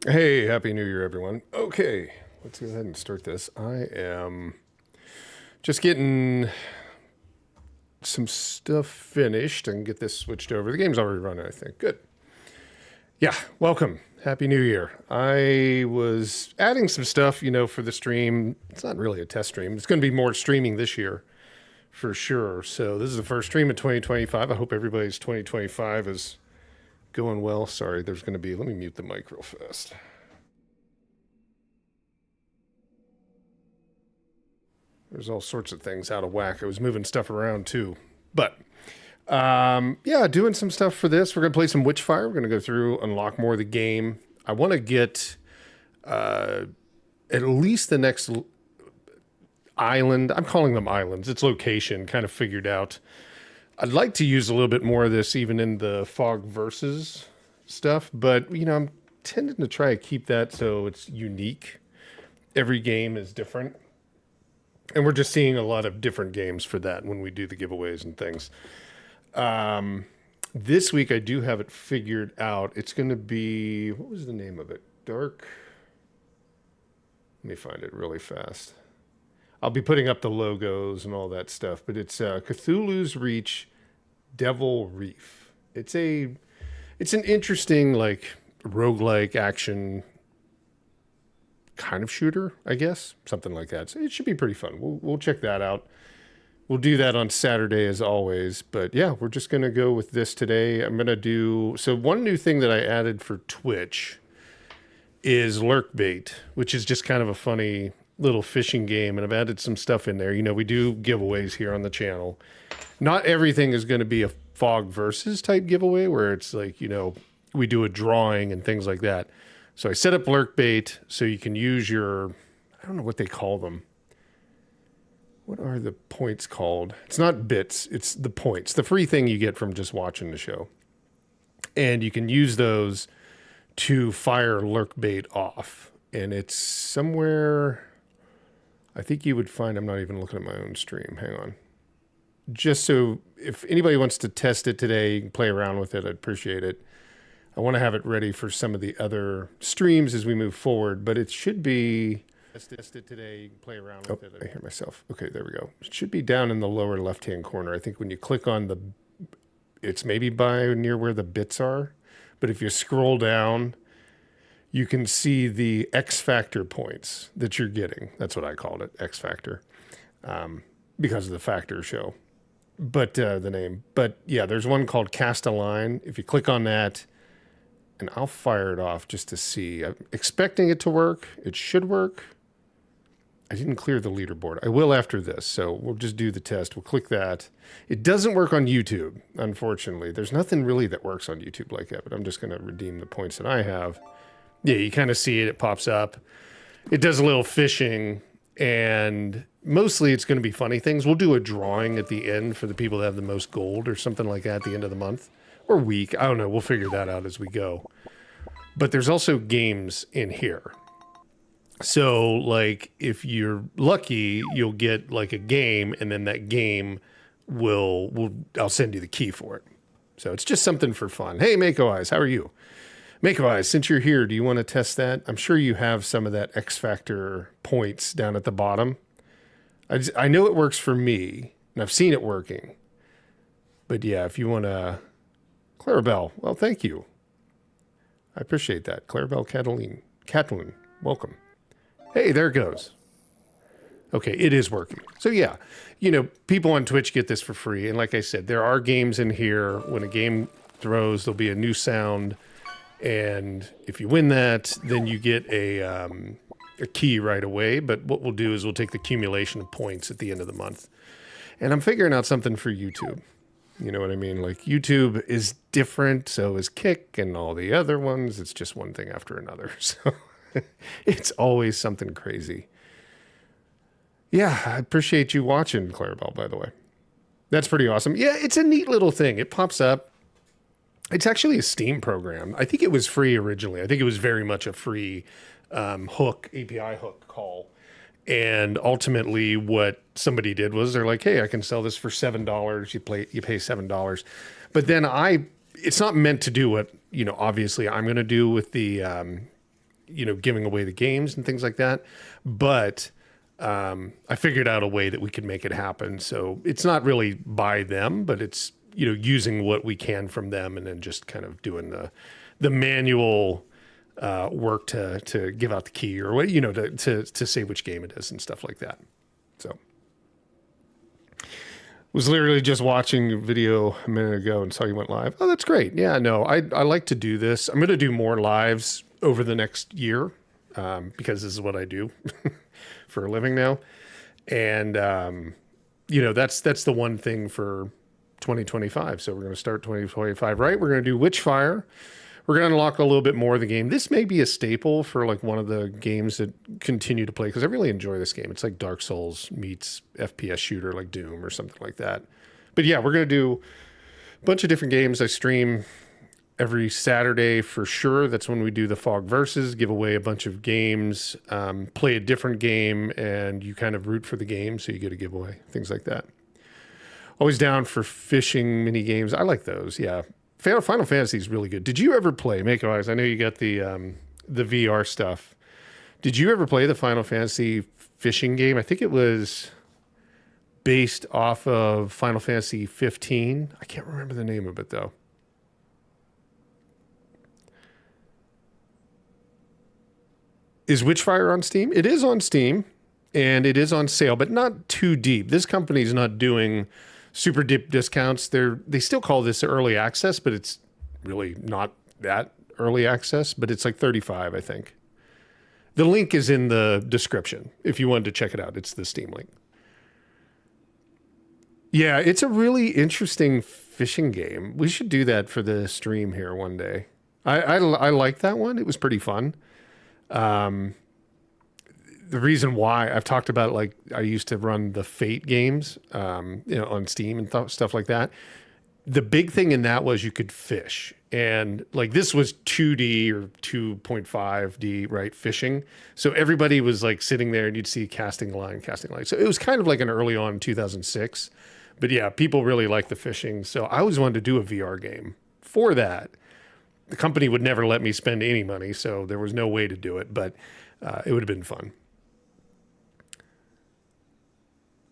Hey, Happy New Year, everyone. Okay, let's go ahead and start this. I am just getting some stuff finished and get this switched over. The game's already running, I think. Good. Yeah, welcome. Happy New Year. I was adding some stuff, for the stream. It's not really a test stream. It's going to be more streaming this year for sure. So this is the first stream of 2025. I hope everybody's 2025 is going well. Sorry, there's going to be, let me mute the mic real fast. There's all sorts of things out of whack. I was moving stuff around too. But yeah, doing some stuff for this. We're going to play some Witchfire. We're going to go through, unlock more of the game. I want to get at least the next island. I'm calling them islands. It's location kind of figured out. I'd like to use a little bit more of this even in the Fog versus stuff. But, I'm tending to try to keep that so it's unique. Every game is different. And we're just seeing a lot of different games for that when we do the giveaways and things. This week I do have it figured out. It's going to be, what was the name of it? Dark. Let me find it really fast. I'll be putting up the logos and all that stuff, but it's Cthulhu's Reach Devil Reef. It's an interesting roguelike action kind of shooter, I guess, something like that. So it should be pretty fun. We'll check that out. We'll do that on Saturday as always. But yeah, we're just going to go with this today. I'm going to do, so one new thing that I added for Twitch is lurk bait, which is just kind of a funny little fishing game. And I've added some stuff in there. We do giveaways here on the channel. Not everything is going to be a Fog versus type giveaway where it's we do a drawing and things like that. So I set up lurk bait so you can use your, I don't know what they call them. What are the points called? It's not bits, it's the points, the free thing you get from just watching the show. And you can use those to fire lurk bait off. And it's somewhere, I think you would find, I'm not even looking at my own stream, hang on. Just so if anybody wants to test it today, you can play around with it, I'd appreciate it. I want to have it ready for some of the other streams as we move forward, but it should be. Test it today. You can play around with it. I hear myself. Okay, there we go. It should be down in the lower left-hand corner. I think when you click on it's maybe by near where the bits are, but if you scroll down, you can see the X Factor points that you're getting. That's what I called it, X Factor, because of the Factor show. But the name. But yeah, there's one called Cast a Line. If you click on that. And I'll fire it off just to see. I'm expecting it to work. It should work. I didn't clear the leaderboard. I will after this, so we'll just do the test. We'll click that. It doesn't work on YouTube, unfortunately. There's nothing really that works on YouTube like that, but I'm just going to redeem the points that I have. Yeah, you kind of see it. It pops up. It does a little fishing, and mostly it's going to be funny things. We'll do a drawing at the end for the people that have the most gold or something like that at the end of the month. Or week. I don't know. We'll figure that out as we go. But there's also games in here. So, if you're lucky, you'll get, a game, and then that game I'll send you the key for it. So it's just something for fun. Hey, Mako Eyes, how are you? Mako Eyes, since you're here, do you want to test that? I'm sure you have some of that X Factor points down at the bottom. I know it works for me, and I've seen it working. But yeah, if you want to... Clarabelle, well, thank you. I appreciate that. Clarabelle Cataline, welcome. Hey, there it goes. Okay, it is working. So yeah, people on Twitch get this for free. And like I said, there are games in here. When a game throws, there'll be a new sound. And if you win that, then you get a key right away. But what we'll do is we'll take the accumulation of points at the end of the month. And I'm figuring out something for YouTube. You know what I mean? YouTube is different, so is Kick and all the other ones. It's just one thing after another. So it's always something crazy. Yeah, I appreciate you watching, Clarabelle, by the way. That's pretty awesome. Yeah, it's a neat little thing. It pops up. It's actually a Steam program. I think it was free originally. I think it was very much a free API hook call. And ultimately what somebody did was they're like, hey, I can sell this for $7. You pay $7. But then it's not meant to do what, obviously I'm going to do with the giving away the games and things like that. But I figured out a way that we could make it happen. So it's not really by them, but it's, using what we can from them and then just kind of doing the manual work to give out the key or what, to say which game it is and stuff like that. So was literally just watching a video a minute ago and saw you went live. Oh, that's great. Yeah, no, I like to do this. I'm going to do more lives over the next year because this is what I do for a living now. And, that's the one thing for 2025. So we're going to start 2025, right? We're going to do Witchfire. We're going to unlock a little bit more of the game. This may be a staple for like one of the games that continue to play because I really enjoy this game. It's like Dark Souls meets FPS shooter like Doom or something like that. But yeah, we're going to do a bunch of different games. I stream every Saturday for sure. That's when we do the Fog Versus, give away a bunch of games, play a different game, and you kind of root for the game, so you get a giveaway, things like that. Always down for fishing mini games. I like those, yeah. Final Fantasy is really good. Did you ever play, Make Eyes? I know you got the VR stuff. Did you ever play the Final Fantasy fishing game? I think it was based off of Final Fantasy 15. I can't remember the name of it, though. Is Witchfire on Steam? It is on Steam, and it is on sale, but not too deep. This company's not doing super deep discounts. They still call this early access, but it's really not that early access, but it's like 35, I think. The link is in the description if you wanted to check it out. It's the Steam link. Yeah, it's a really interesting fishing game. We should do that for the stream here one day. I like that one. It was pretty fun. The reason why I've talked about, like, I used to run the Fate games, on Steam and stuff like that. The big thing in that was you could fish, and like this was 2D or 2.5D, right? Fishing. So everybody was like sitting there and you'd see casting line. So it was kind of like an early on 2006, but yeah, people really liked the fishing. So I always wanted to do a VR game for that. The company would never let me spend any money, so there was no way to do it, but it would have been fun.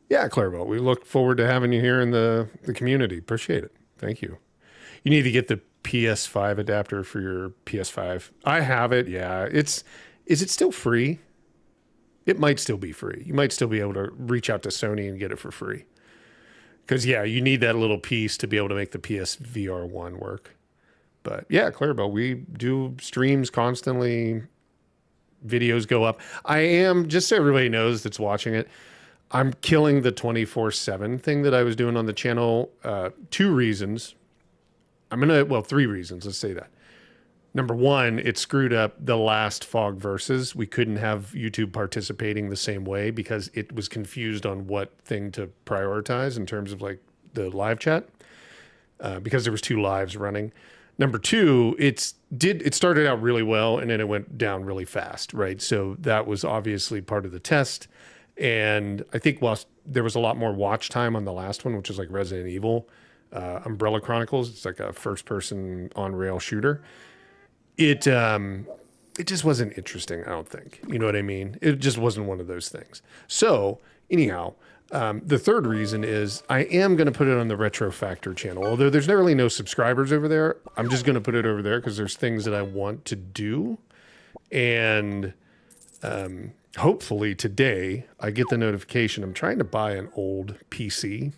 Yeah, Clairville, we look forward to having you here in the community. Appreciate it. Thank you. You need to get the PS5 adapter for your PS5. I have it, yeah. Is it still free? It might still be free. You might still be able to reach out to Sony and get it for free. Because, yeah, you need that little piece to be able to make the PSVR 1 work. But, yeah, Clairville, we do streams constantly. Videos go up. I am, just so everybody knows that's watching it, I'm killing the 24/7 thing that I was doing on the channel. 2 reasons. 3 reasons. Let's say that. Number 1, it screwed up the last Fog Versus. We couldn't have YouTube participating the same way because it was confused on what thing to prioritize in terms of like the live chat because there was 2 lives running. Number 2, it started out really well and then it went down really fast, right? So that was obviously part of the test. And I think whilst there was a lot more watch time on the last one, which is like Resident Evil, Umbrella Chronicles, it's like a first-person on-rail shooter. It just wasn't interesting, I don't think. You know what I mean? It just wasn't one of those things. So anyhow, the third reason is I am going to put it on the Retro Factor channel. Although there's really no subscribers over there, I'm just going to put it over there because there's things that I want to do. And hopefully today I get the notification. I'm trying to buy an old PC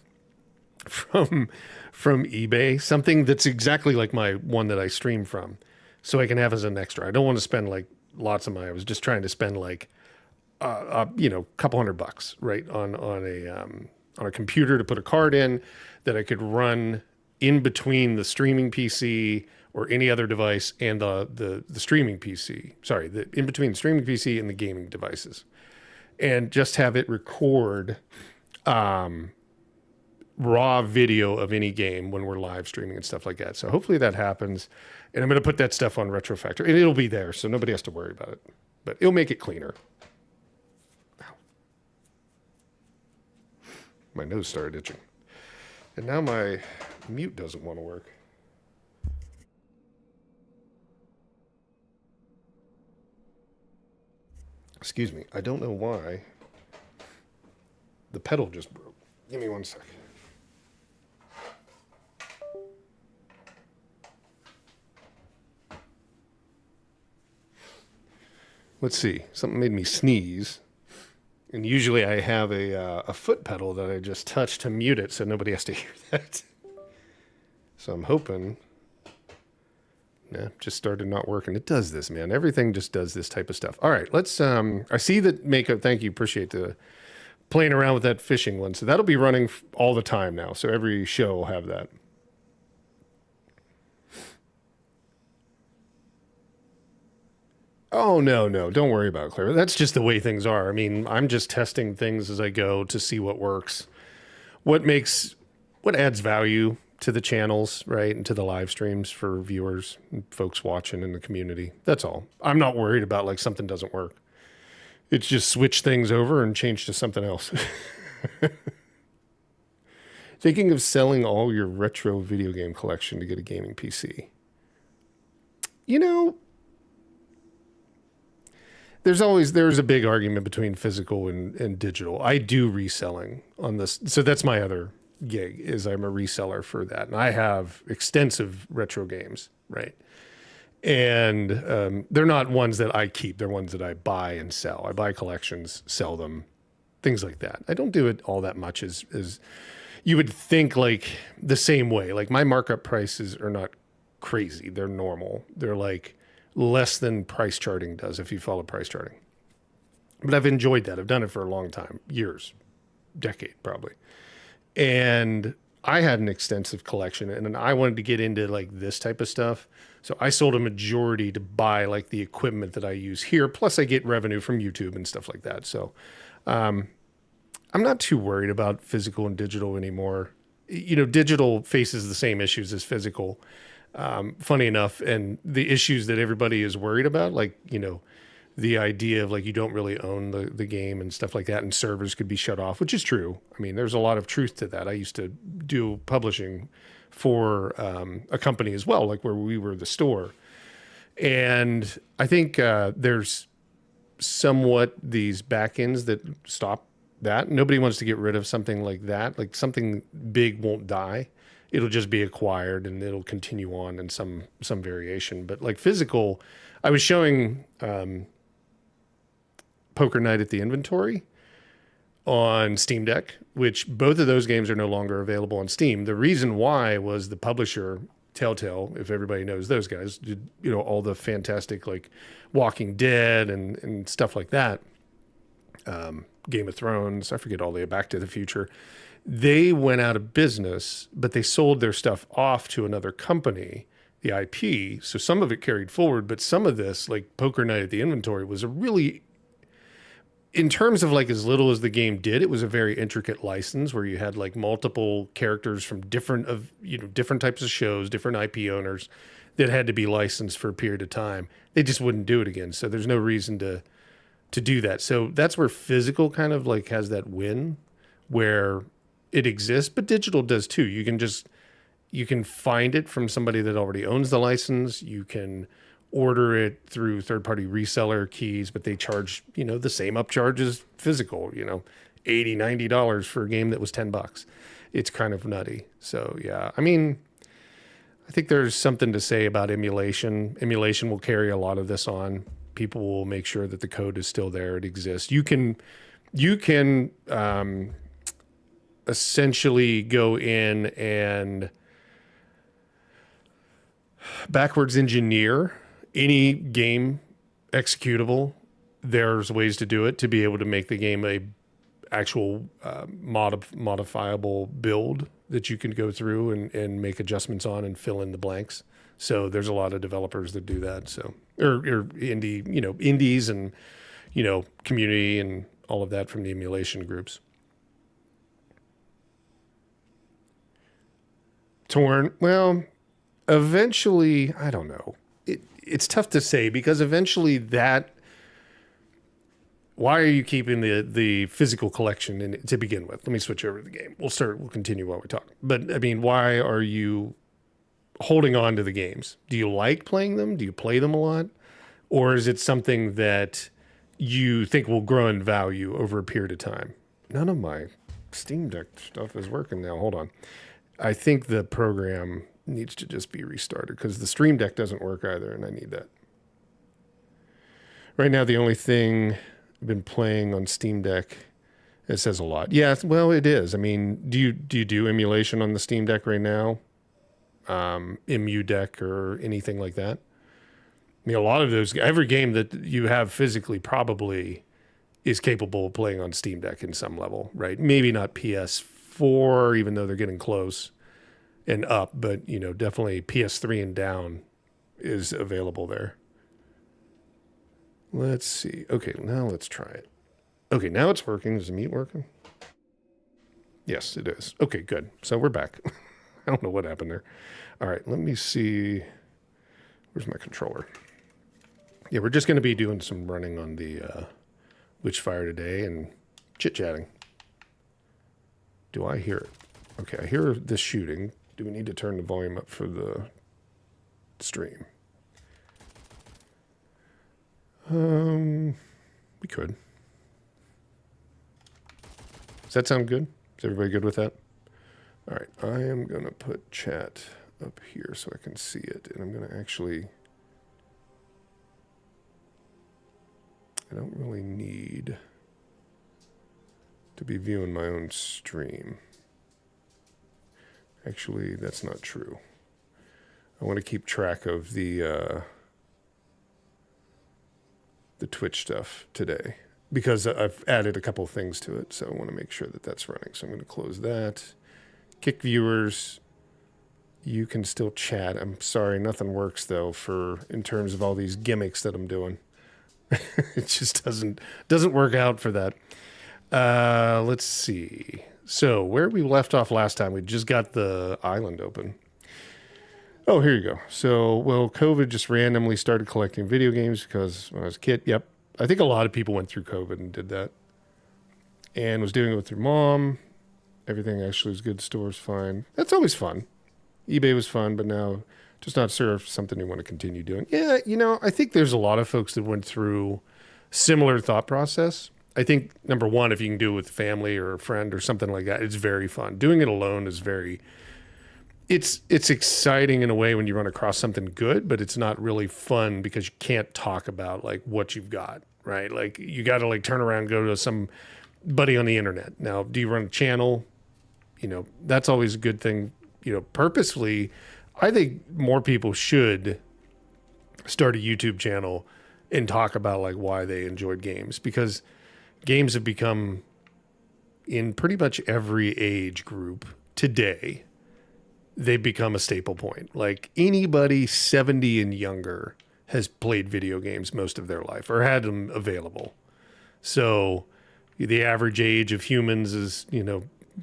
from eBay, something that's exactly like my one that I stream from, so I can have as an extra. I don't want to spend like lots of money. I was just trying to spend like a couple $100, right, on a computer to put a card in that I could run in between the streaming PC or any other device and the streaming PC. Sorry, in between the streaming PC and the gaming devices, and just have it record raw video of any game when we're live streaming and stuff like that. So hopefully that happens, and I'm going to put that stuff on Retro Factor, and it'll be there, so nobody has to worry about it. But it'll make it cleaner. Ow. My nose started itching, and now my mute doesn't want to work. Excuse me. I don't know why the pedal just broke. Give me 1 second. Let's see. Something made me sneeze. And usually I have a foot pedal that I just touch to mute it so nobody has to hear that. So I'm hoping. Nah, just started not working. It does this, man. Everything just does this type of stuff. All right, let's I see that makeup. Thank you. Appreciate the playing around with that fishing one. So that'll be running all the time now. So every show will have that. Oh, no, no. Don't worry about it, Claire. That's just the way things are. I mean, I'm just testing things as I go to see what works, what makes, what adds value to the channels, right? And to the live streams for viewers and folks watching in the community. That's all. I'm not worried about like something doesn't work. It's just switch things over and change to something else. Thinking of selling all your retro video game collection to get a gaming PC. You know, there's a big argument between physical and digital. I do reselling on this. So that's my other gig is I'm a reseller for that. And I have extensive retro games, right? And they're not ones that I keep. They're ones that I buy and sell. I buy collections, sell them, things like that. I don't do it all that much as you would think, like the same way. Like my markup prices are not crazy. They're normal. They're like less than price charting does if you follow price charting. But I've enjoyed that. I've done it for a long time, years, decade probably. And I had an extensive collection and I wanted to get into like this type of stuff. So I sold a majority to buy like the equipment that I use here. Plus I get revenue from YouTube and stuff like that. So I'm not too worried about physical and digital anymore. You know, digital faces the same issues as physical. Funny enough, and the issues that everybody is worried about, like, you know, the idea of like you don't really own the game and stuff like that, and servers could be shut off, which is true. I mean, there's a lot of truth to that. I used to do publishing for a company as well, like where we were the store. And I think there's somewhat these backends that stop that. Nobody wants to get rid of something like that. Like something big won't die. It'll just be acquired and it'll continue on in some variation. But like physical, I was showing Poker Night at the Inventory on Steam Deck, which both of those games are no longer available on Steam. The reason why was the publisher, Telltale, if everybody knows those guys, did, you know, all the fantastic like Walking Dead and stuff like that. Game of Thrones, I forget all the Back to the Future. They went out of business, but they sold their stuff off to another company, the IP. So some of it carried forward, but some of this, like Poker Night at the Inventory, was a really, in terms of like as little as the game did, it was a very intricate license where you had like multiple characters from different types of shows, different IP owners that had to be licensed for a period of time. They just wouldn't do it again. So there's no reason to do that. So that's where physical kind of like has that win where it exists, but digital does too. You can find it from somebody that already owns the license. You can order it through third-party reseller keys, but they charge, you know, the same upcharge as physical, you know, $80, $90 for a game that was $10. It's kind of nutty. So yeah, I mean, I think there's something to say about emulation. Emulation will carry a lot of this on. People will make sure that the code is still there. It exists. You can essentially go in and backwards engineer any game executable. There's ways to do it to be able to make the game a actual modifiable build that you can go through and make adjustments on and fill in the blanks. So there's a lot of developers that do that. So or indies and, you know, community and all of that from the emulation groups. Torn. Well, eventually, I don't know. It's tough to say because eventually that. Why are you keeping the physical collection to begin with? Let me switch over to the game. We'll continue while we talk. But I mean, why are you holding on to the games? Do you like playing them? Do you play them a lot? Or is it something that you think will grow in value over a period of time. None of my Steam Deck stuff is working now. Hold on. I think the program needs to just be restarted because the Stream Deck doesn't work either, and I need that. Right now, the only thing I've been playing on Steam Deck, it says a lot. Yeah, well, it is. I mean, do you do emulation on the Steam Deck right now? Emu Deck or anything like that? I mean, a lot of those, every game that you have physically probably is capable of playing on Steam Deck in some level, right? Maybe not PS4, even though they're getting close and up, but definitely PS3 and down is available there. Let's see. Okay, now let's try it. Okay, now it's working. Is the meat working? Yes, it is. Okay, good. So we're back. I don't know what happened there. All right, let me see. Where's my controller? Yeah, we're just going to be doing some running on the Witchfire today and chit-chatting. Do I hear it? Okay, I hear this shooting. Do we need to turn the volume up for the stream? We could. Does that sound good? Is everybody good with that? All right, I am going to put chat up here so I can see it. And I'm going to actually... I don't really need to be viewing my own stream. Actually, that's not true. I want to keep track of the Twitch stuff today because I've added a couple things to it, so I want to make sure that that's running. So I'm going to close that. Kick viewers. You can still chat. I'm sorry, nothing works though in terms of all these gimmicks that I'm doing. It just doesn't work out for that. Let's see. So where we left off last time, we just got the island open. Oh, here you go. So, well, COVID just randomly started collecting video games because when I was a kid, yep. I think a lot of people went through COVID and did that. And was doing it with their mom. Everything actually was good. Stores fine. That's always fun. eBay was fun, but now just not sure if something you want to continue doing. Yeah, I think there's a lot of folks that went through similar thought process. I think, number one, if you can do it with family or a friend or something like that, it's very fun. Doing it alone is it's exciting in a way when you run across something good, but it's not really fun because you can't talk about like what you've got, right? Like you got to like turn around and go to somebody on the internet. Now, do you run a channel? That's always a good thing. Purposefully, I think more people should start a YouTube channel and talk about like why they enjoyed games, because games have become in pretty much every age group today. They've become a staple point. Like anybody 70 and younger has played video games most of their life or had them available. So the average age of humans is,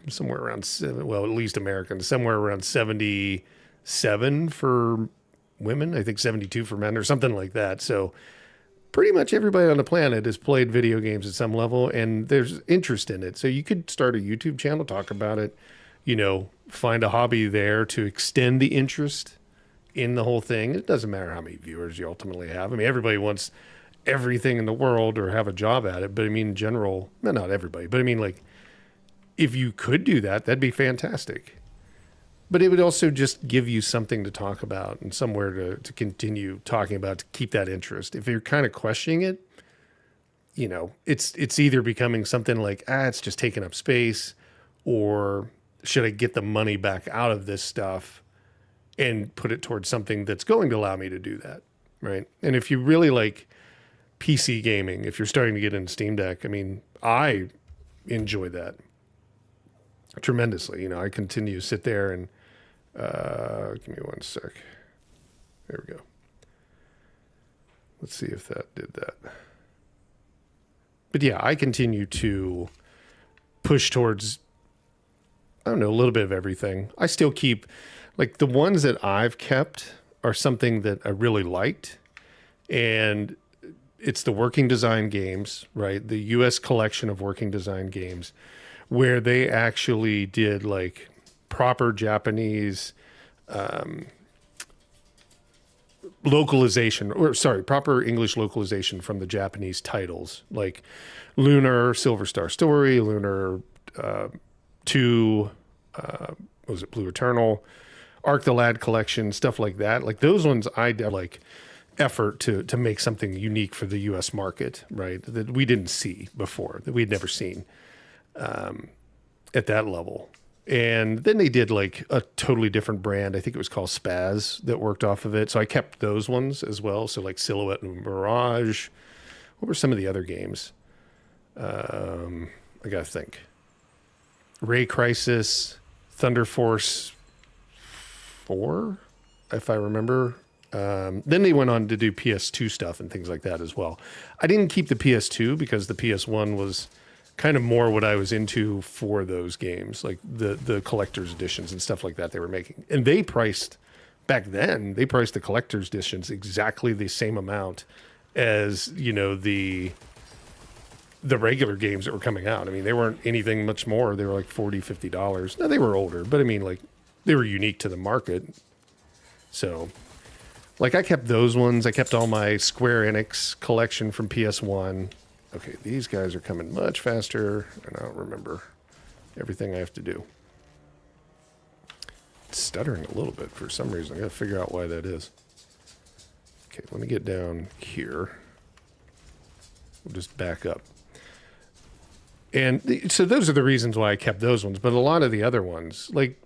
somewhere around at least Americans, somewhere around 77 for women, I think 72 for men or something like that. So pretty much everybody on the planet has played video games at some level and there's interest in it. So you could start a YouTube channel, talk about it, find a hobby there to extend the interest in the whole thing. It doesn't matter how many viewers you ultimately have. I mean, everybody wants everything in the world or have a job at it. But I mean, in general, well, not everybody, but I mean, like, if you could do that, that'd be fantastic. But it would also just give you something to talk about and somewhere to continue talking about to keep that interest. If you're kind of questioning it, it's either becoming something like, it's just taking up space, or should I get the money back out of this stuff and put it towards something that's going to allow me to do that, right? And if you really like PC gaming, if you're starting to get into Steam Deck, I mean, I enjoy that tremendously. I continue to sit there and give me one sec. There we go. Let's see if that did that. But yeah, I continue to push towards, I don't know, a little bit of everything. I still keep, like, the ones that I've kept are something that I really liked. And it's the working design games, right? The US collection of working design games, where they actually did like proper Japanese localization, or sorry, proper English localization from the Japanese titles, like Lunar, Silver Star Story, Lunar 2, what was it, Blue Eternal, Arc the Lad Collection, stuff like that. Like those ones, I did like effort to make something unique for the U.S. market, right? That we didn't see before, that we'd never seen at that level. And then they did like a totally different brand. I think it was called Spaz that worked off of it. So I kept those ones as well. So like Silhouette and Mirage. What were some of the other games? I got to think. Ray Crisis, Thunder Force 4, if I remember. Then they went on to do PS2 stuff and things like that as well. I didn't keep the PS2 because the PS1 was kind of more what I was into for those games, like the collector's editions and stuff like that they were making. And they priced, back then, they priced the collector's editions exactly the same amount as, you know, the regular games that were coming out. I mean, they weren't anything much more. They were like $40, $50. No, they were older, but I mean, like, they were unique to the market. So, like, I kept those ones. I kept all my Square Enix collection from PS1. Okay, these guys are coming much faster, and I don't remember everything I have to do. It's stuttering a little bit for some reason. I got to figure out why that is. Okay, let me get down here. We'll just back up. And so those are the reasons why I kept those ones. But a lot of the other ones, like,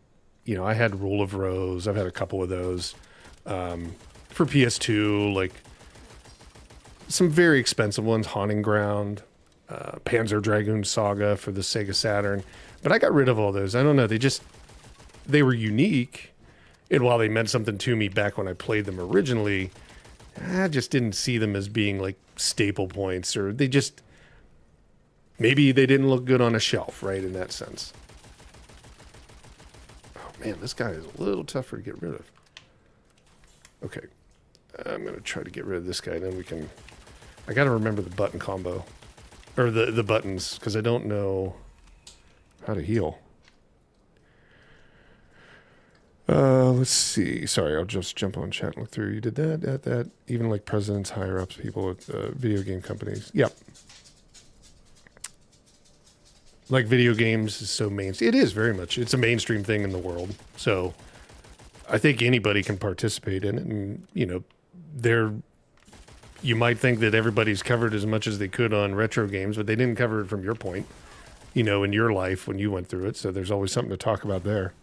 you know, I had Rule of Rose. I've had a couple of those for PS2, like some very expensive ones, Haunting Ground, Panzer Dragoon Saga for the Sega Saturn. But I got rid of all those. I don't know. They were unique. And while they meant something to me back when I played them originally, I just didn't see them as being like staple points, or maybe they didn't look good on a shelf, right? In that sense. Oh man, this guy is a little tougher to get rid of. Okay. I'm going to try to get rid of this guy. Then I got to remember the button combo, or the buttons, because I don't know how to heal. Let's see. Sorry, I'll just jump on chat and look through. You did that. Even like presidents, higher ups, people at video game companies. Yep. Like video games is so mainstream. It is very much. It's a mainstream thing in the world. So I think anybody can participate in it. And, you know, you might think that everybody's covered as much as they could on retro games, but they didn't cover it from your point, you know, in your life when you went through it. So there's always something to talk about there.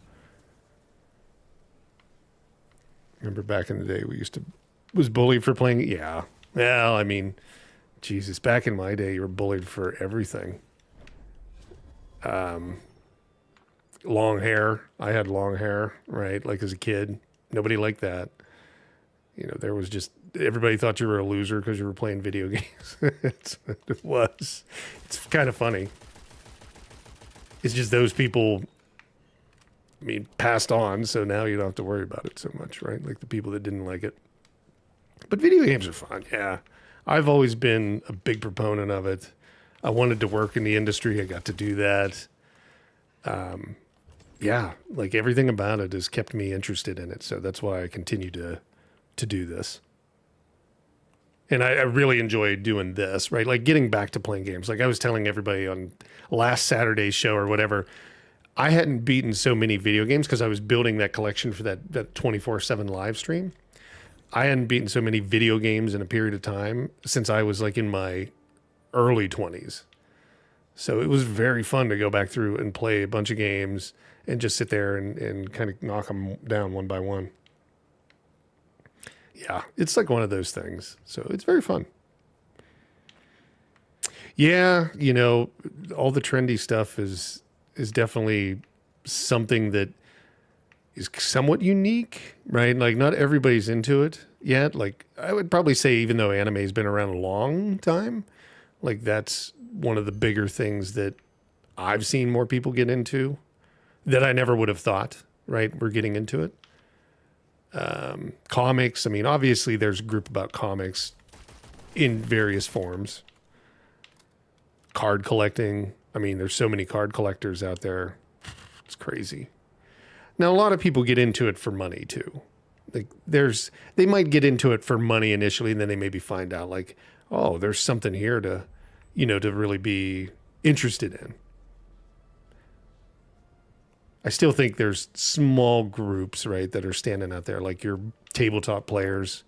Remember back in the day, was bullied for playing. Yeah. Well, I mean, Jesus, back in my day, you were bullied for everything. Long hair. I had long hair, right? Like as a kid, nobody liked that. You know, there was just, everybody thought you were a loser because you were playing video games. It was. It's kind of funny. It's just those people, I mean, passed on, so now you don't have to worry about it so much, right? Like the people that didn't like it. But video games are fun, yeah. I've always been a big proponent of it. I wanted to work in the industry. I got to do that. Yeah, like everything about it has kept me interested in it. So that's why I continue to do this. And I really enjoy doing this, right? Like getting back to playing games. Like I was telling everybody on last Saturday's show or whatever, I hadn't beaten so many video games because I was building that collection for that 24/7 live stream. I hadn't beaten so many video games in a period of time since I was like in my early 20s. So it was very fun to go back through and play a bunch of games and just sit there and kind of knock them down one by one. Yeah, it's like one of those things. So it's very fun. Yeah, you know, all the trendy stuff is definitely something that is somewhat unique, right? Like not everybody's into it yet. Like I would probably say, even though anime has been around a long time, like that's one of the bigger things that I've seen more people get into that I never would have thought, right? We're getting into it. Comics. I mean, obviously there's a group about comics in various forms. Card collecting. I mean, there's so many card collectors out there. It's crazy. Now, a lot of people get into it for money too. Like they might get into it for money initially, and then they maybe find out like, oh, there's something here to, to really be interested in. I still think there's small groups, right, that are standing out there, like your tabletop players.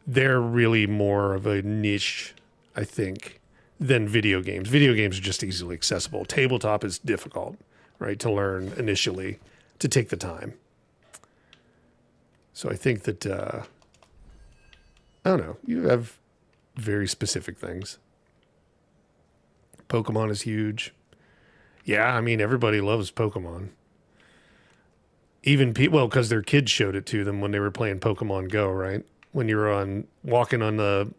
They're really more of a niche, I think, than video games. Video games are just easily accessible. Tabletop is difficult, right, to learn initially, to take the time. So I think that, I don't know, you have very specific things. Pokemon is huge. Yeah, I mean, everybody loves Pokemon. Even people, well, because their kids showed it to them when they were playing Pokemon Go, right? When you're walking on the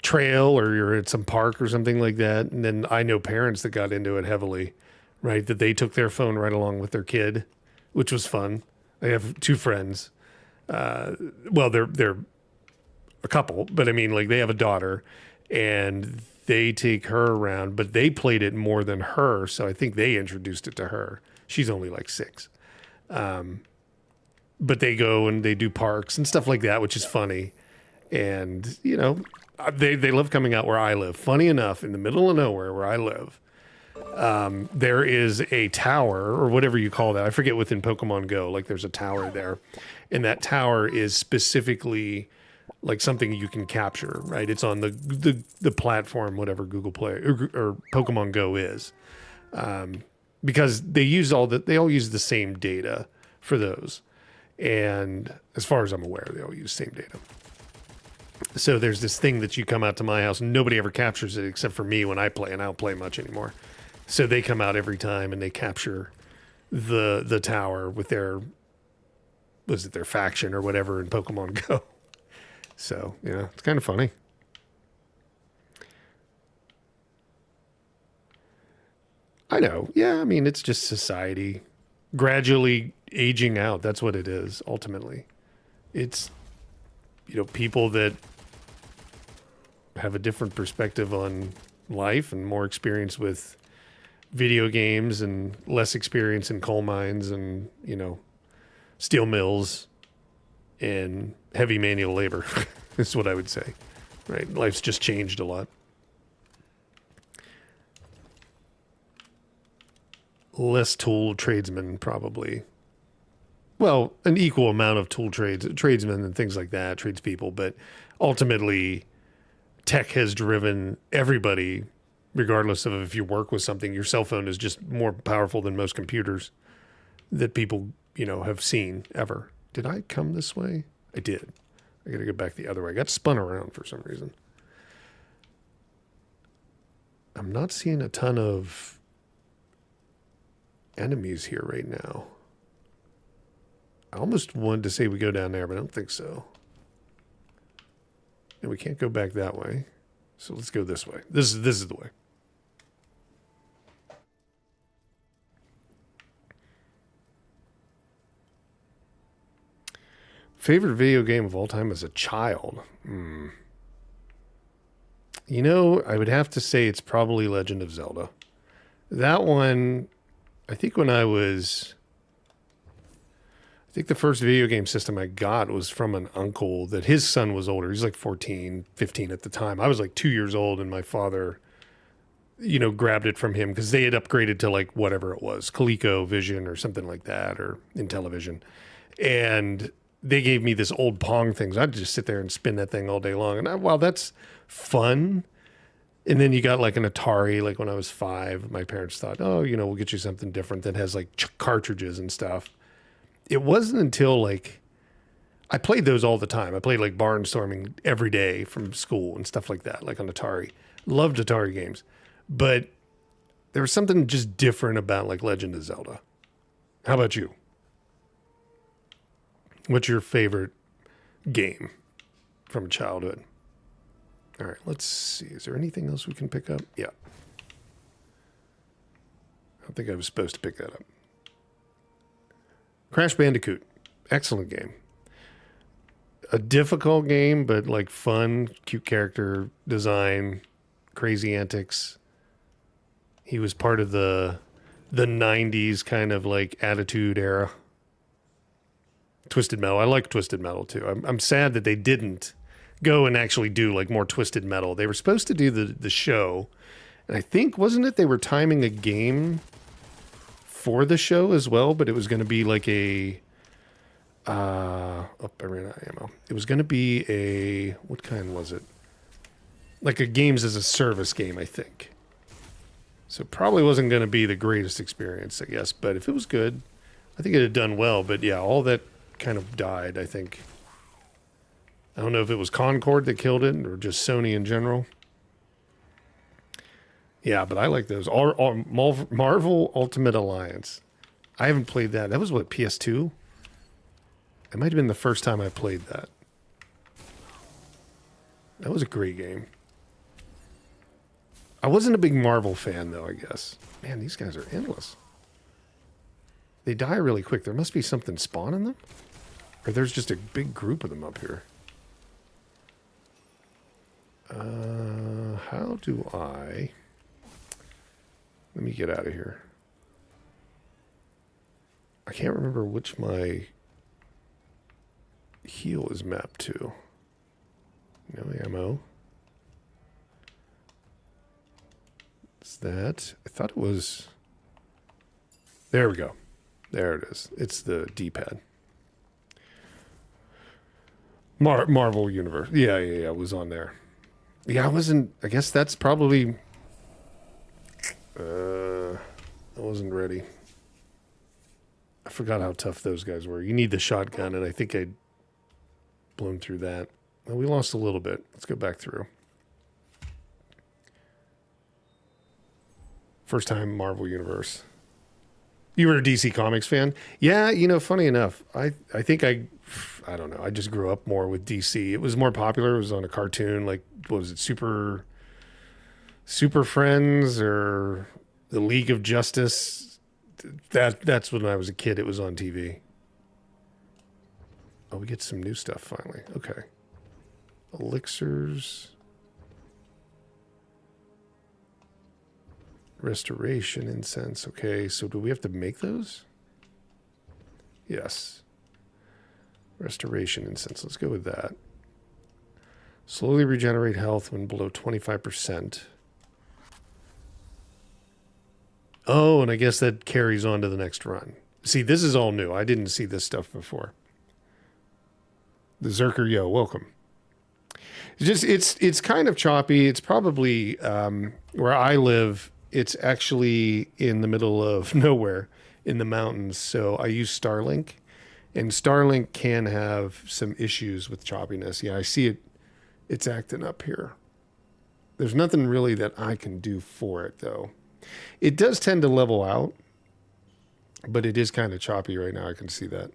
trail or you're at some park or something like that. And then I know parents that got into it heavily, right? That they took their phone right along with their kid, which was fun. I have two friends. Well, they're a couple, but I mean, like they have a daughter and they take her around, but they played it more than her. So I think they introduced it to her. She's only like 6. But they go and they do parks and stuff like that, which is funny. And, they love coming out where I live. Funny enough, in the middle of nowhere where I live, there is a tower or whatever you call that. I forget within Pokemon Go, like there's a tower there. And that tower is specifically like something you can capture, right? It's on the platform, whatever Google Play or Pokemon Go is, because they all use the same data for those. And as far as I'm aware, they all use the same data. So there's this thing that you come out to my house and nobody ever captures it except for me when I play, and I don't play much anymore. So they come out every time and they capture the tower with their faction or whatever in Pokemon Go. So, it's kind of funny. I know. Yeah, I mean, it's just society gradually aging out. That's what it is, ultimately. It's, people that have a different perspective on life and more experience with video games and less experience in coal mines and, steel mills and heavy manual labor is what I would say, right? Life's just changed a lot. Less tool tradesmen, probably. Well, an equal amount of tradesmen and things like that, tradespeople, but ultimately tech has driven everybody, regardless of if you work with something. Your cell phone is just more powerful than most computers that people, have seen ever. Did I come this way? I did. I got to go back the other way. I got spun around for some reason. I'm not seeing a ton of enemies here right now. I almost wanted to say we go down there, but I don't think so. And we can't go back that way. So let's go this way. This is the way. Favorite video game of all time as a child? I would have to say it's probably Legend of Zelda. That one, I think the first video game system I got was from an uncle that his son was older. He's like 14, 15 at the time. I was like 2 years old and my father, grabbed it from him because they had upgraded to like whatever it was, ColecoVision or something like that, or Intellivision. And they gave me this old Pong thing. So I'd just sit there and spin that thing all day long. And wow, that's fun. And then you got like an Atari, like when I was 5, my parents thought, oh, we'll get you something different that has like cartridges and stuff. It wasn't until like, I played those all the time. I played like Barnstorming every day from school and stuff like that, like on Atari. Loved Atari games. But there was something just different about like Legend of Zelda. How about you? What's your favorite game from childhood? All right, let's see. Is there anything else we can pick up? Yeah. I don't think I was supposed to pick that up. Crash Bandicoot. Excellent game. A difficult game, but like fun, cute character design, crazy antics. He was part of the 90s kind of like attitude era. Twisted Metal. I like Twisted Metal too. I'm sad that they didn't go and actually do like more Twisted Metal. They were supposed to do the show, and I think wasn't it they were timing a game for the show as well, but it was going to be like a I ran out of ammo. It was going to be a, what kind was it? Like a games as a service game, I think. So it probably wasn't going to be the greatest experience, I guess, but if it was good, I think it had done well. But yeah, all that kind of died, I think. I don't know if it was Concord that killed it or just Sony in general. Yeah, but I like those. Marvel Ultimate Alliance. I haven't played that. That was what, PS2? It might have been the first time I played that. That was a great game. I wasn't a big Marvel fan, though, I guess. Man, these guys are endless. They die really quick. There must be something spawning them? Or there's just a big group of them up here. How do I... Let me get out of here. I can't remember which my heal is mapped to. No ammo. Is that? I thought it was... There we go. There it is. It's the D-pad. Marvel Universe. Yeah, it was on there. Yeah, I wasn't... I guess that's probably... I wasn't ready. I forgot how tough those guys were. You need the shotgun, and I think I'd blown through that. Well, we lost a little bit. Let's go back through. First time Marvel Universe. You were a DC Comics fan? Yeah, you know, funny enough, I think I don't know. I just grew up more with DC. It was more popular. It was on a cartoon, like, what was it, Super Friends or the League of Justice? That's when I was a kid. It was on TV. Oh, we get some new stuff finally. Okay. Elixirs. Restoration incense. Okay, so do we have to make those? Yes. Restoration incense. Let's go with that. Slowly regenerate health when below 25%. Oh, and I guess that carries on to the next run. See, this is all new. I didn't see this stuff before. The Zerker, yo, welcome. It's kind of choppy. It's probably where I live. It's actually in the middle of nowhere in the mountains. So I use Starlink, and Starlink can have some issues with choppiness. Yeah, I see it. It's acting up here. There's nothing really that I can do for it, though. It does tend to level out, but it is kind of choppy right now. I can see that.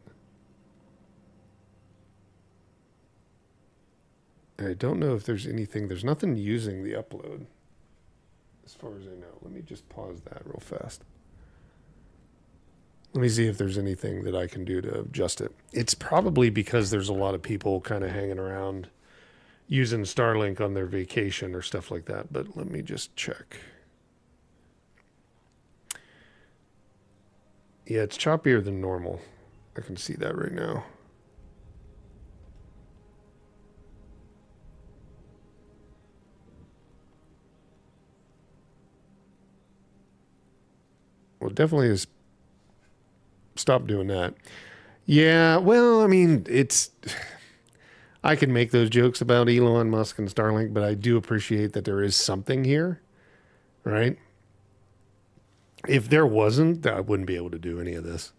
And I don't know if there's anything. There's nothing using the upload, as far as I know. Let me just pause that real fast. Let me see if there's anything that I can do to adjust it. It's probably because there's a lot of people kind of hanging around using Starlink on their vacation or stuff like that. But let me just check. Yeah, it's choppier than normal. I can see that right now. Well, definitely is. Stop doing that. Yeah, well, I mean, I can make those jokes about Elon Musk and Starlink, but I do appreciate that there is something here, right? If there wasn't, I wouldn't be able to do any of this.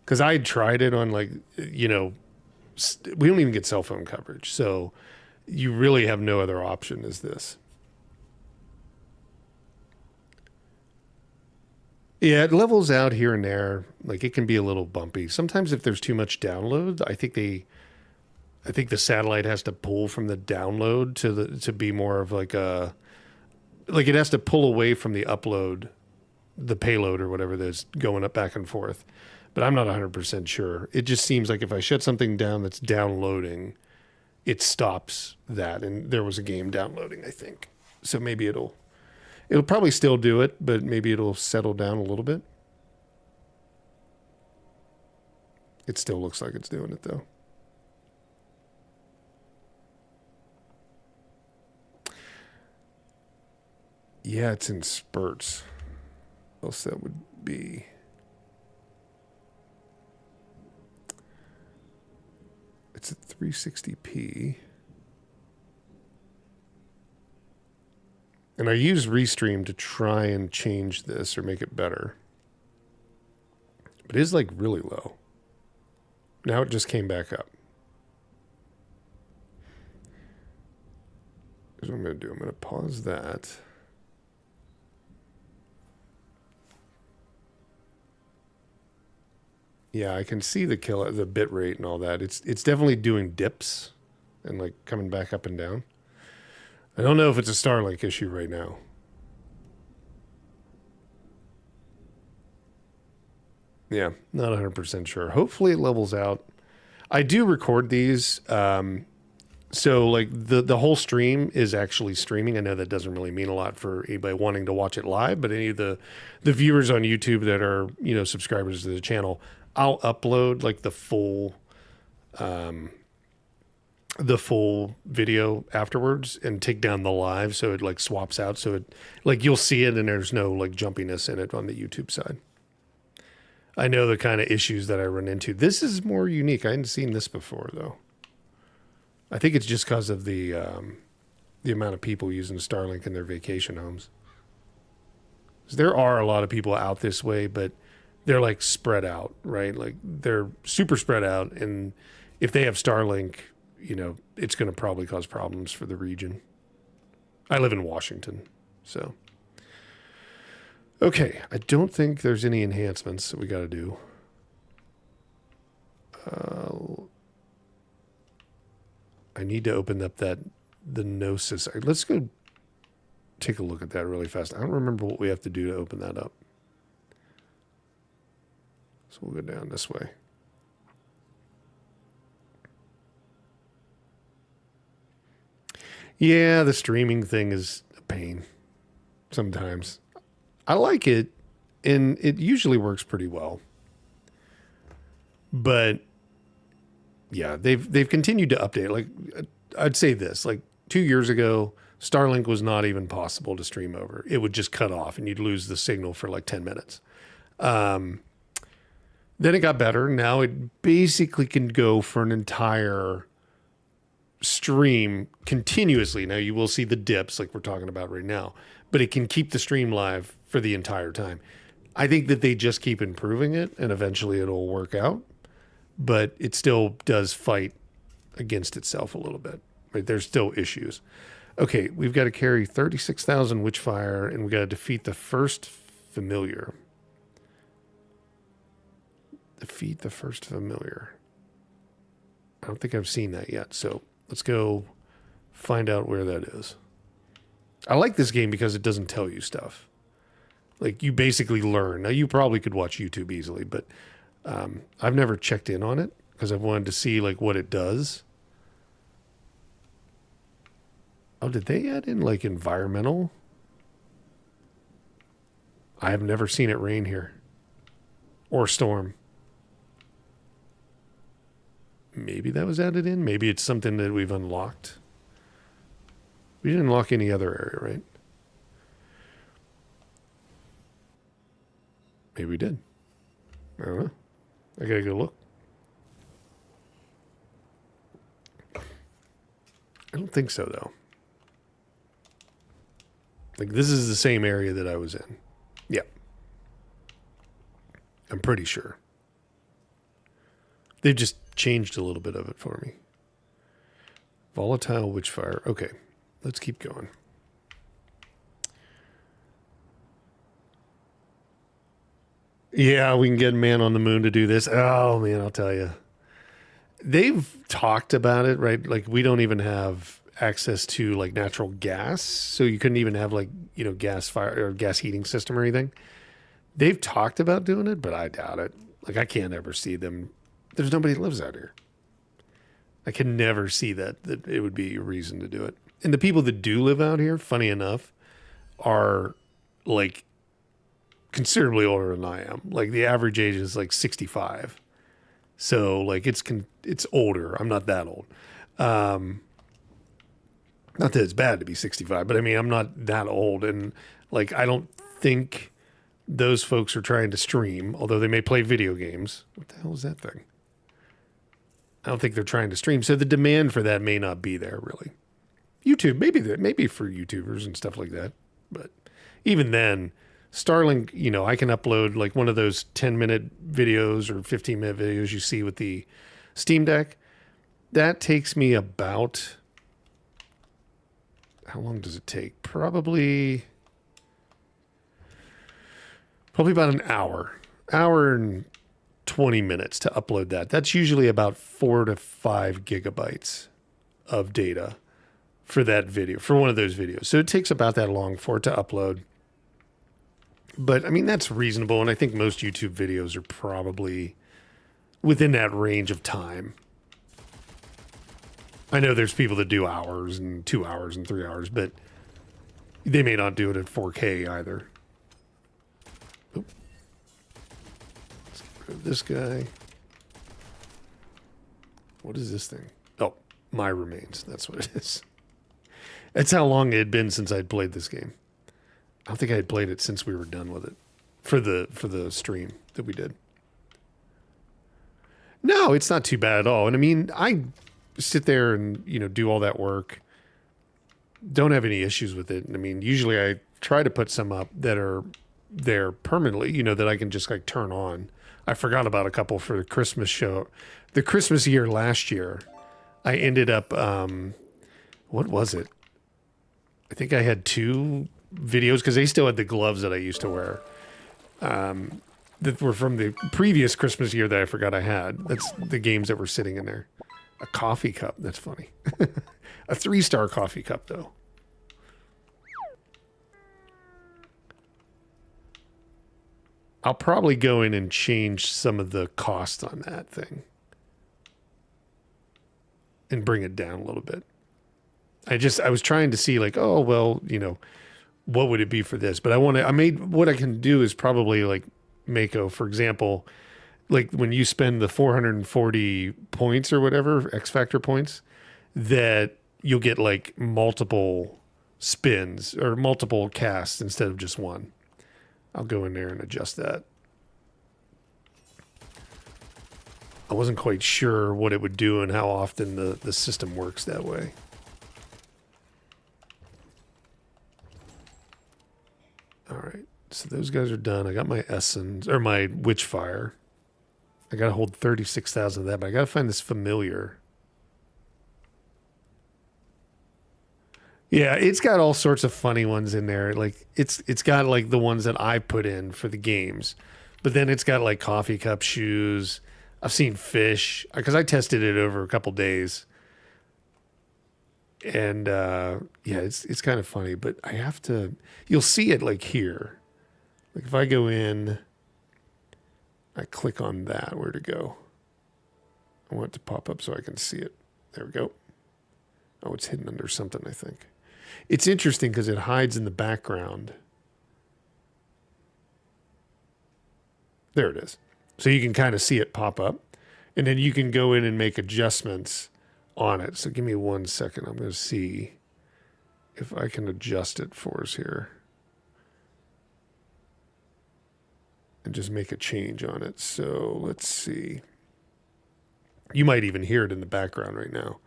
Because I tried it on, like, you know, we don't even get cell phone coverage. So you really have no other option as this. Yeah, it levels out here and there. Like, it can be a little bumpy. Sometimes if there's too much download, I think the satellite has to pull from the download to be more of like it has to pull away from the upload, the payload or whatever that's going up back and forth. But I'm not 100% sure. It just seems like if I shut something down that's downloading, it stops that. And there was a game downloading, I think. So maybe it'll probably still do it, but maybe it'll settle down a little bit. It still looks like it's doing it though. Yeah, it's in spurts. What else that would be? It's at 360p. And I use Restream to try and change this or make it better. But it is like really low. Now it just came back up. Here's what I'm going to do. I'm going to pause that. Yeah, I can see the bit rate and all that. It's definitely doing dips and like coming back up and down. I don't know if it's a Starlink issue right now. Yeah, not 100% sure. Hopefully it levels out. I do record these. So like the whole stream is actually streaming. I know that doesn't really mean a lot for anybody wanting to watch it live, but any of the viewers on YouTube that are, subscribers to the channel, I'll upload like the full video afterwards and take down the live so it like swaps out, so it like you'll see it and there's no like jumpiness in it on the YouTube side. I know the kind of issues that I run into. This is more unique. I hadn't seen this before though. I think it's just because of the amount of people using Starlink in their vacation homes. There are a lot of people out this way, but they're like spread out, right? Like they're super spread out, and if they have Starlink, it's going to probably cause problems for the region. I live in Washington, so. Okay, I don't think there's any enhancements that we got to do. I need to open up the Gnosis. Let's go take a look at that really fast. I don't remember what we have to do to open that up. So we'll go down this way. Yeah, the streaming thing is a pain sometimes. I like it, and it usually works pretty well. But yeah, they've continued to update. Like I'd say this, like 2 years ago, Starlink was not even possible to stream over. It would just cut off and you'd lose the signal for like 10 minutes. Then it got better. Now it basically can go for an entire stream continuously. Now you will see the dips like we're talking about right now, but it can keep the stream live for the entire time. I think that they just keep improving it and eventually it'll work out, but it still does fight against itself a little bit. Right? There's still issues. Okay, we've got to carry 36,000 Witchfire and we got to defeat the first familiar. Defeat the first familiar. I don't think I've seen that yet, so let's go find out where that is. I like this game because it doesn't tell you stuff. Like you basically learn. Now you probably could watch YouTube easily, but I've never checked in on it because I've wanted to see like what it does. Oh, did they add in like environmental? I have never seen it rain here or storm. Maybe that was added in. Maybe it's something that we've unlocked. We didn't unlock any other area, right? Maybe we did. I don't know. I gotta go look. I don't think so, though. Like, this is the same area that I was in. Yeah. I'm pretty sure. They've just changed a little bit of it for me. Volatile Witchfire. Okay, let's keep going. Yeah, we can get Man on the Moon to do this. Oh, man, I'll tell you. They've talked about it, right? Like, we don't even have access to, like, natural gas. So you couldn't even have, like, gas fire or gas heating system or anything. They've talked about doing it, but I doubt it. Like, I can't ever see them. There's nobody that lives out here. I can never see that it would be a reason to do it. And the people that do live out here, funny enough, are like considerably older than I am. Like the average age is like 65. So like it's older. I'm not that old. Not that it's bad to be 65, but I mean I'm not that old, and like I don't think those folks are trying to stream, although they may play video games. What the hell is that thing? I don't think they're trying to stream, so the demand for that may not be there really. YouTube, maybe for YouTubers and stuff like that, but even then, Starlink, I can upload like one of those 10-minute videos or 15-minute videos you see with the Steam Deck. That takes me about, how long does it take? Probably about an hour and 20 minutes to upload that. That's usually about 4 to 5 gigabytes of data for that video, for one of those videos. So it takes about that long for it to upload. But I mean, that's reasonable. And I think most YouTube videos are probably within that range of time. I know there's people that do hours and 2 hours and 3 hours, but they may not do it at 4K either. Oop. Let's get rid of this guy. What is this thing? Oh, My Remains. That's what it is. That's how long it had been since I'd played this game. I don't think I had played it since we were done with it for the stream that we did. No, it's not too bad at all. And I mean, I sit there and, do all that work. Don't have any issues with it. And I mean, usually I try to put some up that are there permanently, that I can just like turn on. I forgot about a couple for the Christmas show. The Christmas year last year, I ended up, what was it? I think I had 2 videos because they still had the gloves that I used to wear that were from the previous Christmas year that I forgot I had. That's the games that were sitting in there. A coffee cup. That's funny. A 3-star coffee cup, though. I'll probably go in and change some of the cost on that thing and bring it down a little bit. I was trying to see like, oh, well, what would it be for this? But what I can do is probably like Mako, for example, like when you spend the 440 points or whatever, X Factor points, that you'll get like multiple spins or multiple casts instead of just one. I'll go in there and adjust that. I wasn't quite sure what it would do and how often the system works that way. All right, so those guys are done. I got my Essence, or my Witchfire. I got to hold 36,000 of that, but I got to find this familiar. Yeah, it's got all sorts of funny ones in there. Like it's got like the ones that I put in for the games, but then it's got like coffee cup shoes. I've seen fish because I tested it over a couple days, and yeah, it's kind of funny. But I have to. You'll see it like here. Like if I go in, I click on that. Where to go? I want it to pop up so I can see it. There we go. Oh, it's hidden under something, I think. It's interesting because it hides in the background. There it is. So you can kind of see it pop up. And then you can go in and make adjustments on it. So give me 1 second. I'm going to see if I can adjust it for us here. And just make a change on it. So let's see. You might even hear it in the background right now.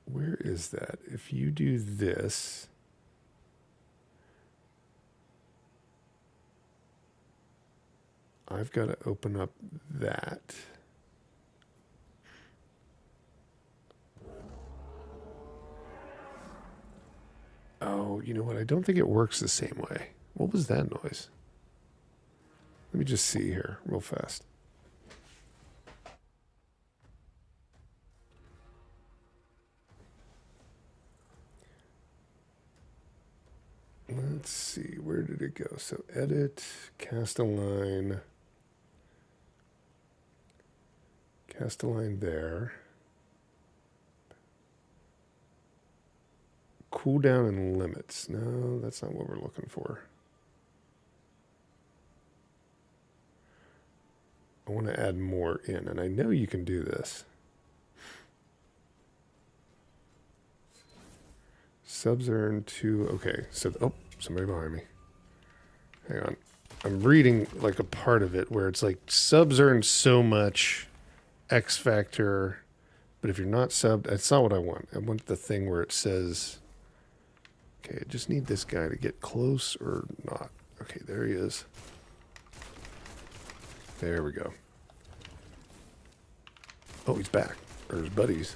Where is that? If you do this, I've got to open up that. Oh, you know what? I don't think it works the same way. What was that noise? Let me just see here real fast. Let's see, where did it go? So edit, cast a line there. Cooldown and limits. No, that's not what we're looking for. I want to add more in, and I know you can do this. Subs earn 2. Okay, so oh, somebody behind me. Hang on. I'm reading like a part of it where it's like subs earn so much X factor, but if you're not subbed, that's not what I want. I want the thing where it says, okay, I just need this guy to get close or not. Okay, there he is. There we go. Oh, he's back. Or his buddies.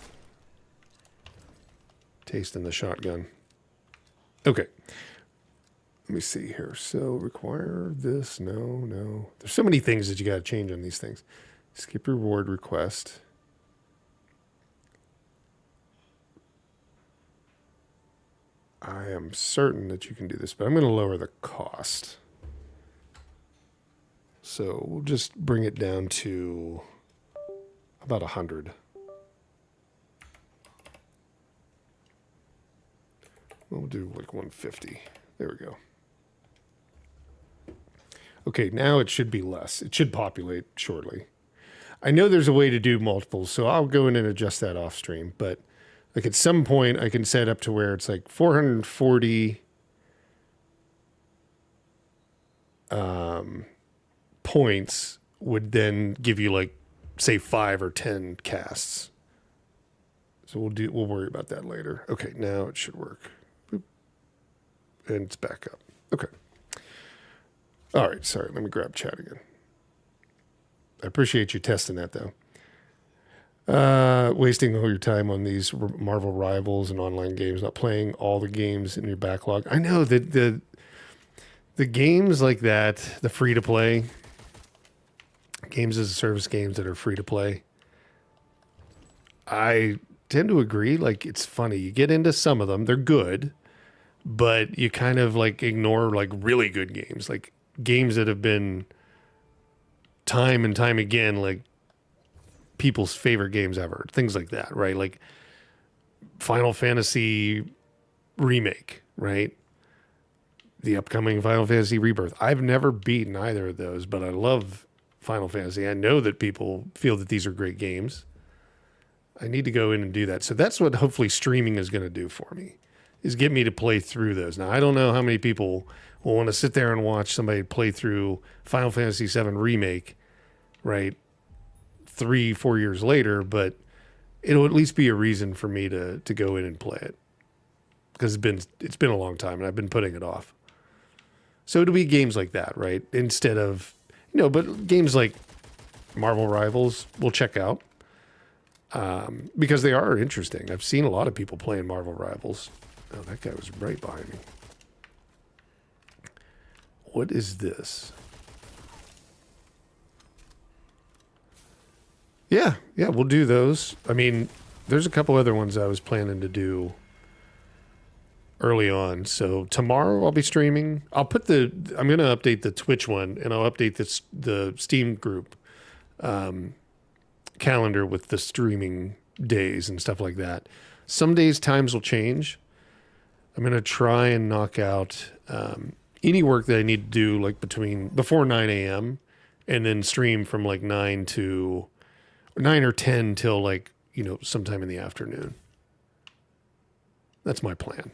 Tasting the shotgun. Okay. Let me see here. So require this. No. There's so many things that you got to change on these things. Skip reward request. I am certain that you can do this, but I'm going to lower the cost. So we'll just bring it down to about 100. We'll do like 150. There we go. Okay, now it should be less. It should populate shortly. I know there's a way to do multiples, so I'll go in and adjust that off stream. But like at some point, I can set up to where it's like 440 points would then give you like, say, 5 or 10 casts. So we'll worry about that later. Okay, now it should work. Boop. And it's back up. Okay. All right, sorry, let me grab chat again. I appreciate you testing that, though. Wasting all your time on these Marvel Rivals and online games, not playing all the games in your backlog. I know that the games like that, the free-to-play, games as a service games that are free-to-play, I tend to agree. Like, it's funny. You get into some of them. They're good, but you kind of, like, ignore, like, really good games. Like, games that have been time and time again, like people's favorite games ever, things like that, right? Like Final Fantasy Remake, right? The upcoming Final Fantasy Rebirth. I've never beaten either of those, but I love Final Fantasy. I know that people feel that these are great games. I need to go in and do that. So that's what hopefully streaming is going to do for me, is get me to play through those. Now, I don't know how many people will want to sit there and watch somebody play through Final Fantasy VII Remake, right, 3-4 years later, but it'll at least be a reason for me to go in and play it, because it's been a long time and I've been putting it off. So it'll be games like that, right? Instead of, but games like Marvel Rivals we'll check out, because they are interesting. I've seen a lot of people playing Marvel Rivals. Oh, that guy was right behind me. What is this? Yeah, we'll do those. I mean, there's a couple other ones I was planning to do early on. So tomorrow I'll be streaming. I'm going to update the Twitch one, and I'll update the Steam group calendar with the streaming days and stuff like that. Some days times will change. I'm going to try and knock out any work that I need to do, like before 9 a.m. and then stream from like 9 or 10 till like, sometime in the afternoon. That's my plan.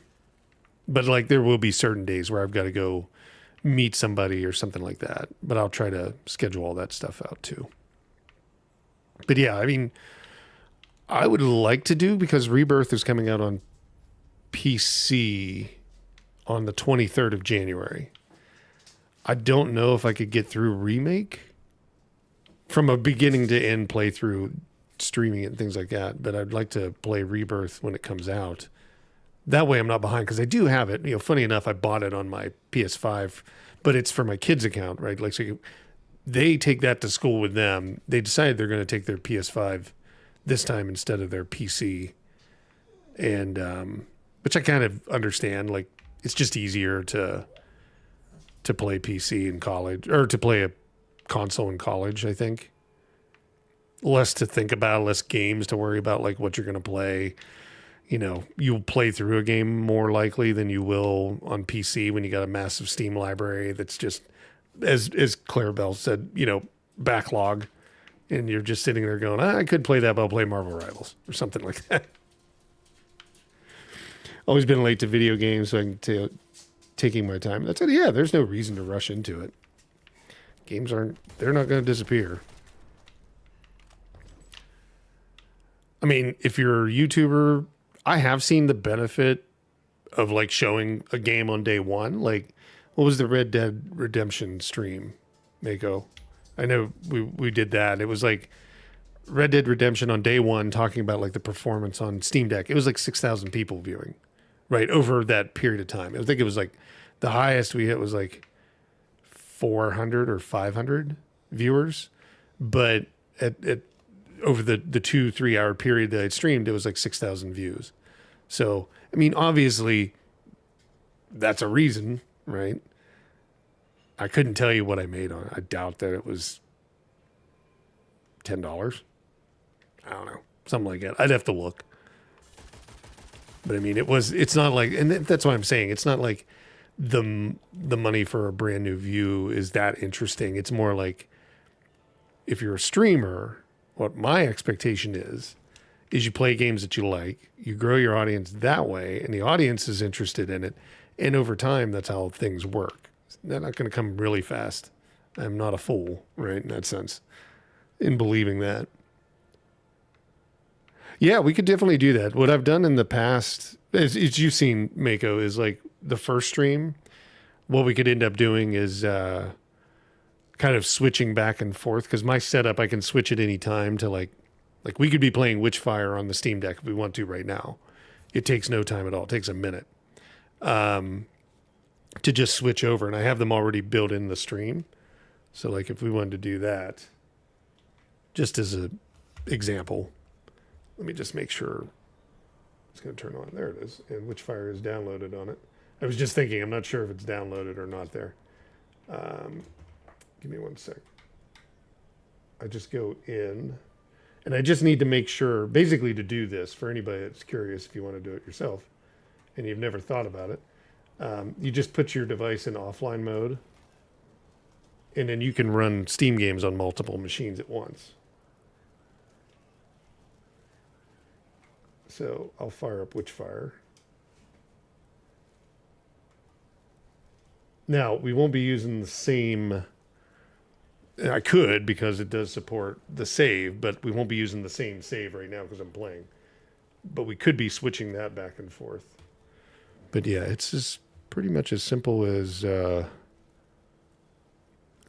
But like there will be certain days where I've got to go meet somebody or something like that. But I'll try to schedule all that stuff out too. But yeah, I mean, I would like to do, because Rebirth is coming out on PC on the 23rd of January. I don't know if I could get through Remake from a beginning to end playthrough, streaming it and things like that, but I'd like to play Rebirth when it comes out. That way I'm not behind, because I do have it. Funny enough, I bought it on my PS5, but it's for my kids' account, right? Like, so they take that to school with them. They decided they're going to take their PS5 this time instead of their PC, and which I kind of understand. Like, it's just easier to play PC in college, or to play a console in college, I think. Less to think about, less games to worry about, like what you're going to play. You'll play through a game more likely than you will on PC when you got a massive Steam library that's just, as Clarabelle said, backlog. And you're just sitting there going, I could play that, but I'll play Marvel Rivals or something like that. Always been late to video games, so I can taking my time. That's it. Yeah, there's no reason to rush into it. Games they're not going to disappear. I mean, if you're a YouTuber, I have seen the benefit of like showing a game on day one. Like, what was the Red Dead Redemption stream, Mako? I know we did that. It was like Red Dead Redemption on day one, talking about like the performance on Steam Deck. It was like 6,000 people viewing, right, over that period of time. I think it was like the highest we hit was like 400 or 500 viewers, but at over the 2-3 hour period that I streamed, it was like 6,000 views. So, I mean, obviously, that's a reason, right? I couldn't tell you what I made on it. I doubt that it was $10. I don't know. Something like that. I'd have to look. But I mean, it's not like, and that's what I'm saying. It's not like the money for a brand new view is that interesting. It's more like if you're a streamer, what my expectation is you play games that you like, you grow your audience that way, and the audience is interested in it. And over time, that's how things work. They're not going to come really fast. I'm not a fool, right, in that sense, in believing that. Yeah, we could definitely do that. What I've done in the past, as you've seen, Mako, is like the first stream, what we could end up doing is kind of switching back and forth, because my setup, I can switch at any time to like we could be playing Witchfire on the Steam Deck if we want to right now. It takes no time at all. It takes a minute to just switch over, and I have them already built in the stream. So like if we wanted to do that, just as an example, let me just make sure it's going to turn on. There it is. And Witchfire is downloaded on it. I was just thinking, I'm not sure if it's downloaded or not there. Give me 1 sec. I just go in, and I just need to make sure, basically to do this, for anybody that's curious, if you want to do it yourself, and you've never thought about it, you just put your device in offline mode, and then you can run Steam games on multiple machines at once. So I'll fire up Witchfire. Now, we won't be using the same... I could, because it does support the save, but we won't be using the same save right now because I'm playing. But we could be switching that back and forth. But yeah, it's just pretty much as simple as a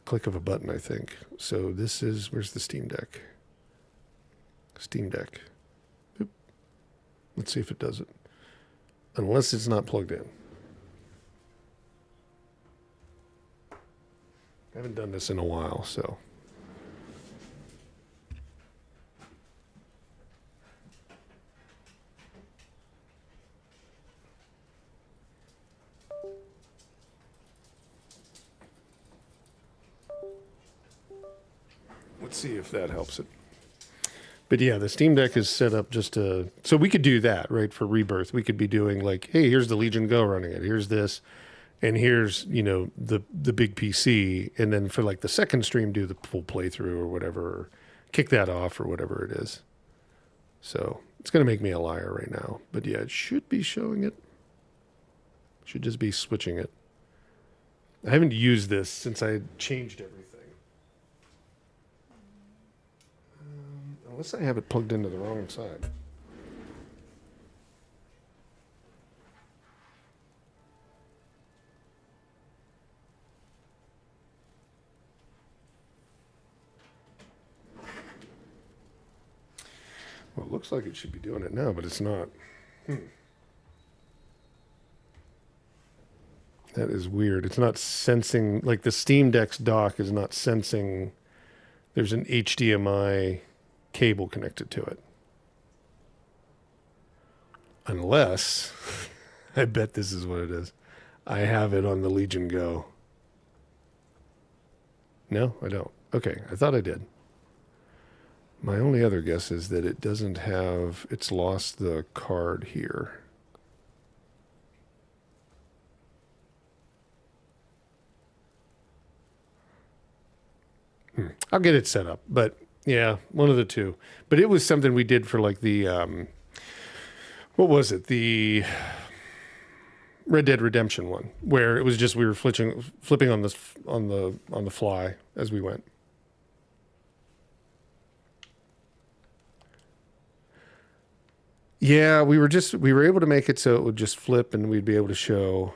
click of a button, I think. So this is... Where's the Steam Deck? Steam Deck. Oop. Let's see if it does it. Unless it's not plugged in. I haven't done this in a while, so. Let's see if that helps it. But yeah, the Steam Deck is set up just to... So we could do that, right, for Rebirth. We could be doing like, hey, here's the Legion Go running it. Here's this. And here's, you know, the big PC. And then for like the second stream, do the full playthrough or whatever. Or kick that off or whatever it is. So it's going to make me a liar right now. But yeah, it should be showing it. Should just be switching it. I haven't used this since I changed everything. Unless I have it plugged into the wrong side. Well, it looks like it should be doing it now, but it's not. That is weird. It's not sensing, like the Steam Deck's dock is not sensing there's an HDMI cable connected to it. Unless, I bet this is what it is. I have it on the Legion Go. No, I don't. Okay, I thought I did. My only other guess is that it doesn't have, it's lost the card here. I'll get it set up, but Yeah, one of the two. But it was something we did for like the what was it? The Red Dead Redemption one, where it was just we were flipping on the fly as we went. Yeah, we were able to make it so it would just flip and we'd be able to show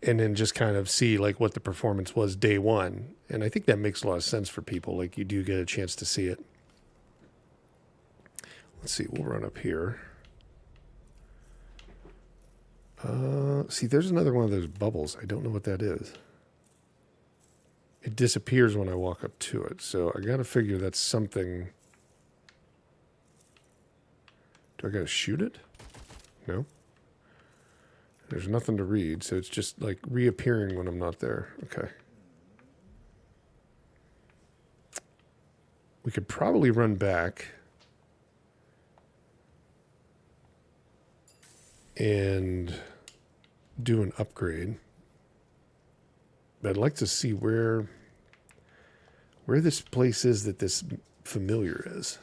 and then just kind of see like what the performance was day one. And I think that makes a lot of sense for people. Like you do get a chance to see it. Let's see, we'll run up here. See, there's another one of those bubbles. I don't know what that is. It disappears when I walk up to it. So I got to figure that's something. Do I got to shoot it? No. There's nothing to read, so it's just like reappearing when I'm not there. Okay. We could probably run back and do an upgrade. But I'd like to see where this place is that this familiar is.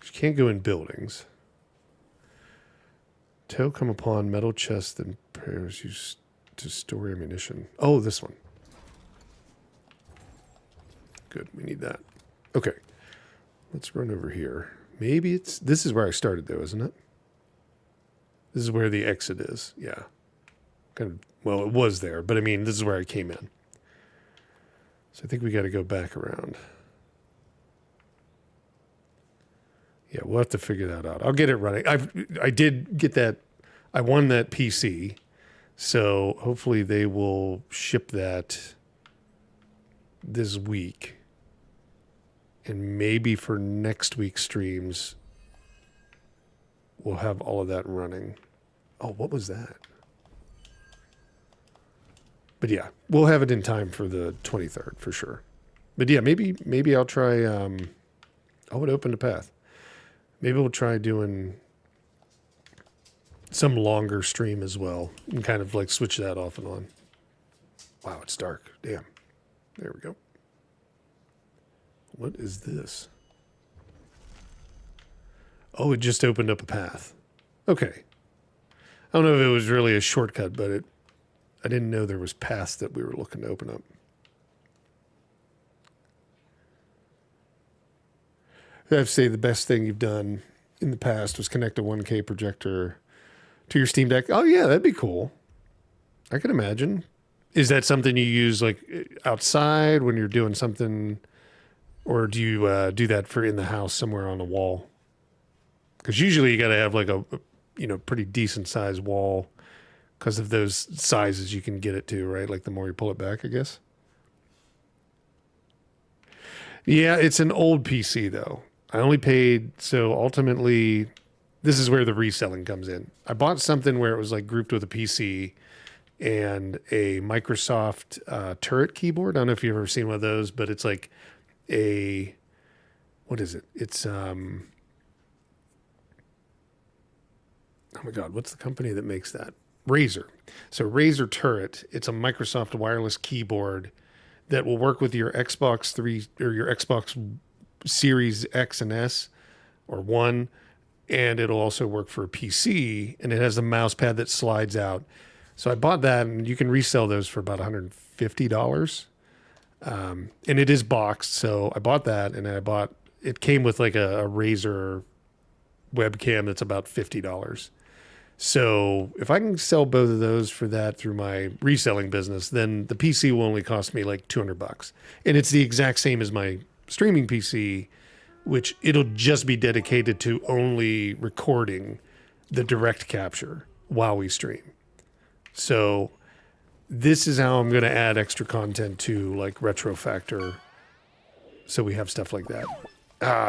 You can't go in buildings. Tow come upon metal chest and prayers used to store ammunition. Oh, this one. Good, we need that. Okay. Let's run over here. Maybe this is where I started though, isn't it? This is where the exit is. Yeah. Kind of, well, it was there, but I mean, this is where I came in. So I think we got to go back around. Yeah, we'll have to figure that out. I'll get it running. I did get that. I won that PC. So hopefully they will ship that this week. And maybe for next week's streams, we'll have all of that running. Oh, what was that? But yeah, we'll have it in time for the 23rd for sure. But yeah, maybe I'll try. It opened a path. Maybe we'll try doing some longer stream as well and kind of like switch that off and on. Wow, it's dark. Damn. There we go. What is this? Oh, it just opened up a path. Okay. I don't know if it was really a shortcut, but I didn't know there was paths that we were looking to open up. I have to say the best thing you've done in the past was connect a 1K projector to your Steam Deck. Oh yeah, that'd be cool. I can imagine. Is that something you use like outside when you're doing something, or do you do that for in the house somewhere on a wall? Because usually you got to have like a pretty decent sized wall because of those sizes you can get it to, right? Like the more you pull it back, I guess. Yeah, it's an old PC though. I only paid, so ultimately, this is where the reselling comes in. I bought something where it was like grouped with a PC and a Microsoft turret keyboard. I don't know if you've ever seen one of those, but it's like what is it? It's, oh my God, what's the company that makes that? Razer. So Razer Turret, it's a Microsoft wireless keyboard that will work with your Xbox 3 or your Xbox Series X and S or 1, and it'll also work for a PC, and it has a mouse pad that slides out. So I bought that, and you can resell those for about $150. And it is boxed, so I bought that, and it came with like a Razer webcam that's about $50. So if I can sell both of those for that through my reselling business, then the PC will only cost me like $200. And it's the exact same as my streaming PC, which it'll just be dedicated to only recording the direct capture while we stream. So this is how I'm going to add extra content to like Retro Factor. So we have stuff like that.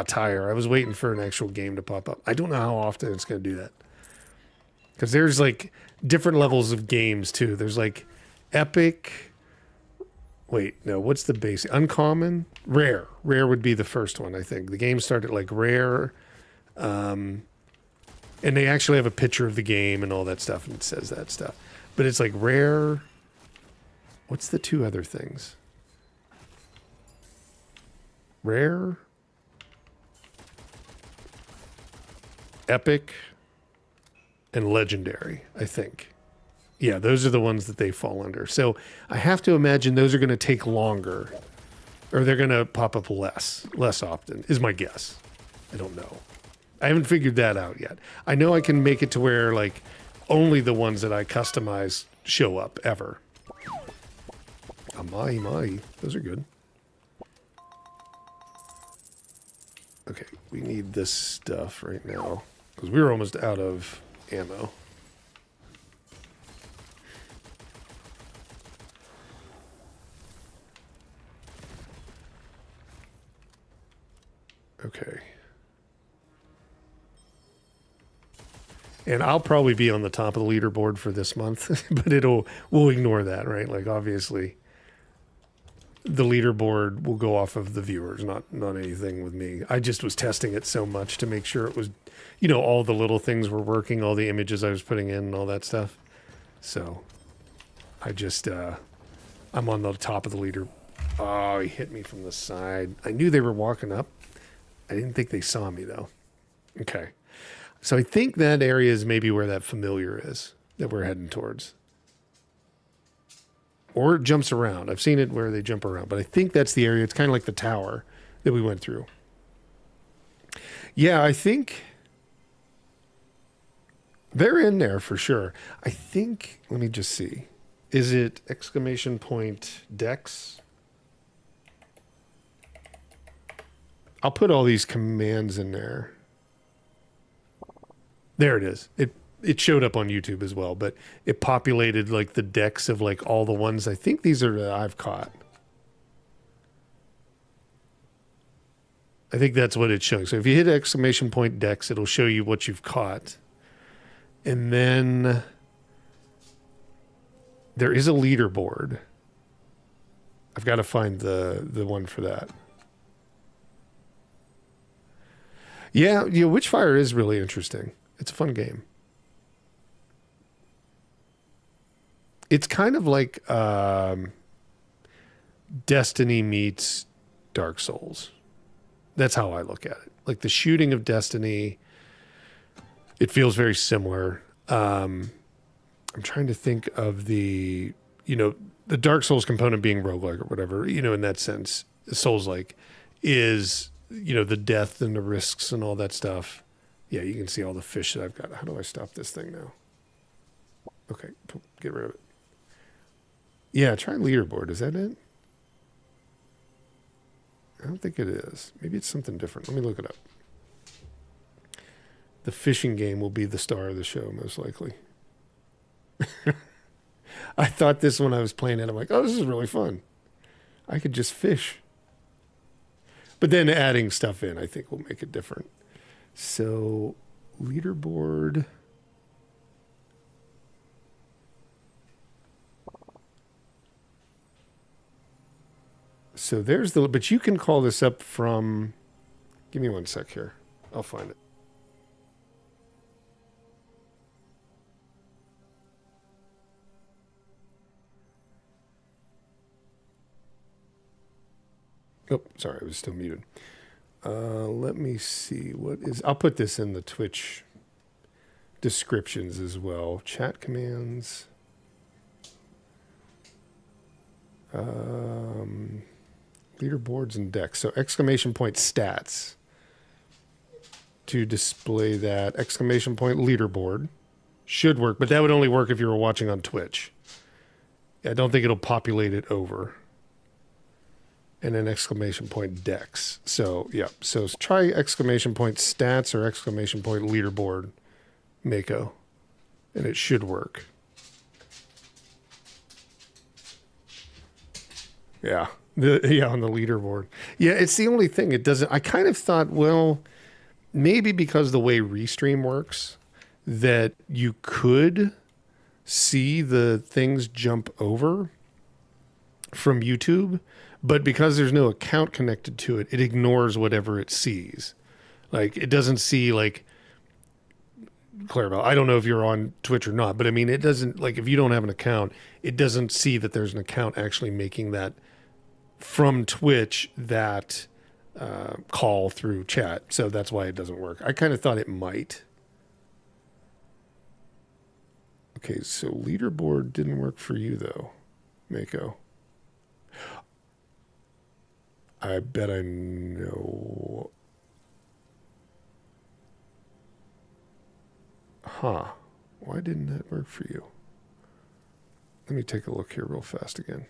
Tire. I was waiting for an actual game to pop up. I don't know how often it's going to do that. Because there's like different levels of games too. There's like epic. Wait, no, what's the basic? Uncommon? Rare. Rare would be the first one, I think. The game started like rare. And they actually have a picture of the game and all that stuff, and it says that stuff. But it's like rare, What's the two other things? Rare, epic, and legendary, I think. Yeah, those are the ones that they fall under. So I have to imagine those are going to take longer, or they're going to pop up less often, is my guess. I don't know. I haven't figured that out yet. I know I can make it to where, like, only the ones that I customize show up ever. Mahi. Those are good. Okay, we need this stuff right now, because we were almost out of ammo. Okay. And I'll probably be on the top of the leaderboard for this month, but we'll ignore that, right? Like, obviously, the leaderboard will go off of the viewers, not anything with me. I just was testing it so much to make sure it was, all the little things were working, all the images I was putting in and all that stuff. So I just, I'm on the top of the leader. Oh, he hit me from the side. I knew they were walking up. I didn't think they saw me, though. Okay. So I think that area is maybe where that familiar is that we're heading towards. Or it jumps around. I've seen it where they jump around, but I think that's the area. It's kind of like the tower that we went through. Yeah, I think they're in there for sure. I think, let me just see. Is it exclamation point Dex? I'll put all these commands in there. There it is. It showed up on YouTube as well, but it populated like the decks of like all the ones. I think these are that I've caught. I think that's what it's showing. So if you hit exclamation point decks, it'll show you what you've caught. And then there is a leaderboard. I've got to find the one for that. Yeah, Witchfire is really interesting. It's a fun game. It's kind of like Destiny meets Dark Souls. That's how I look at it. Like the shooting of Destiny, it feels very similar. I'm trying to think of the Dark Souls component being roguelike or whatever, in that sense. Souls-like is, the death and the risks and all that stuff. Yeah, you can see all the fish that I've got. How do I stop this thing now? Okay, get rid of it. Yeah, try leaderboard. Is that it? I don't think it is. Maybe it's something different. Let me look it up. The fishing game will be the star of the show, most likely. I thought this when I was playing it. I'm like, oh, this is really fun. I could just fish. But then adding stuff in, I think, will make it different. So, leaderboard. So there's but you can call this up from, give me one sec here. I'll find it. Oh, sorry, I was still muted. Let me see. I'll put this in the Twitch descriptions as well. Chat commands. Leaderboards and decks. So exclamation point stats to display that. Exclamation point leaderboard should work, but that would only work if you were watching on Twitch. I don't think it'll populate it over. And then exclamation point decks. So, yeah. So try exclamation point stats or exclamation point leaderboard, Mako. And it should work. Yeah. On the leaderboard. Yeah, it's the only thing. It doesn't. I kind of thought, well, maybe because the way Restream works, that you could see the things jump over from YouTube. But because there's no account connected to it, it ignores whatever it sees. Like, it doesn't see, like, Clarabelle. I don't know if you're on Twitch or not, but I mean, it doesn't, like, if you don't have an account, it doesn't see that there's an account actually making that from Twitch, that call through chat. So that's why it doesn't work. I kind of thought it might. Okay, so leaderboard didn't work for you, though, Mako. I bet I know. Huh. Why didn't that work for you? Let me take a look here real fast again.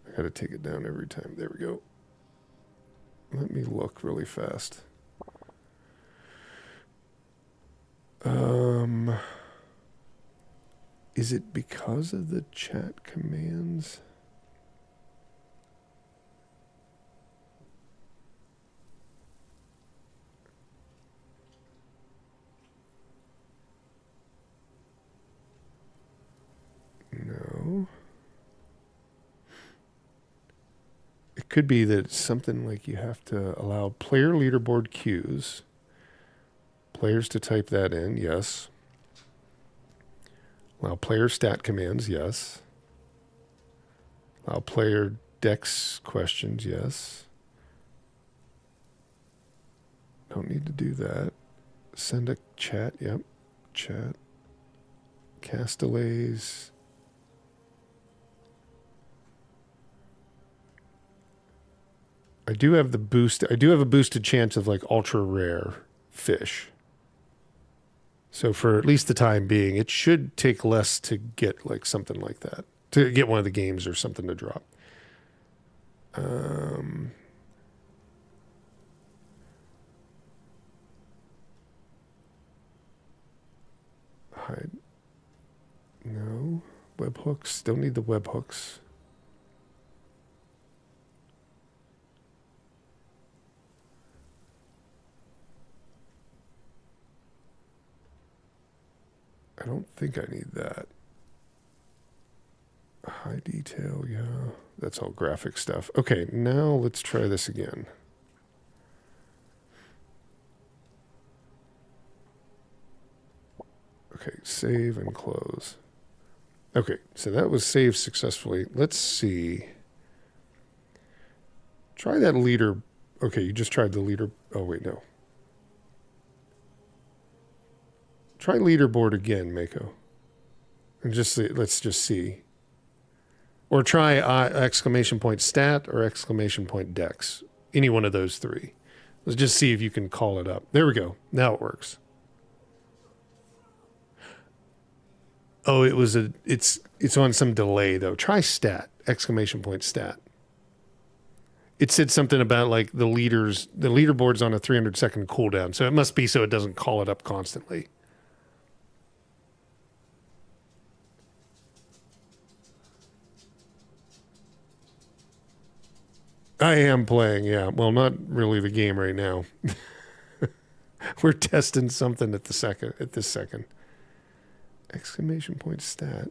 I gotta take it down every time. There we go. Let me look really fast. Is it because of the chat commands? No. It could be that it's something like you have to allow player leaderboard cues. Players to type that in, yes. Allow player stat commands, yes. Allow player dex questions, yes. Don't need to do that. Send a chat, yep. Chat. Cast delays. I do have the boost. I do have a boosted chance of like ultra rare fish. So for at least the time being, it should take less to get like something like that. To get one of the games or something to drop. Hide. No. Webhooks. Don't need the webhooks. I don't think I need that. High detail, yeah. That's all graphic stuff. Okay, now let's try this again. Okay, save and close. Okay, so that was saved successfully. Let's see. Try that leader. Okay, you just tried the leader. Oh, wait, no. Try leaderboard again, Mako. And just see, let's just see. Or try exclamation point stat or exclamation point dex. Any one of those three. Let's just see if you can call it up. There we go. Now it works. Oh, it's on some delay though. Try stat, exclamation point stat. It said something about like the leaderboard's on a 300-second cooldown. So it must be so it doesn't call it up constantly. I am playing, yeah. Well, not really the game right now. We're testing something at this second. Exclamation point stat.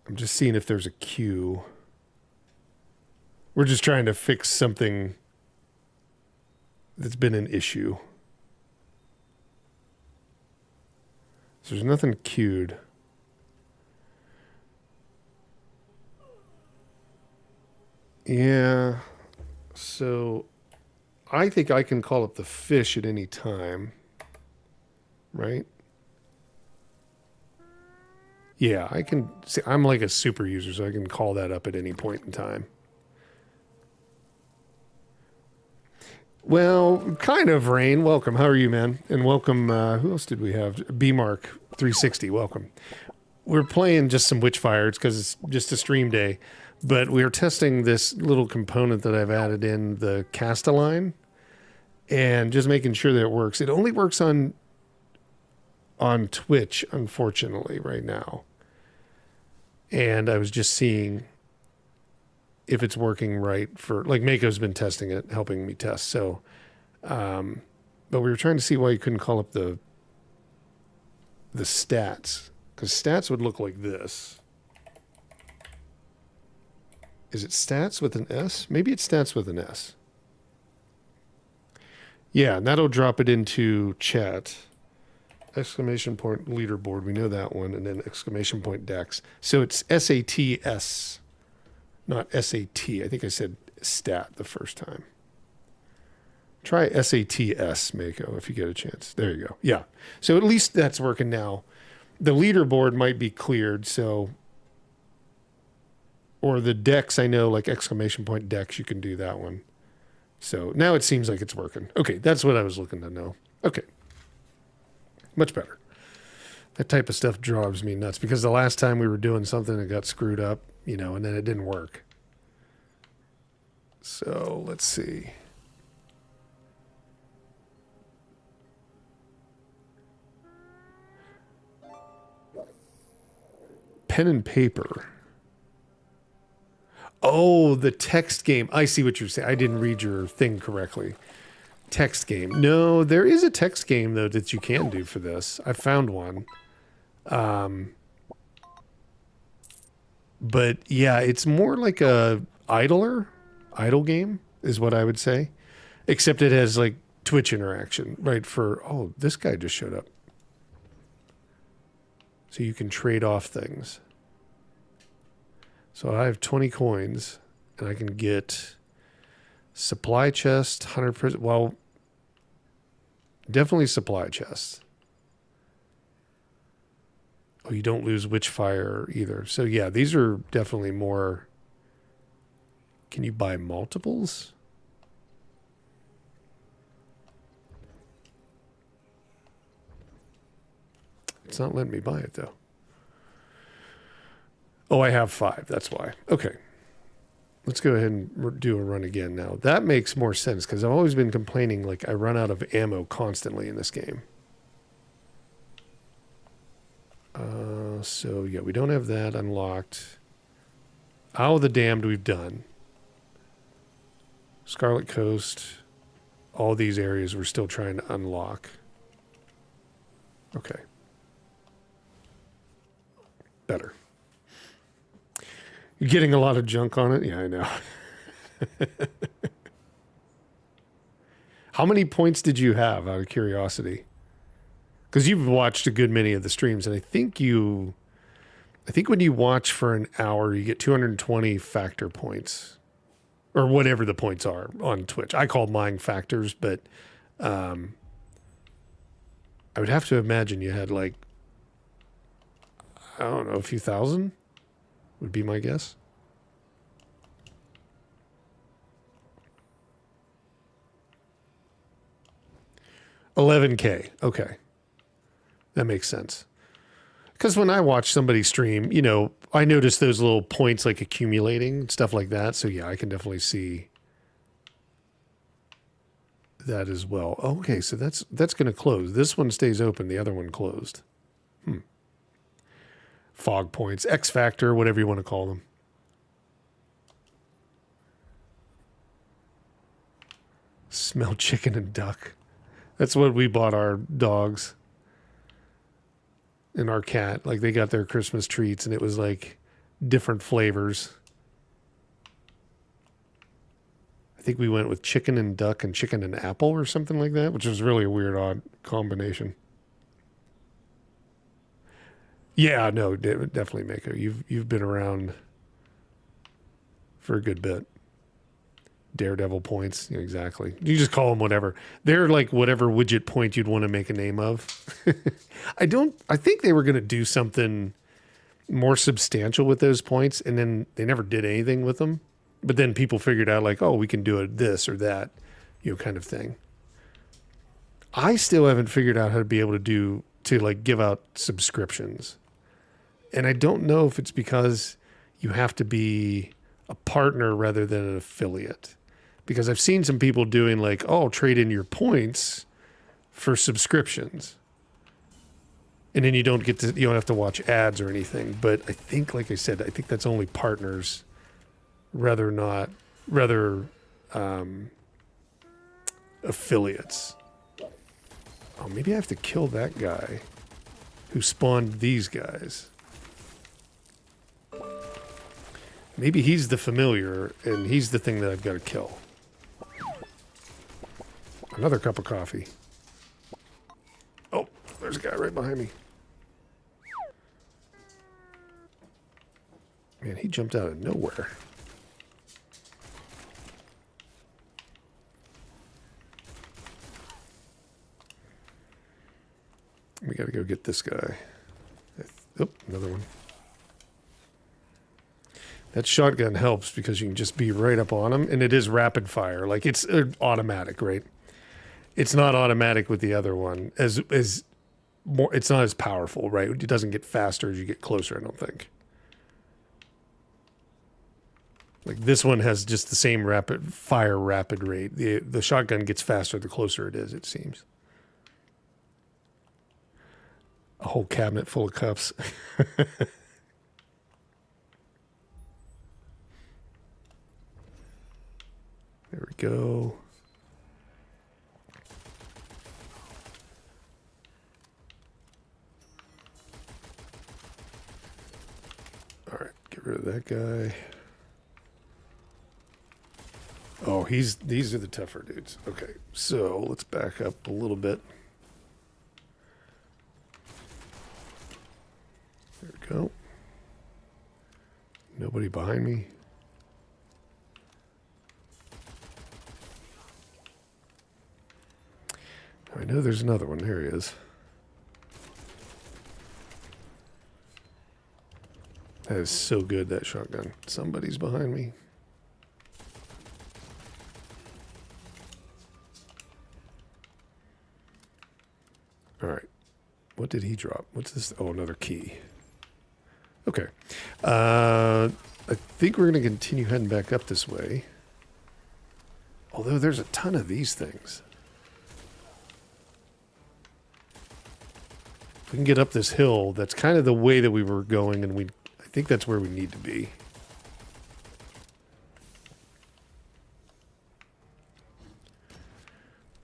I'm just seeing if there's a queue. We're just trying to fix something that's been an issue. So there's nothing queued. Yeah. So I think I can call up the fish at any time. Right? Yeah, I can see. I'm like a super user, so I can call that up at any point in time. Well, kind of, Rain. Welcome. How are you, man? And welcome. Who else did we have? B-Mark 360. Welcome. We're playing just some Witchfire. It's because it's just a stream day. But we are testing this little component that I've added in the Castelline and just making sure that it works. It only works on Twitch, unfortunately, right now. And I was just seeing if it's working right for, like, Mako's been testing it, helping me test. So, but we were trying to see why you couldn't call up the stats, because stats would look like this. Is it stats with an S? Maybe it's stats with an S. Yeah, and that'll drop it into chat. Exclamation point leaderboard. We know that one. And then exclamation point Dex. So it's SATS, not SAT. I think I said stat the first time. Try SATS, Mako, if you get a chance. There you go. Yeah. So at least that's working now. The leaderboard might be cleared, so... Or the Dex, I know, like exclamation point Dex, you can do that one. So now it seems like it's working. Okay, that's what I was looking to know. Okay. Much better. That type of stuff drives me nuts because the last time we were doing something that got screwed up, you know, and then it didn't work. So let's see. Pen and paper. Oh, the text game. I see what you're saying. I didn't read your thing correctly. Text game. No, there is a text game, though, that you can do for this. I found one. But, yeah, it's more like a idle game is what I would say. Except it has, like, Twitch interaction, right? Oh, this guy just showed up. So you can trade off things. So I have 20 coins, and I can get supply chest, 100%. Well, definitely supply chest. Oh, you don't lose Witchfire either. So yeah, these are definitely more. Can you buy multiples? It's not letting me buy it, though. Oh, I have 5. That's why. Okay. Let's go ahead and do a run again now. That makes more sense because I've always been complaining like I run out of ammo constantly in this game. So, yeah, we don't have that unlocked. Isle of the Damned we've done. Scarlet Coast. All these areas we're still trying to unlock. Okay. Better. You're getting a lot of junk on it? Yeah, I know. How many points did you have, out of curiosity? Because you've watched a good many of the streams, and I think when you watch for an hour, you get 220 factor points. Or whatever the points are on Twitch. I call mine factors, but I would have to imagine you had like, I don't know, a few thousand? Would be my guess. $11K. Okay. That makes sense. Because when I watch somebody stream, you know, I notice those little points like accumulating, stuff like that. So yeah, I can definitely see that as well. Okay, so that's going to close. This one stays open. The other one closed. Fog points, X Factor, whatever you want to call them. Smell chicken and duck. That's what we bought our dogs and our cat. Like they got their Christmas treats and it was like different flavors. I think we went with chicken and duck and chicken and apple or something like that, which was really a weird, odd combination. Yeah, no, definitely, Mako. You've been around for a good bit. Daredevil points, yeah, exactly. You just call them whatever. They're like whatever widget point you'd want to make a name of. I think they were going to do something more substantial with those points, and then they never did anything with them. But then people figured out like, oh, we can do it this or that, you know, kind of thing. I still haven't figured out how to be able to like give out subscriptions. And I don't know if it's because you have to be a partner rather than an affiliate. Because I've seen some people doing like, oh, trade in your points for subscriptions. And then you don't have to watch ads or anything. But I think, like I said, I think that's only partners rather affiliates. Oh, maybe I have to kill that guy who spawned these guys. Maybe he's the familiar, and he's the thing that I've got to kill. another cup of coffee. Oh, there's a guy right behind me. Man, he jumped out of nowhere. We gotta go get this guy. Oh, another one. That shotgun helps because you can just be right up on him, and it is rapid fire. Like, it's automatic, right? It's not automatic with the other one. As more, it's not as powerful, right? It doesn't get faster as you get closer, I don't think. Like, this one has just the same rapid rate. The shotgun gets faster the closer it is, it seems. A whole cabinet full of cups. There we go. All right, get rid of that guy. Oh, these are the tougher dudes. Okay, so let's back up a little bit. There we go. Nobody behind me. I know there's another one. There he is. That is so good, that shotgun. Somebody's behind me. All right. What did he drop? What's this? Oh, another key. Okay. I think we're going to continue heading back up this way. Although there's a ton of these things. If we can get up this hill, that's kind of the way that we were going, and I think that's where we need to be.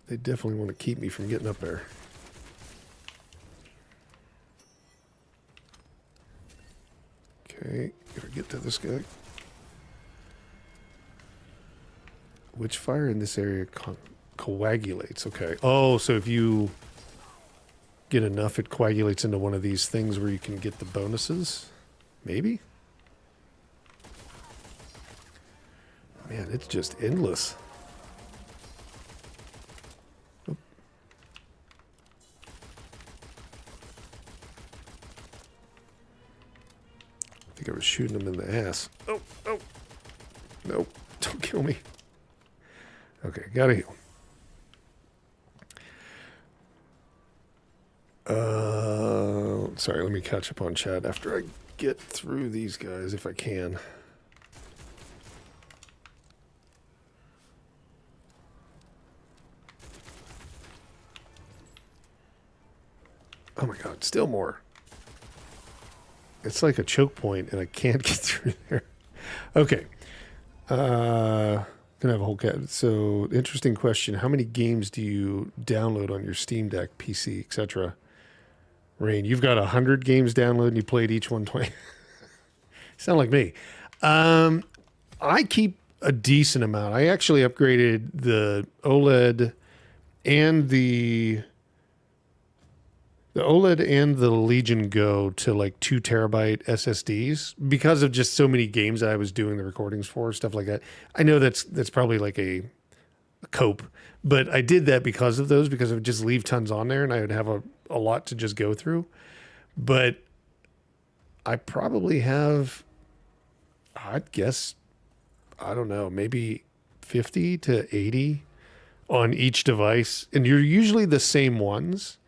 They definitely want to keep me from getting up there. Okay, gotta get to this guy. Witchfire in this area coagulates. Okay. Oh, so if you get enough, it coagulates into one of these things where you can get the bonuses? Maybe? Man, it's just endless. Oop. I think I was shooting him in the ass. Oh, oh. Nope. Don't kill me. Okay, gotta heal. Sorry, let me catch up on chat after I get through these guys, if I can. Oh my god, still more. It's like a choke point, and I can't get through there. Okay. Gonna have a whole cat. So, interesting question. How many games do you download on your Steam Deck, PC, etc.? Rain, you've got 100 games downloaded and you played each one 20. Sound like me. I keep a decent amount. I actually upgraded the OLED and the OLED and the Legion Go to like 2 terabyte SSDs because of just so many games that I was doing the recordings for, stuff like that. I know that's probably like a cope, but I did that because of those, because I would just leave tons on there and I would have a lot to just go through. But I probably have, I'd guess, I don't know, maybe 50 to 80 on each device. And you're usually the same ones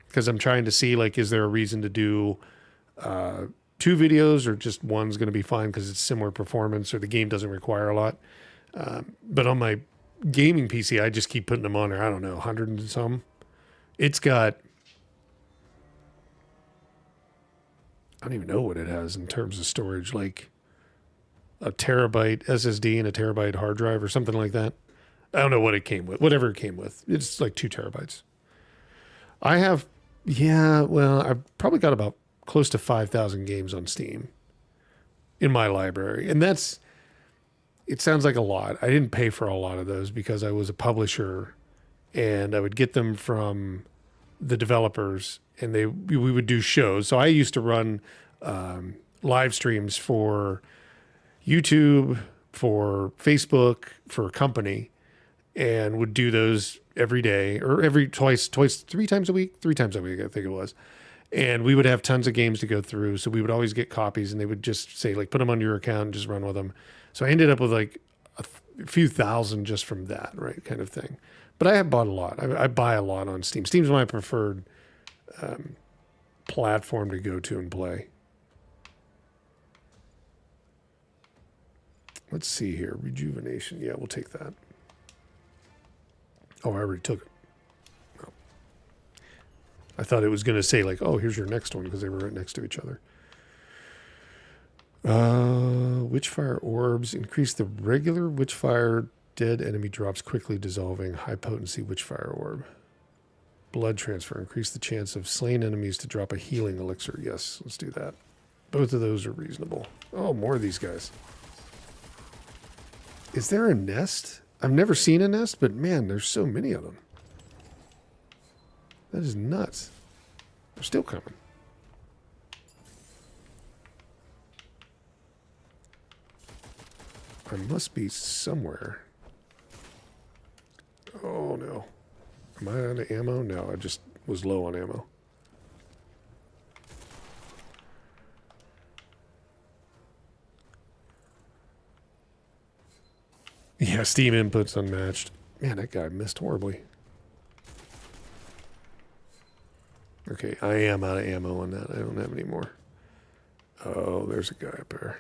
because I'm trying to see, like, is there a reason to do 2 videos or just one's going to be fine because it's similar performance or the game doesn't require a lot. But on my gaming PC, I just keep putting them on there. I don't know, 100 and some. It's got, I don't even know what it has in terms of storage, like a terabyte SSD and a terabyte hard drive or something like that. I don't know what it came with, whatever it came with. It's like 2 terabytes. I have, I've probably got about close to 5,000 games on Steam in my library. And it sounds like a lot. I didn't pay for a lot of those because I was a publisher and I would get them from the developers, and we would do shows. So I used to run live streams for YouTube, for Facebook, for a company, and would do those every day or three times a week, I think it was. And we would have tons of games to go through. So we would always get copies, and they would just say, like, put them on your account and just run with them. So I ended up with like a few thousand just from that, right? Kind of thing. But I have bought a lot. I buy a lot on Steam. Steam's my preferred platform to go to and play. Let's see here. Rejuvenation. Yeah, we'll take that. Oh, I already took it. No. I thought it was going to say, like, oh, here's your next one, because they were right next to each other. Witchfire orbs. Increase the regular Witchfire dead enemy drops quickly dissolving. High potency Witchfire orb. Blood transfer. Increase the chance of slain enemies to drop a healing elixir. Yes, let's do that. Both of those are reasonable. Oh, more of these guys. Is there a nest? I've never seen a nest, but man, there's so many of them. That is nuts. They're still coming. I must be somewhere. Oh no. Am I out of ammo? No, I just was low on ammo. Yeah, Steam inputs unmatched. Man, that guy missed horribly. Okay, I am out of ammo on that. I don't have any more. Oh, there's a guy up there.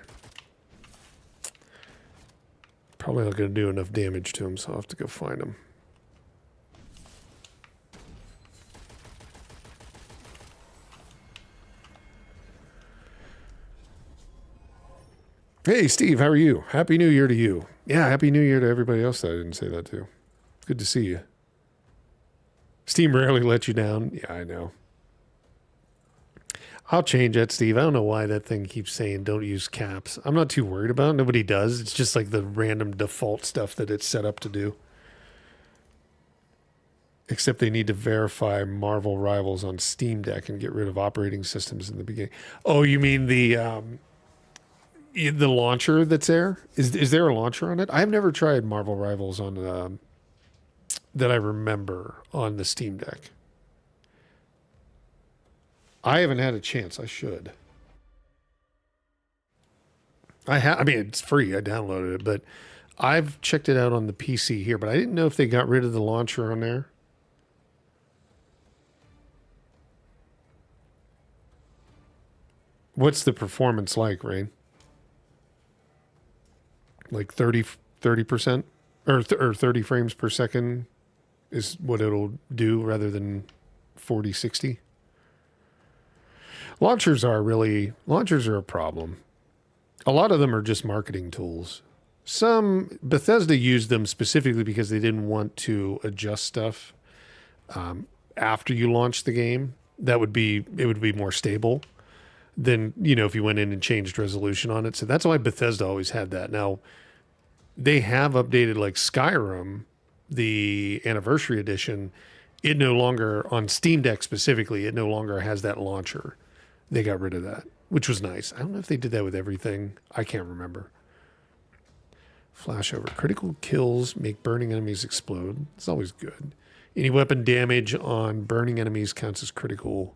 Probably not going to do enough damage to him, so I'll have to go find him. Hey, Steve, how are you? Happy New Year to you. Yeah, Happy New Year to everybody else that I didn't say that to. Good to see you. Steam rarely lets you down. Yeah, I know. I'll change that, Steve. I don't know why that thing keeps saying don't use caps. I'm not too worried about it. Nobody does. It's just like the random default stuff that it's set up to do. Except they need to verify Marvel Rivals on Steam Deck and get rid of operating systems in the beginning. Oh, you mean the launcher that's there? Is there a launcher on it? I've never tried Marvel Rivals on that I remember on the Steam Deck. I haven't had a chance. I should. I mean, it's free. I downloaded it, but I've checked it out on the PC here, but I didn't know if they got rid of the launcher on there. What's the performance like, Rain? Like 30% or 30 frames per second is what it'll do rather than 40, 60. Launchers are a problem. A lot of them are just marketing tools. Some, Bethesda used them specifically because they didn't want to adjust stuff after you launch the game. It would be more stable than, if you went in and changed resolution on it. So that's why Bethesda always had that. Now, they have updated like Skyrim, the Anniversary Edition. It no longer, on Steam Deck specifically, it no longer has that launcher. They got rid of that, which was nice. I don't know if they did that with everything. I can't remember. Flashover. Critical kills make burning enemies explode. It's always good. Any weapon damage on burning enemies counts as critical.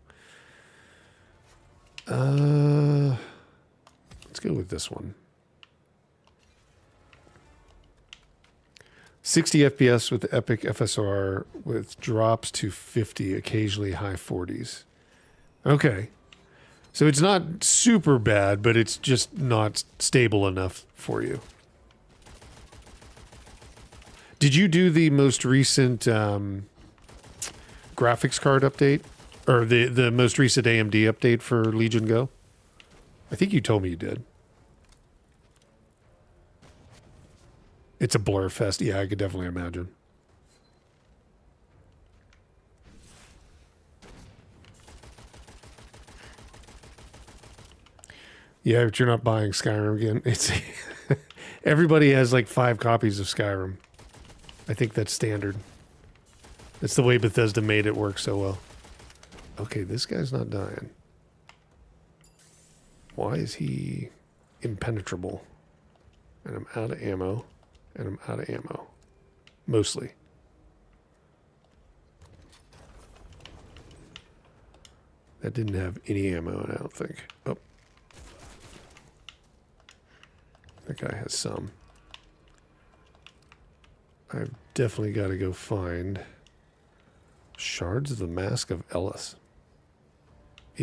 Let's go with this one. 60 FPS with Epic FSR with drops to 50, occasionally high 40s. Okay. So it's not super bad, but it's just not stable enough for you. Did you do the most recent graphics card update? Or the most recent AMD update for Legion Go? I think you told me you did. It's a blur fest. Yeah, I could definitely imagine. Yeah, but you're not buying Skyrim again. It's everybody has like 5 copies of Skyrim. I think that's standard. It's the way Bethesda made it work so well. Okay, this guy's not dying. Why is he impenetrable? And I'm out of ammo. And I'm out of ammo. Mostly. That didn't have any ammo, I don't think. Oh. That guy has some. I've definitely got to go find shards of the Mask of Elias. Not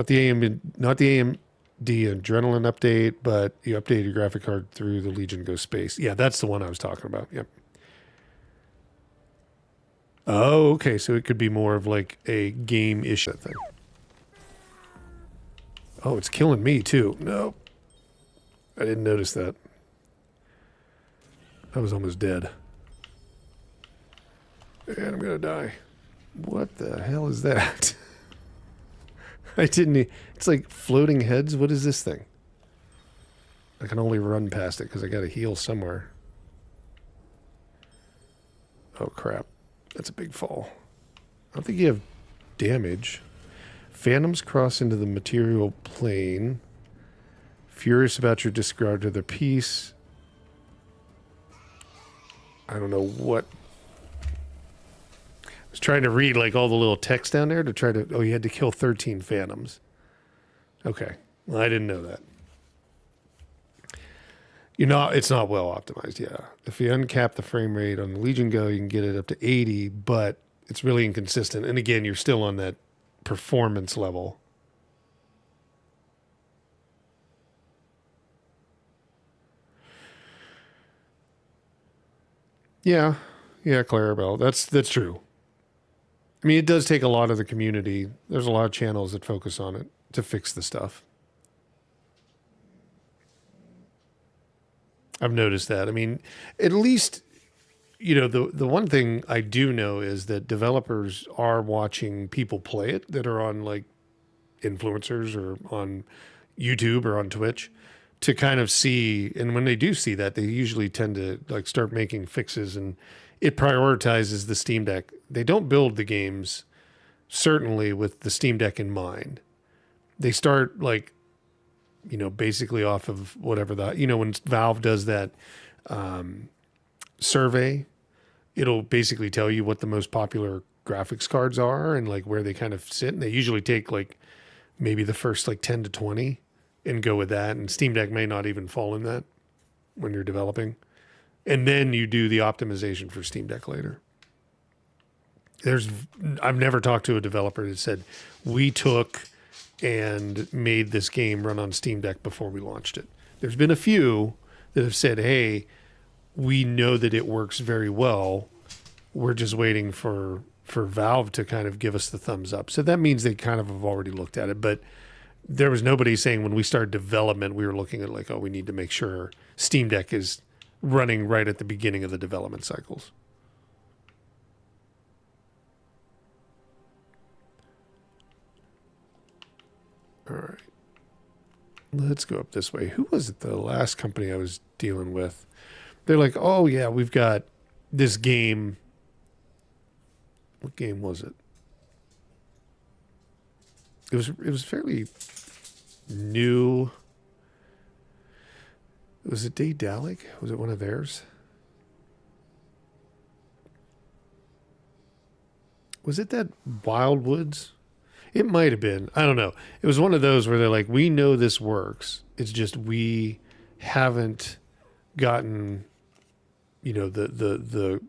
the AMD Adrenaline update, but you update your graphic card through the Legion Go Space. Yeah, that's the one I was talking about. Yep. Oh, okay. So it could be more of like a game issue thing. Oh, it's killing me too. No. I didn't notice that. I was almost dead. And I'm gonna die. What the hell is that? I didn't... It's like floating heads. What is this thing? I can only run past it because I gotta heal somewhere. Oh, crap. That's a big fall. I don't think you have damage. Phantoms cross into the material plane. Furious about your disregard to their peace. I don't know what... I was trying to read like all the little text down there to try to... Oh, you had to kill 13 phantoms. Okay. Well, I didn't know that. It's not well optimized, yeah. If you uncap the frame rate on the Legion Go, you can get it up to 80, but it's really inconsistent. And again, you're still on that performance level. Yeah, Clarabelle. That's true. I mean, it does take a lot of the community. There's a lot of channels that focus on it to fix the stuff. I've noticed that. I mean, at least, the one thing I do know is that developers are watching people play it that are on like influencers or on YouTube or on Twitch to kind of see. And when they do see that, they usually tend to like start making fixes, and it prioritizes the Steam Deck. They don't build the games certainly with the Steam Deck in mind. They start like, basically off of whatever when Valve does that survey, it'll basically tell you what the most popular graphics cards are and like where they kind of sit. And they usually take like maybe the first like 10 to 20 and go with that. And Steam Deck may not even fall in that when you're developing. And then you do the optimization for Steam Deck later. I've never talked to a developer that said, we took and made this game run on Steam Deck before we launched it. There's been a few that have said, hey, we know that it works very well. We're just waiting for Valve to kind of give us the thumbs up. So that means they kind of have already looked at it. But there was nobody saying when we started development, we were looking at like, oh, we need to make sure Steam Deck is running right at the beginning of the development cycles. All right. Let's go up this way. Who was it? The last company I was dealing with. They're like, oh, yeah, we've got this game. What game was it? It was fairly new. Was it Daedalic? Was it one of theirs? Was it that Wildwoods? It might have been. I don't know. It was one of those where they're like, we know this works. It's just we haven't gotten, the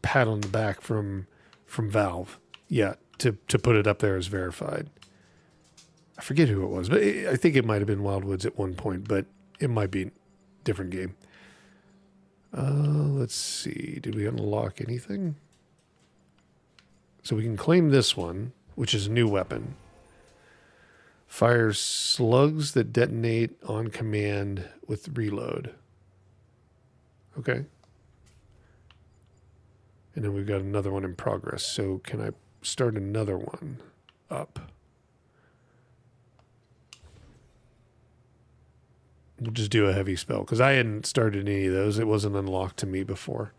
pat on the back from Valve yet to put it up there as verified. I forget who it was, but I think it might have been Wildwoods at one point, but it might be a different game. Let's see. Did we unlock anything? So we can claim this one, which is a new weapon. Fires slugs that detonate on command with reload. Okay. And then we've got another one in progress. So can I start another one up? we'll just do a heavy spell because I hadn't started any of those. It wasn't unlocked to me before.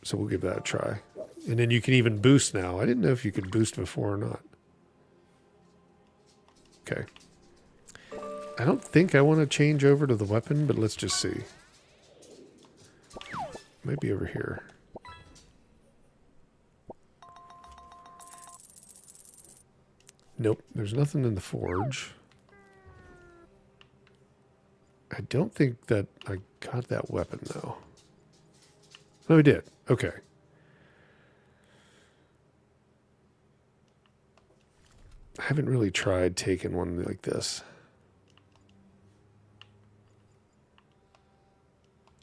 So we'll give that a try. And then you can even boost now. I didn't know if you could boost before or not. Okay. I don't think I want to change over to the weapon, but let's just see. Maybe over here. Nope, there's nothing in the forge. I don't think that I got that weapon, though. No, I did. Okay. I haven't really tried taking one like this.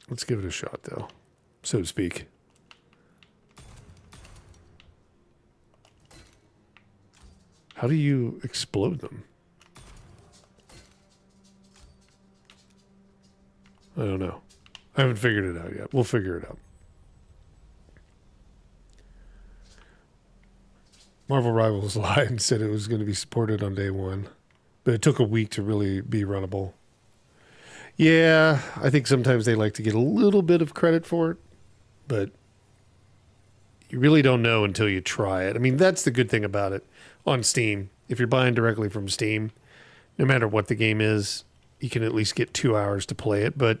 Let's give it a shot, though, so to speak. How do you explode them? I don't know. I haven't figured it out yet. We'll figure it out. Marvel Rivals lied and said it was going to be supported on day one, but it took a week to really be runnable. Yeah, I think sometimes they like to get a little bit of credit for it, but you really don't know until you try it. I mean, that's the good thing about it on Steam. If you're buying directly from Steam, no matter what the game is, you can at least get 2 hours to play it. But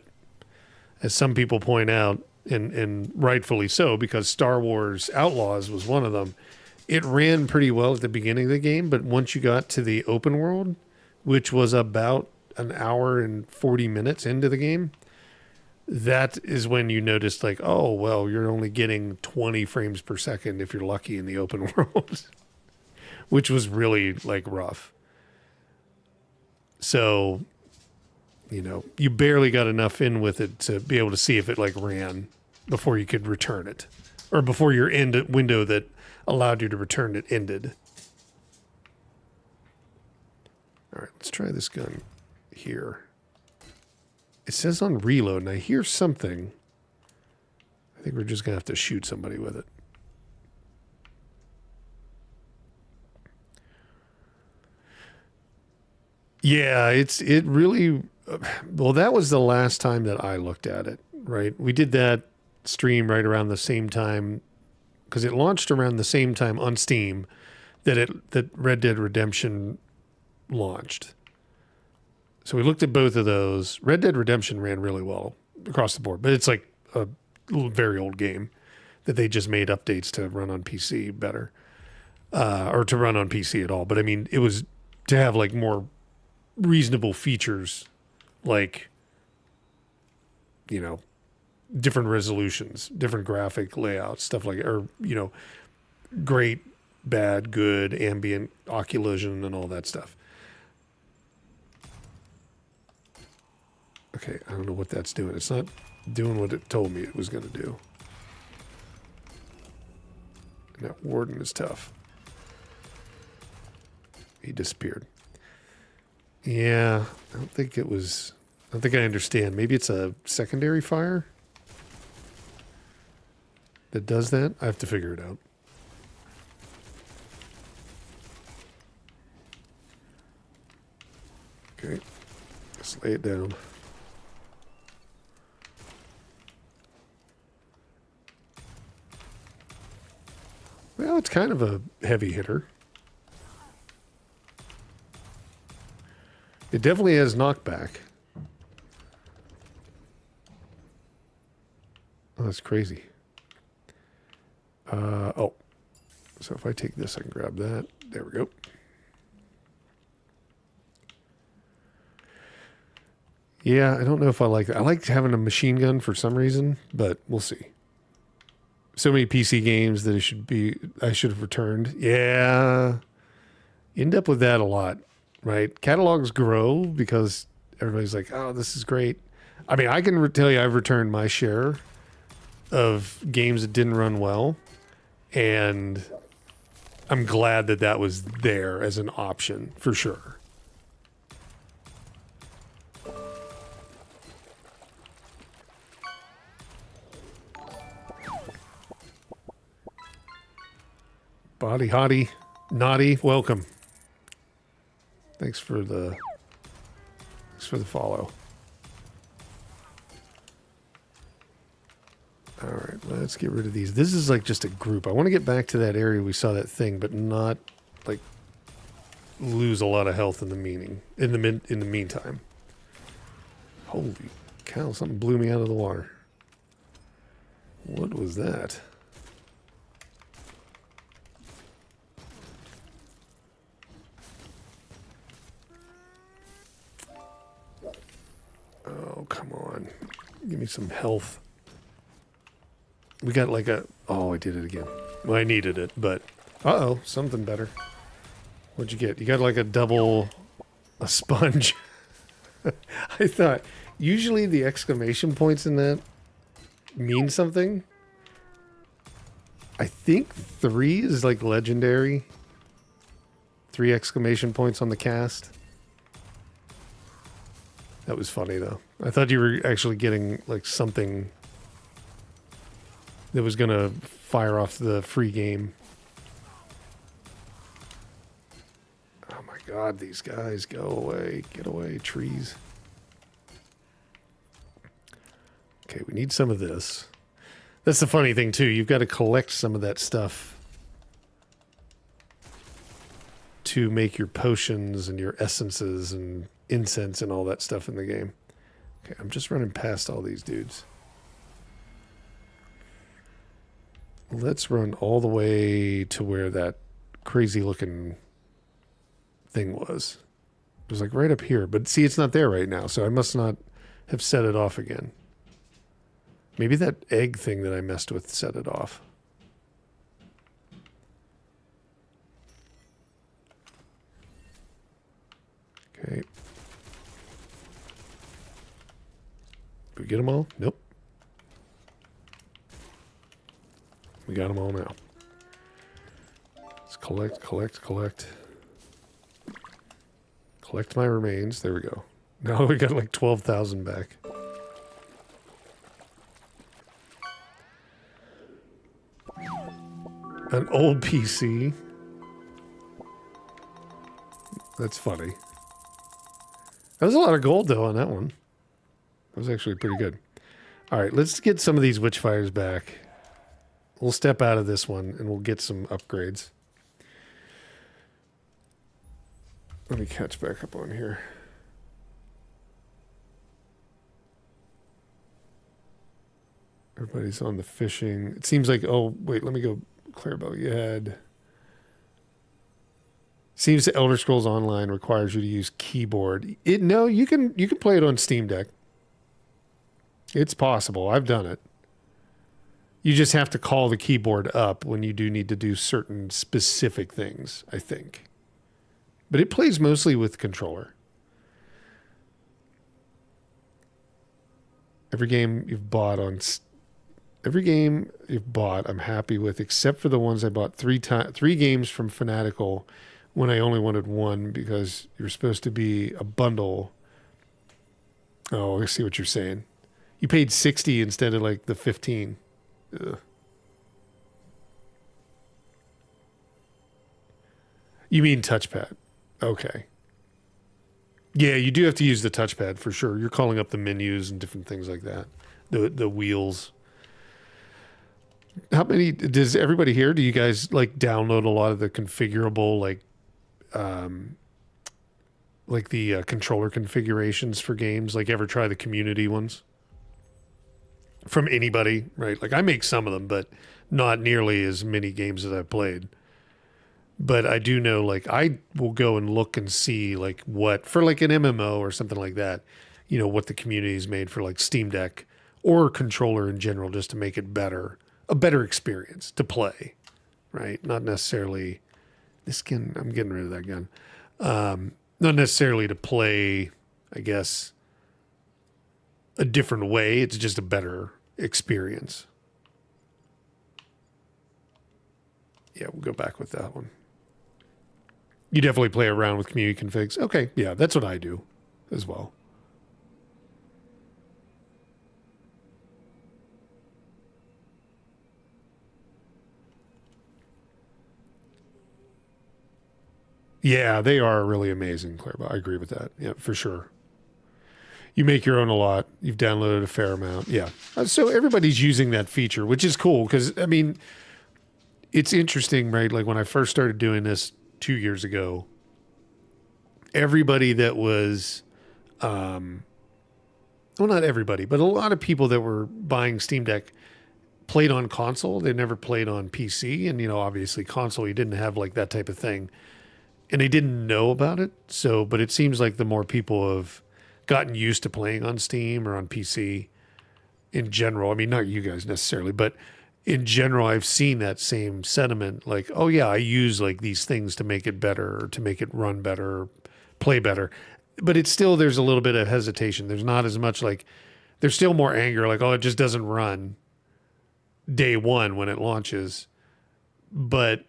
as some people point out, and rightfully so, because Star Wars Outlaws was one of them, it ran pretty well at the beginning of the game, but once you got to the open world, which was about an hour and 40 minutes into the game, that is when you notice, like, oh, well, you're only getting 20 frames per second if you're lucky in the open world, which was really, like, rough. So, you know, you barely got enough in with it to be able to see if it, like, ran before you could return it, or before your end window that allowed you to return it ended. All right, let's try this gun here. It says on reload, and I hear something. I think we're just going to have to shoot somebody with it. Yeah, it really... Well, that was the last time that I looked at it, right? We did that stream right around the same time, because it launched around the same time on Steam that Red Dead Redemption launched. So we looked at both of those. Red Dead Redemption ran really well across the board, but it's like a very old game that they just made updates to run on PC better, or to run on PC at all. But I mean, it was to have like more reasonable features, like, you know, different resolutions, different graphic layouts, stuff like, or, you know, great, bad, good, ambient occlusion and all that stuff. Okay, I don't know what that's doing. It's not doing what it told me it was going to do. And that warden is tough. He disappeared. Yeah, I don't think it was... I don't think I understand. Maybe it's a secondary fire that does that? I have to figure it out. Okay, let's lay it down. Well, it's kind of a heavy hitter. It definitely has knockback. Oh, that's crazy. Oh. So if I take this, I can grab that. There we go. Yeah, I don't know if I like that. I like having a machine gun for some reason, but we'll see. So many PC games that I should have returned. Yeah. You end up with that a lot, right? Catalogs grow because everybody's like, oh, this is great. I mean, I can tell you I've returned my share of games that didn't run well, and I'm glad that that was there as an option for sure. Body hottie, naughty, welcome. Thanks for the Thanks for the follow. All right, let's get rid of these. This is like just a group. I want to get back to that area we saw that thing, but not like lose a lot of health in the meantime. Holy cow, something blew me out of the water. What was that? Oh, come on. Give me some health. We got like a... Oh, I did it again. Well, I needed it, but... Uh-oh, something better. What'd you get? You got like a double... A sponge. I thought... Usually the exclamation points in that mean something. I think 3 is like legendary. 3 exclamation points on the cast. That was funny, though. I thought you were actually getting like something... that was going to fire off the free game. Oh my god, these guys, go away. Get away, trees. Okay, we need some of this. That's the funny thing, too. You've got to collect some of that stuff to make your potions and your essences and incense and all that stuff in the game. Okay, I'm just running past all these dudes. Let's run all the way to where that crazy looking thing was. It was like right up here, but see, it's not there right now, so I must not have set it off again. Maybe that egg thing that I messed with set it off. Okay. Did we get them all? Nope. We got them all now. Let's collect. Collect my remains. There we go. Now we got like 12,000 back. An old PC. That's funny. That was a lot of gold, though, on that one. That was actually pretty good. All right, let's get some of these Witchfires back. We'll step out of this one, and we'll get some upgrades. Let me catch back up on here. Everybody's on the fishing. It seems like... Oh, wait, let me go... Clarabelle, you had... Seems that Elder Scrolls Online requires you to use keyboard. No, you can play it on Steam Deck. It's possible. I've done it. You just have to call the keyboard up when you do need to do certain specific things, I think. But it plays mostly with controller. Every game you've bought, I'm happy with, except for the ones I bought 3 games from Fanatical when I only wanted one because you're supposed to be a bundle. Oh, I see what you're saying. You paid 60 instead of like the 15. Ugh. You mean touchpad? Okay. Yeah, you do have to use the touchpad for sure. You're calling up the menus and different things like that. The wheels. How many does everybody here? Do you guys like download a lot of the configurable the controller configurations for games? Like ever try the community ones from anybody? Right? Like I make some of them, but not nearly as many games as I've played. But I do know, like, I will go and look and see, like, what, for, like, an MMO or something like that, you know, what the community's made for, like, Steam Deck or controller in general, just to make it better, a better experience to play, right? Not necessarily, I'm getting rid of that gun. Not necessarily to play, I guess, a different way. It's just a better experience. Yeah, we'll go back with that one. You definitely play around with community configs. Okay, yeah, that's what I do as well. Yeah, they are really amazing, Claire. I agree with that. Yeah, for sure. You make your own a lot. You've downloaded a fair amount. Yeah. So everybody's using that feature, which is cool because, I mean, it's interesting, right? Like when I first started doing this 2 years ago, everybody that was, well, not everybody, but a lot of people that were buying Steam Deck played on console. They never played on PC. And, obviously console, you didn't have like that type of thing. And they didn't know about it. So, but it seems like the more people have gotten used to playing on Steam or on PC in general, I mean, not you guys necessarily, but in general, I've seen that same sentiment. Like, oh yeah, I use like these things to make it better or to make it run better, or play better. But it's still, there's a little bit of hesitation. There's not as much like, there's still more anger. Like, oh, it just doesn't run day one when it launches. But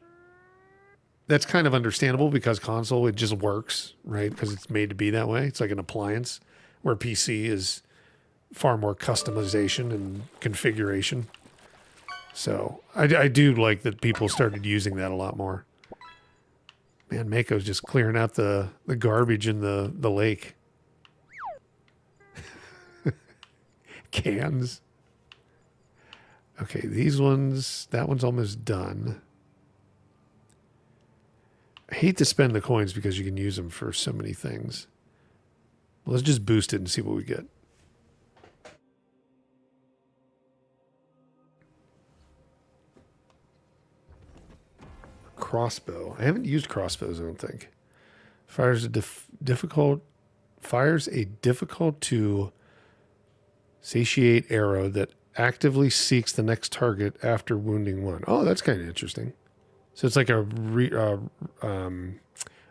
that's kind of understandable because console, it just works, right? Because it's made to be that way. It's like an appliance where PC is far more customization and configuration. So I do like that people started using that a lot more. Man, Mako's just clearing out the garbage in the lake. Cans. Okay, these ones, that one's almost done. I hate to spend the coins because you can use them for so many things. Well, let's just boost it and see what we get. Crossbow. I haven't used crossbows, I don't think. Fires a difficult to satiate arrow that actively seeks the next target after wounding one. Oh, that's kind of interesting. So it's like a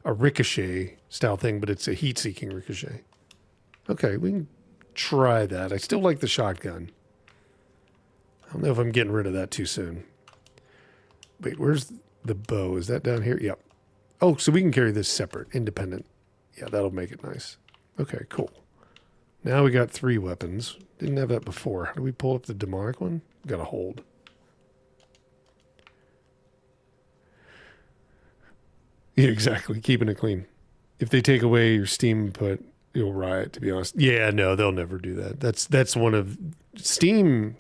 ricochet style thing, but it's a heat-seeking ricochet. Okay, we can try that. I still like the shotgun. I don't know if I'm getting rid of that too soon. Wait, where's the bow? Is that down here? Yep. Oh, so we can carry this separate, independent. Yeah, that'll make it nice. Okay, cool. Now we got 3 weapons. Didn't have that before. How do we pull up the demonic one? Got to hold. Yeah, exactly. Keeping it clean. If they take away your Steam input, you'll riot, to be honest. Yeah, no, they'll never do that. That's one of Steam,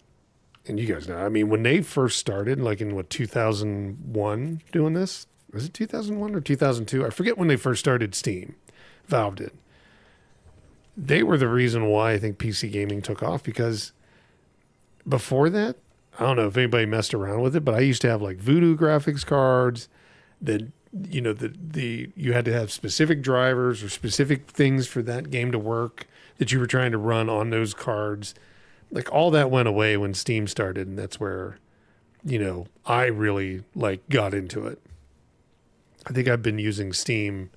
and you guys know, I mean, when they first started, like in 2001 doing this? Was it 2001 or 2002? I forget when they first started Steam. Valve did. They were the reason why I think PC gaming took off, because before that, I don't know if anybody messed around with it, but I used to have like Voodoo graphics cards that, you had to have specific drivers or specific things for that game to work that you were trying to run on those cards. Like all that went away when Steam started, and that's where, I really got into it. I think I've been using Steam.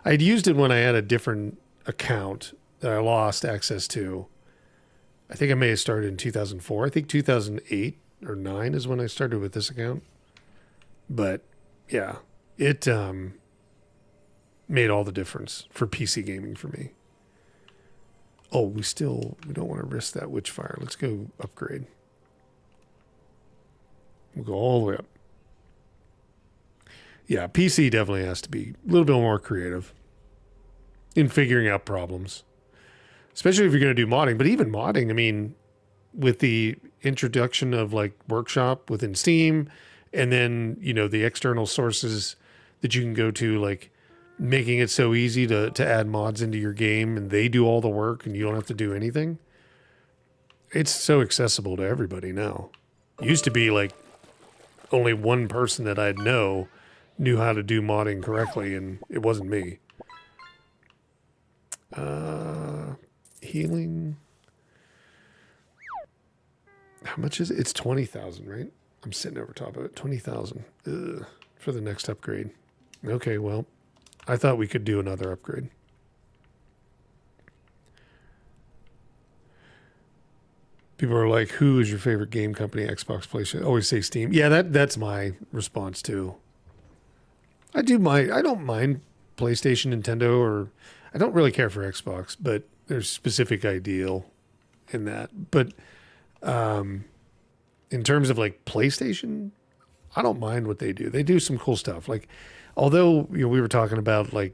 I'd used it when I had a different account that I lost access to. I think I may have started in 2004. I think 2008 or 9 is when I started with this account. But yeah, it made all the difference for PC gaming for me. Oh, we don't want to risk that Witchfire. Let's go upgrade. We'll go all the way up. Yeah, PC definitely has to be a little bit more creative in figuring out problems, especially if you're going to do modding. But even modding, I mean, with the introduction of Workshop within Steam, and then, the external sources that you can go to, making it so easy to add mods into your game, and they do all the work and you don't have to do anything. It's so accessible to everybody now. It used to be only one person that I'd know knew how to do modding correctly, and it wasn't me. Healing. How much is it? It's 20,000, right? I'm sitting over top of it. 20,000 for the next upgrade. Okay, well, I thought we could do another upgrade. People are like, who is your favorite game company? Xbox, PlayStation? Always say Steam. Yeah, that's my response too. I don't mind PlayStation, Nintendo, or I don't really care for Xbox, but there's specific ideal in that. But in terms of PlayStation, I don't mind what they do. They do some cool stuff. Although we were talking about I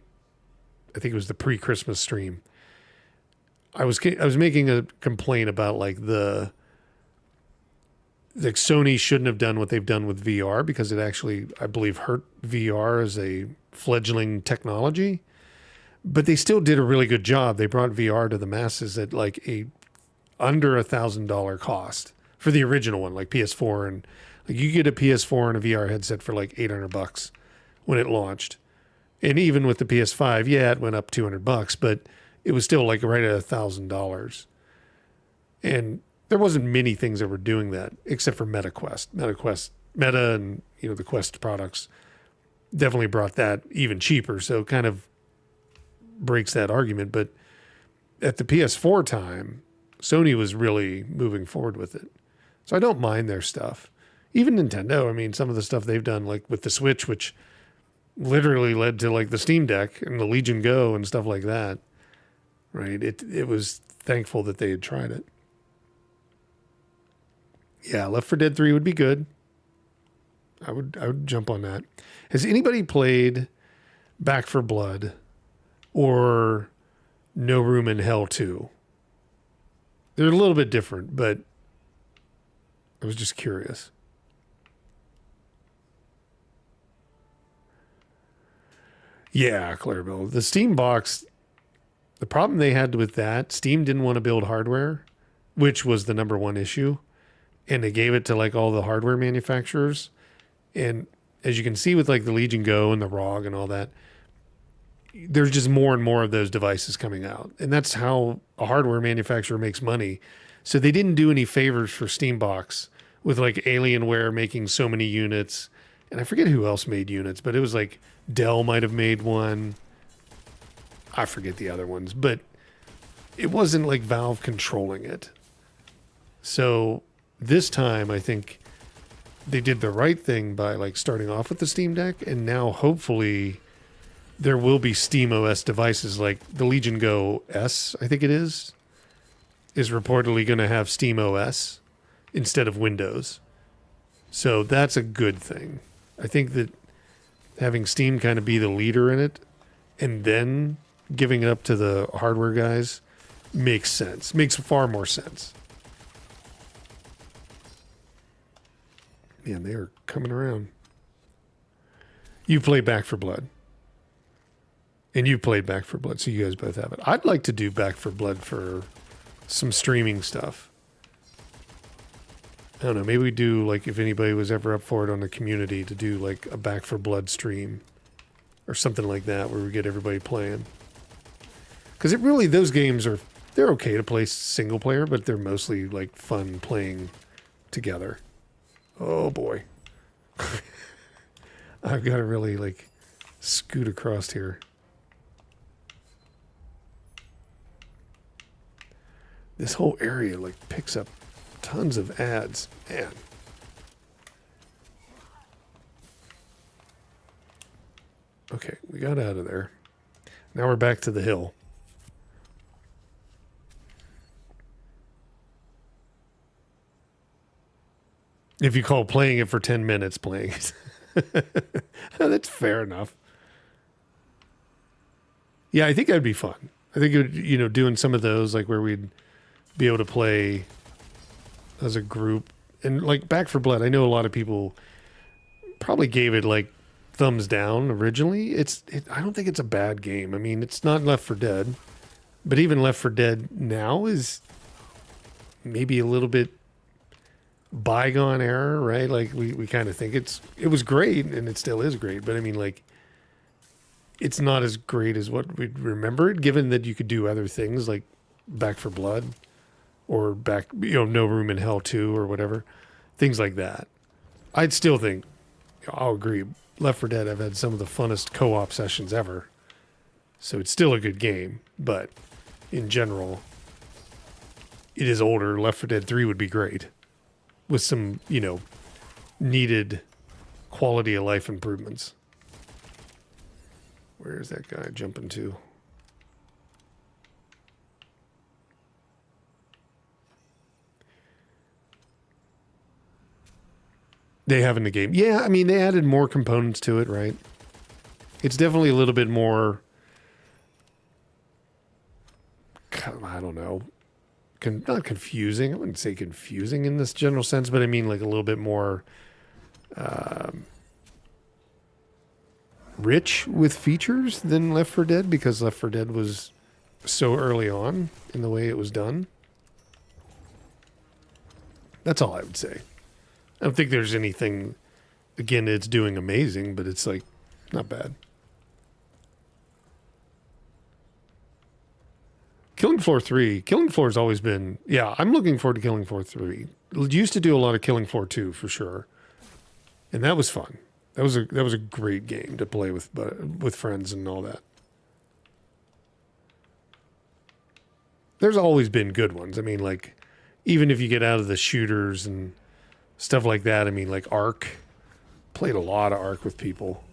think it was the pre-Christmas stream. I was making a complaint about like Sony shouldn't have done what they've done with VR because it actually, I believe, hurt VR as a fledgling technology. But they still did a really good job. They brought VR to the masses at like a under $1,000 cost for the original one, like PS4, and like you get a PS4 and a VR headset for like $800 when it launched. And even with the PS5, yeah, it went up $200, but it was still like right at $1,000. And there wasn't many things that were doing that except for Meta and, you know, the Quest products definitely brought that even cheaper. So it kind of breaks that argument. But at the PS4 time, Sony was really moving forward with it. So I don't mind their stuff. Even Nintendo, I mean, some of the stuff they've done, like with the Switch, which literally led to like the Steam Deck and the Legion Go and stuff like that, right? It was thankful that they had tried it. Yeah, Left 4 Dead 3 would be good. I would jump on that. Has anybody played Back 4 Blood or No Room in Hell 2? They're a little bit different, but I was just curious. Yeah, Clarabelle. The Steam box, the problem they had with that, Steam didn't want to build hardware, which was the number one issue. And they gave it to like all the hardware manufacturers. And as you can see with like the Legion Go and the ROG and all that, there's just more and more of those devices coming out. And that's how a hardware manufacturer makes money. So they didn't do any favors for Steambox with like Alienware making so many units. And I forget who else made units, but it was like Dell might have made one. I forget the other ones, but it wasn't like Valve controlling it. So this time I think they did the right thing by like starting off with the Steam Deck, and now hopefully there will be Steam OS devices like the Legion Go S, I think it is reportedly going to have Steam OS instead of Windows. So that's a good thing. I think that having Steam kind of be the leader in it and then giving it up to the hardware guys makes sense. Makes far more sense. Man, they are coming around. You play Back 4 Blood. And you played Back 4 Blood, so you guys both have it. I'd like to do Back 4 Blood for some streaming stuff. I don't know, maybe we do, like, if anybody was ever up for it on the community, to do, like, a Back 4 Blood stream or something like that where we get everybody playing. Because it really, those games are, they're okay to play single player, but they're mostly, like, fun playing together. Oh, boy. I've got to really, like, scoot across here. This whole area, like, picks up tons of ads. Man. Okay, we got out of there. Now we're back to the hill. If you call playing it for 10 minutes playing it. That's fair enough. Yeah, I think that'd be fun. I think, it would, you know, doing some of those, like where we'd be able to play as a group. And like Back 4 Blood, I know a lot of people probably gave it like thumbs down originally. I don't think it's a bad game. I mean, it's not Left 4 Dead, but even Left 4 Dead now is maybe a little bit bygone era, right? Like we kind of think it was great, and it still is great, but I mean, like, it's not as great as what we'd remember it, given that you could do other things like Back 4 Blood or No Room in Hell 2 or whatever, things like that. I'd still think, I'll agree, Left 4 Dead, I've had some of the funnest co-op sessions ever, so it's still a good game, but in general, it is older. Left 4 Dead 3 would be great with some, you know, needed quality of life improvements. Where is that guy jumping to? They have in the game. Yeah, I mean, they added more components to it, right? It's definitely a little bit more I don't know, not confusing. I wouldn't say confusing in this general sense, but I mean like a little bit more rich with features than Left 4 Dead, because Left 4 Dead was so early on in the way it was done. That's all I would say. I don't think there's anything, again, it's doing amazing, but it's like not bad. Killing Floor 3. Killing Floor has always been, yeah, I'm looking forward to Killing Floor 3. Used to do a lot of Killing Floor 2 for sure. And that was fun. That was a great game to play with friends and all that. There's always been good ones. I mean, like, even if you get out of the shooters and stuff like that, I mean, like Ark. Played a lot of Ark with people.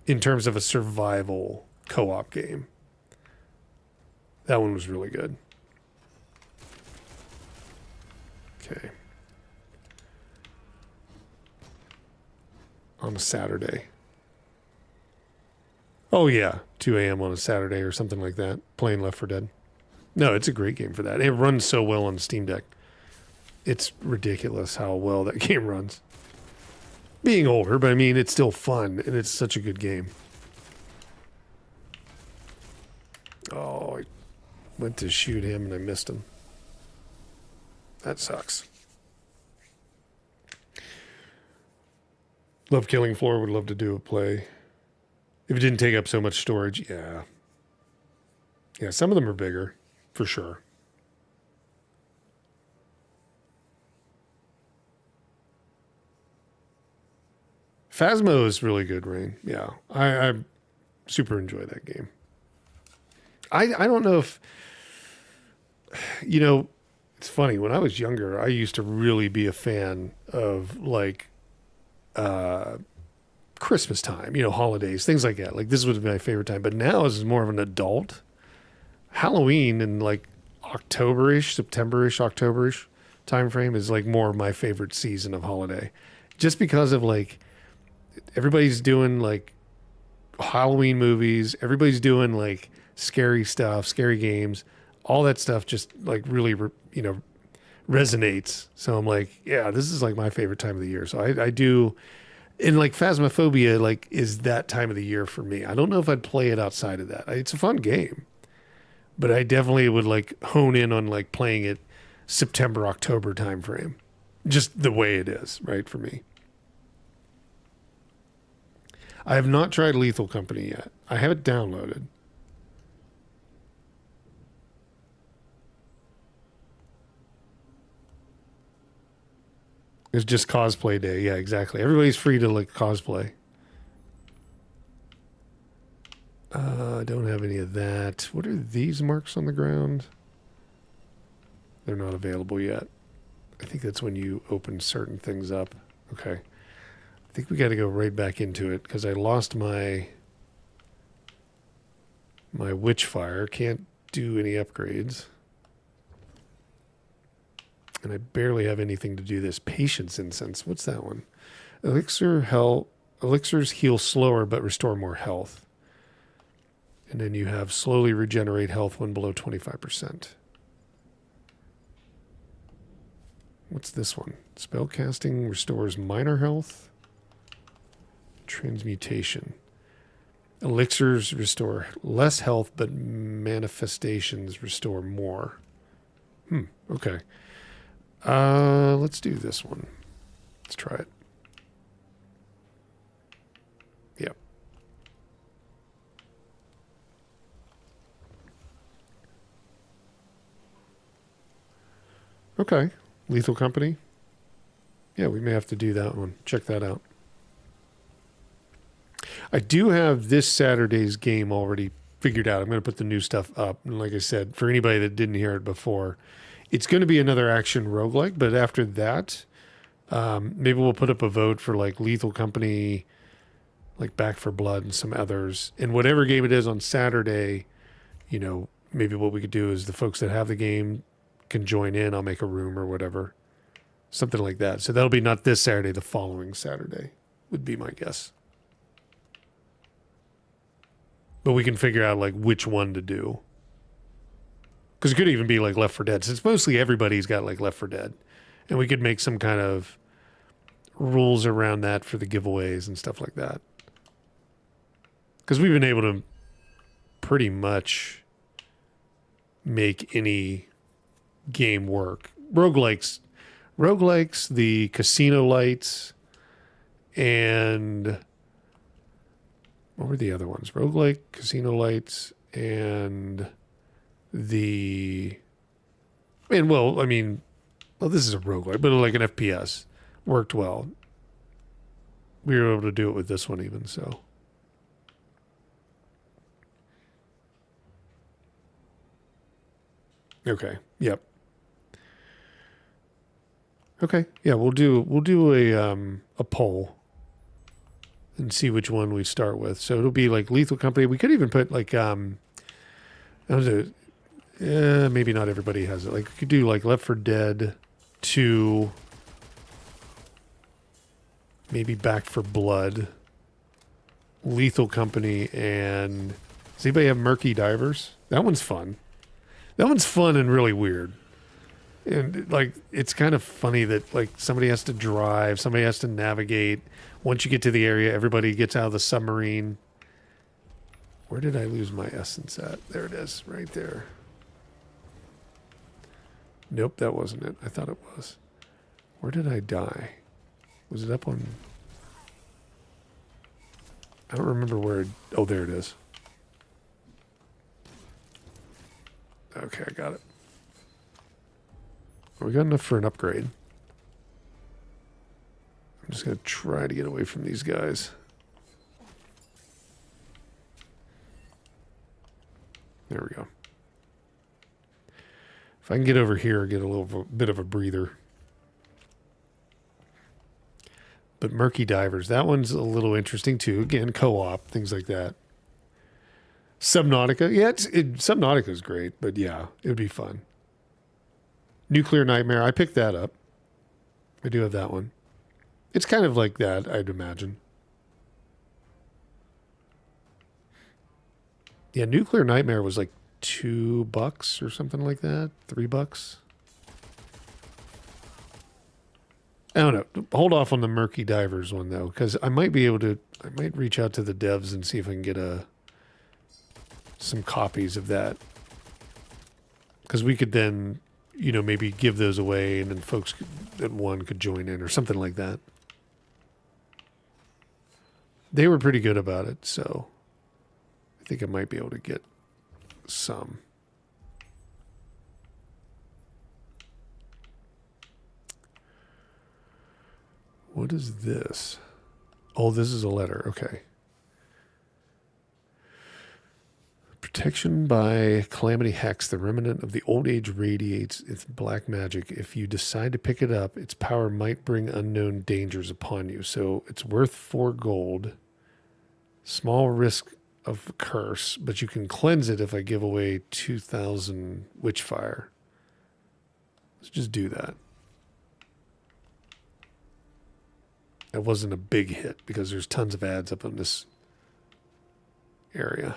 In terms of a survival co-op game. That one was really good. Okay. On a Saturday. Oh, yeah. 2 a.m. on a Saturday or something like that. Playing Left 4 Dead. No, it's a great game for that. It runs so well on Steam Deck. It's ridiculous how well that game runs. Being older, but I mean, it's still fun, and it's such a good game. Oh, I went to shoot him, and I missed him. That sucks. Love Killing Floor. Would love to do a play. If it didn't take up so much storage, yeah. Yeah, some of them are bigger, for sure. Phasmo is really good, Rain. Yeah, I super enjoy that game. I don't know if, you know, it's funny. When I was younger, I used to really be a fan of like Christmas time, you know, holidays, things like that. Like this was my favorite time. But now as more of an adult, Halloween and like October-ish, September-ish, October-ish time frame is like more of my favorite season of holiday. Just because of like everybody's doing like Halloween movies, everybody's doing like scary stuff, scary games, all that stuff just like really, you know, resonates. So I'm like, yeah, this is like my favorite time of the year. So I do, and like Phasmophobia like is that time of the year for me. I don't know if I'd play it outside of that. It's a fun game, but I definitely would like hone in on like playing it September, October time frame, just the way it is, right, for me. I have not tried Lethal Company yet. I have it downloaded. It's just cosplay day. Yeah, exactly. Everybody's free to like cosplay. I don't have any of that. What are these marks on the ground? They're not available yet. I think that's when you open certain things up. Okay. I think we got to go right back into it because I lost my Witchfire. Can't do any upgrades. And I barely have anything to do this. Patience Incense. What's that one? Elixirs heal slower but restore more health. And then you have slowly regenerate health when below 25%. What's this one? Spellcasting restores minor health. Transmutation. Elixirs restore less health, but manifestations restore more. Okay. Let's do this one. Let's try it. Yep. Okay. Lethal Company. Yeah, we may have to do that one. Check that out. I do have this Saturday's game already figured out. I'm going to put the new stuff up. And like I said, for anybody that didn't hear it before, it's going to be another action roguelike. But after that, maybe we'll put up a vote for like Lethal Company, like Back for Blood and some others. And whatever game it is on Saturday, you know, maybe what we could do is the folks that have the game can join in. I'll make a room or whatever. Something like that. So that'll be not this Saturday, the following Saturday would be my guess. But we can figure out like which one to do. Because it could even be like Left 4 Dead. Since mostly everybody's got like Left 4 Dead. And we could make some kind of rules around that for the giveaways and stuff like that. Because we've been able to pretty much make any game work. Roguelikes, the casino lights, and what were the other ones? Roguelike, casino lights, and well, this is a roguelike, but like an FPS worked well. We were able to do it with this one even, so. Okay. Yep. Okay. Yeah, we'll do a poll and see which one we start with. So it'll be like Lethal Company. We could even put like maybe not everybody has it. Like we could do like Left 4 Dead 2, maybe Back 4 Blood, Lethal Company, and does anybody have Murky Divers? That one's fun. That one's fun and really weird. And like it's kind of funny that like somebody has to drive, somebody has to navigate. Once you get to the area, everybody gets out of the submarine. Where did I lose my essence at? There it is, right there. Nope, that wasn't it. I thought it was. Where did I die? Was it up on... I don't remember where... Oh, there it is. Okay, I got it. We got enough for an upgrade. I'm just going to try to get away from these guys. There we go. If I can get over here, get a little bit of a breather. But Murky Divers, that one's a little interesting too. Again, co-op, things like that. Subnautica, yeah, Subnautica is great, but yeah, it would be fun. Nuclear Nightmare, I picked that up. I do have that one. It's kind of like that, I'd imagine. Yeah, Nuclear Nightmare was like $2 or something like that. $3. I don't know. Hold off on the Murky Divers one though, because I might be able to. I might reach out to the devs and see if I can get some copies of that, because we could then, maybe give those away, and then folks that won could join in or something like that. They were pretty good about it, so I think I might be able to get some. What is this? Oh, this is a letter. Okay. Protection by Calamity Hex. The remnant of the old age radiates its black magic. If you decide to pick it up, its power might bring unknown dangers upon you. So it's worth 4 gold. Small risk of curse, but you can cleanse it if I give away 2,000 Witchfire. Let's just do that. That wasn't a big hit because there's tons of ads up in this area.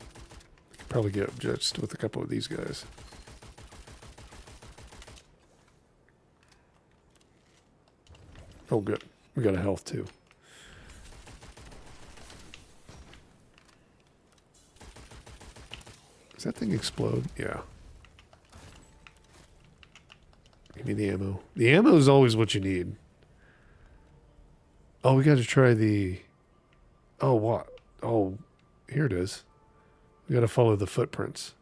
I could probably get just with a couple of these guys. Oh, good. We got a health too. Does that thing explode? Yeah. Give me the ammo. The ammo is always what you need. Oh, we got to try the... Oh, what? Oh, here it is. We got to follow the footprints.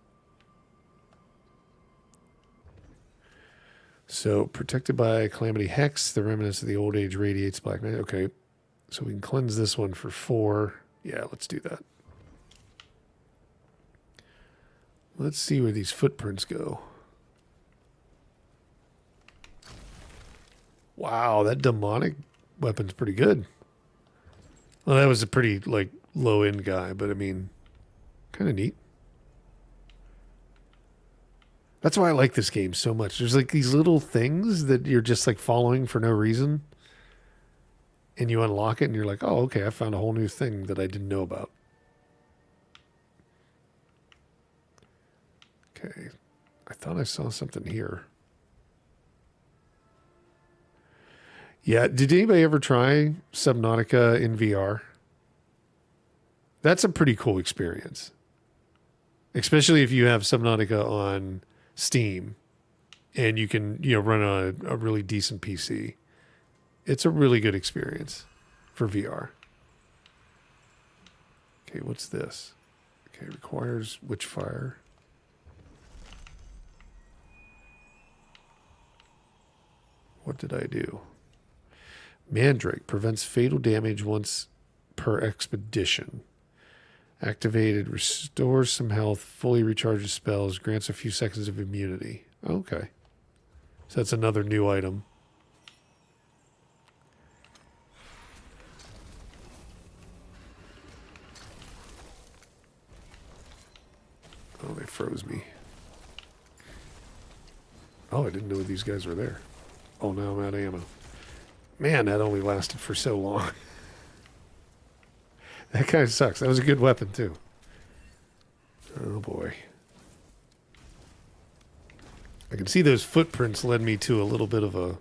So, protected by Calamity Hex, the remnants of the old age radiates black magic. Okay, so we can cleanse this one for 4. Yeah, let's do that. Let's see where these footprints go. Wow, that demonic weapon's pretty good. Well, that was a pretty, low-end guy, but, I mean, kind of neat. That's why I like this game so much. There's, these little things that you're just, following for no reason. And you unlock it, and you're like, oh, okay, I found a whole new thing that I didn't know about. Okay. I thought I saw something here. Yeah. Did anybody ever try Subnautica in VR? That's a pretty cool experience, especially if you have Subnautica on Steam and you can, run on a really decent PC. It's a really good experience for VR. Okay, what's this? Okay, requires Witchfire. What did I do? Mandrake prevents fatal damage once per expedition. Activated, restores some health, fully recharges spells, grants a few seconds of immunity. Okay. So that's another new item. Oh, they froze me. Oh, I didn't know these guys were there. Oh, now I'm out of ammo. Man, that only lasted for so long. That kind of sucks. That was a good weapon, too. Oh, boy. I can see those footprints led me to a little bit of a...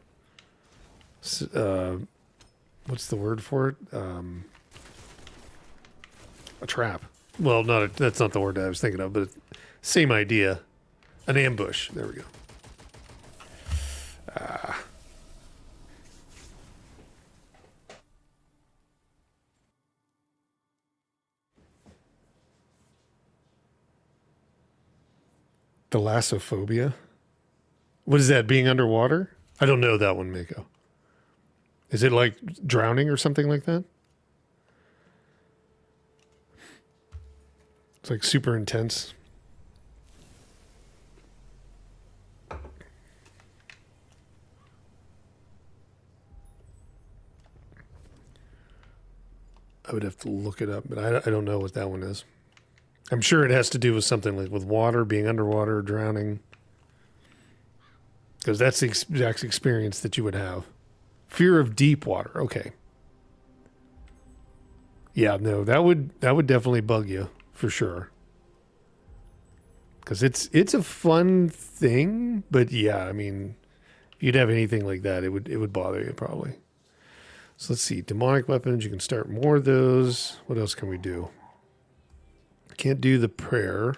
what's the word for it? A trap. Well, that's not the word I was thinking of, but same idea. An ambush. There we go. Thalassophobia? What is that, being underwater? I don't know that one, Mako. Is it like drowning or something like that? It's like super intense. I would have to look it up, but I don't know what that one is. I'm sure it has to do with something like with water, being underwater, drowning. Because that's the exact experience that you would have. Fear of deep water. Okay. Yeah, no, that would definitely bug you for sure. Because it's a fun thing, but yeah, I mean, if you'd have anything like that, it would bother you probably. So let's see, demonic weapons. You can start more of those. What else can we do? Can't do the prayer.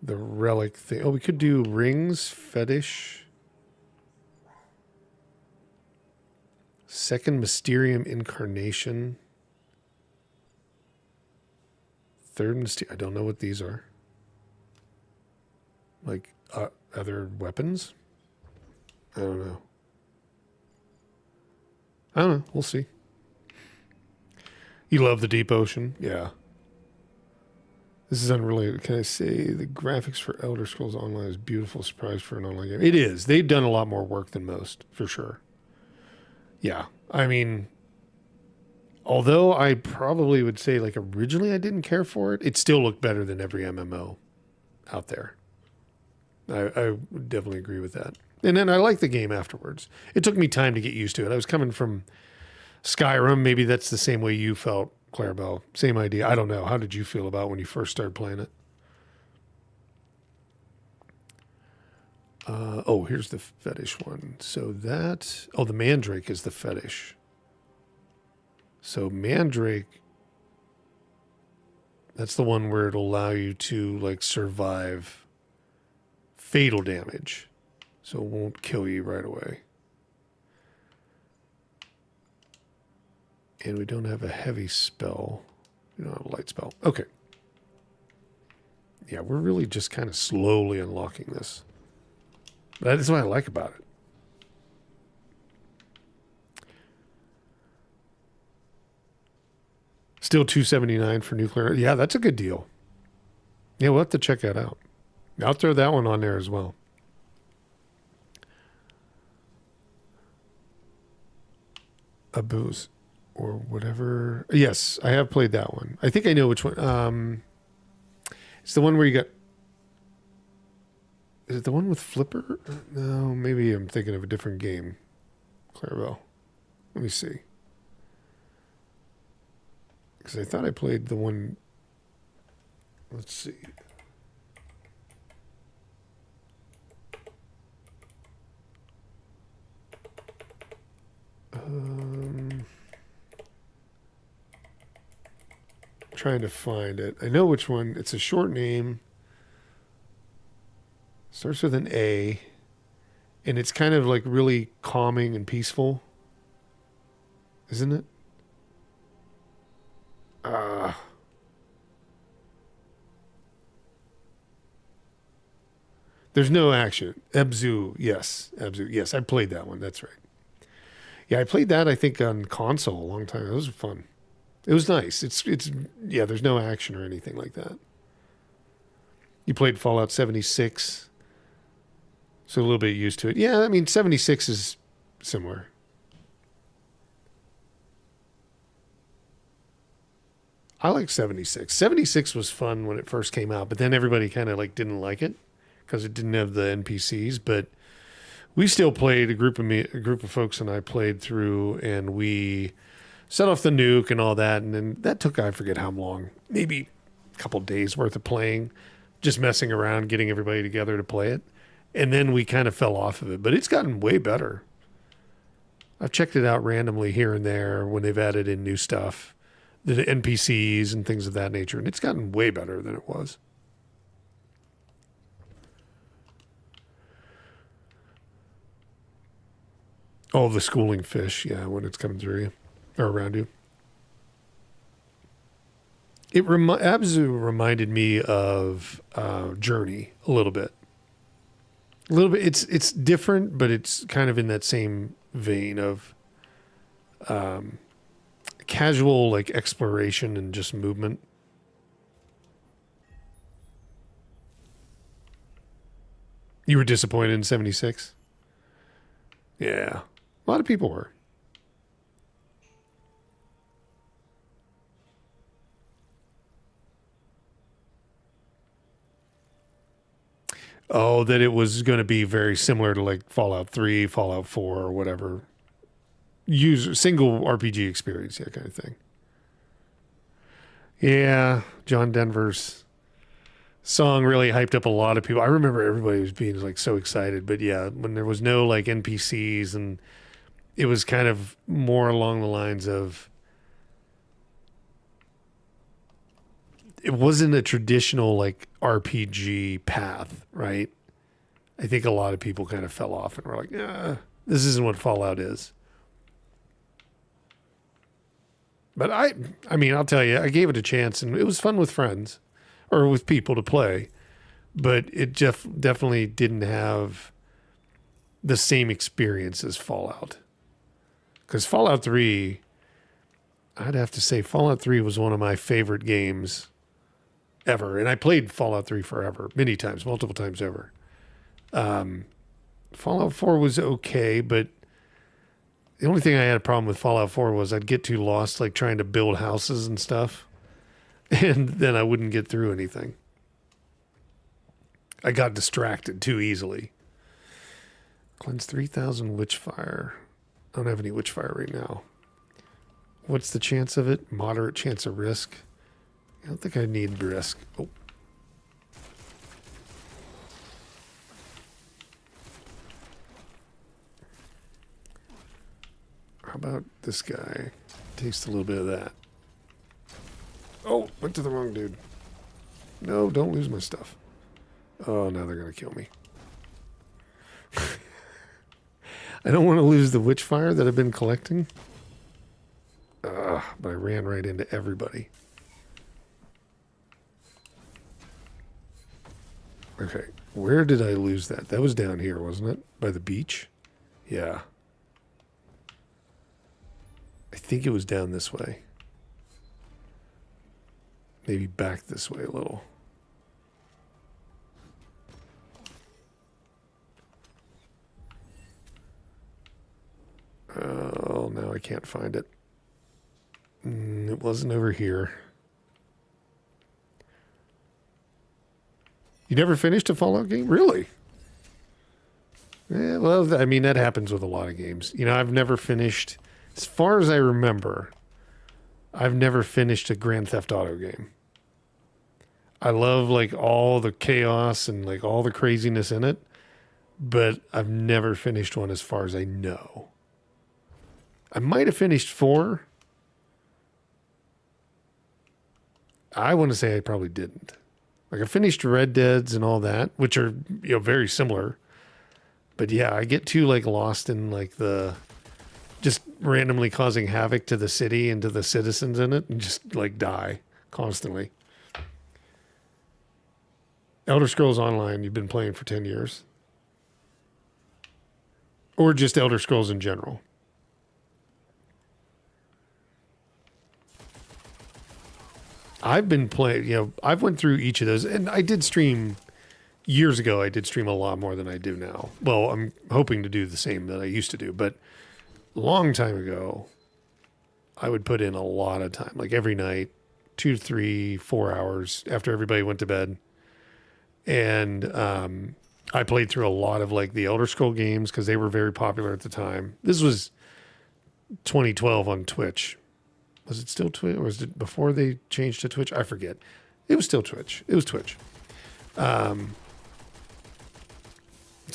The relic thing. Oh, we could do rings, fetish. Second Mysterium Incarnation. Third Mysterium. I don't know what these are. Like other weapons? I don't know. We'll see. You love the deep ocean? Yeah. This is unrelated. Can I say the graphics for Elder Scrolls Online is beautiful surprise for an online game? It is. They've done a lot more work than most, for sure. Yeah. I mean, although I probably would say, like, originally I didn't care for it, it still looked better than every MMO out there. I would definitely agree with that. And then I liked the game afterwards. It took me time to get used to it. I was coming from Skyrim. Maybe that's the same way you felt, Clarabelle. Same idea. I don't know. How did you feel about when you first started playing it? Here's the fetish one. So that... Oh, the Mandrake is the fetish. So Mandrake... That's the one where it'll allow you to, like, survive fatal damage. So it won't kill you right away. And we don't have a heavy spell. We don't have a light spell. Okay. Yeah, we're really just kind of slowly unlocking this. That's what I like about it. Still $279 for nuclear. Yeah, that's a good deal. Yeah, we'll have to check that out. I'll throw that one on there as well. A booze or whatever. Yes, I have played that one. I think I know which one. It's the one where you got... Is it the one with Flipper? No, maybe I'm thinking of a different game. Clarabelle. Let me see. Because I thought I played the one... Let's see. trying to find it. I know which one. It's a short name. Starts with an A. And it's kind of like really calming and peaceful. Isn't it? There's no action. Abzu. Yes. Abzu. Yes, I played that one. That's right. Yeah, I played that, I think, on console a long time. It was fun. It was nice. Yeah, there's no action or anything like that. You played Fallout 76, so a little bit used to it. Yeah, I mean, 76 is similar. I like 76. 76 was fun when it first came out, but then everybody kind of like didn't like it because it didn't have the NPCs, but we still played. A group of folks and I played through, and we set off the nuke and all that, and then that took, I forget how long, maybe a couple days worth of playing, just messing around, getting everybody together to play it, and then we kind of fell off of it. But it's gotten way better. I've checked it out randomly here and there when they've added in new stuff, the NPCs and things of that nature, and it's gotten way better than it was. Oh, the schooling fish, yeah, when it's coming through you or around you. Abzu reminded me of Journey a little bit. A little bit. It's different, but it's kind of in that same vein of casual like exploration and just movement. You were disappointed in 76? Yeah. A lot of people were. Oh, that it was going to be very similar to like Fallout 3, Fallout 4, or whatever. Single RPG experience, yeah, kind of thing. Yeah, John Denver's song really hyped up a lot of people. I remember everybody was being like so excited, but yeah, when there was no like NPCs and it was kind of more along the lines of, it wasn't a traditional like RPG path, right? I think a lot of people kind of fell off and were like, this isn't what Fallout is. But I mean, I'll tell you, I gave it a chance and it was fun with friends or with people to play, but it definitely didn't have the same experience as Fallout. Because Fallout 3, I'd have to say Fallout 3 was one of my favorite games ever. And I played Fallout 3 forever, many times, multiple times over. Fallout 4 was okay, but the only thing I had a problem with Fallout 4 was I'd get too lost, like trying to build houses and stuff, and then I wouldn't get through anything. I got distracted too easily. Cleanse 3,000 Witchfire. I don't have any Witchfire right now. What's the chance of it? Moderate chance of risk. I don't think I need risk. Oh. How about this guy? Taste a little bit of that. Oh, went to the wrong dude. No, don't lose my stuff. Oh, now they're going to kill me. I don't want to lose the Witchfire that I've been collecting. But I ran right into everybody. Okay, where did I lose that? That was down here, wasn't it? By the beach? Yeah. I think it was down this way. Maybe back this way a little. Oh, now I can't find it. It wasn't over here. You never finished a Fallout game? Really? Yeah, well, I mean, that happens with a lot of games. You know, I've never finished, as far as I remember, I've never finished a Grand Theft Auto game. I love like all the chaos and like all the craziness in it, but I've never finished one as far as I know. I might have finished 4. I want to say I probably didn't. Like I finished Red Deads and all that, which are, very similar. But yeah, I get too like lost in like the just randomly causing havoc to the city and to the citizens in it and just like die constantly. Elder Scrolls Online, you've been playing for 10 years. Or just Elder Scrolls in general. I've been playing, I've went through each of those and I did stream years ago. I did stream a lot more than I do now. Well, I'm hoping to do the same that I used to do, but a long time ago, I would put in a lot of time, like every night, 2, 3, 4 hours after everybody went to bed. And I played through a lot of like the Elder Scroll games because they were very popular at the time. This was 2012 on Twitch. Was it still Twitch or was it before they changed to Twitch? I forget. It was still Twitch. It was Twitch. So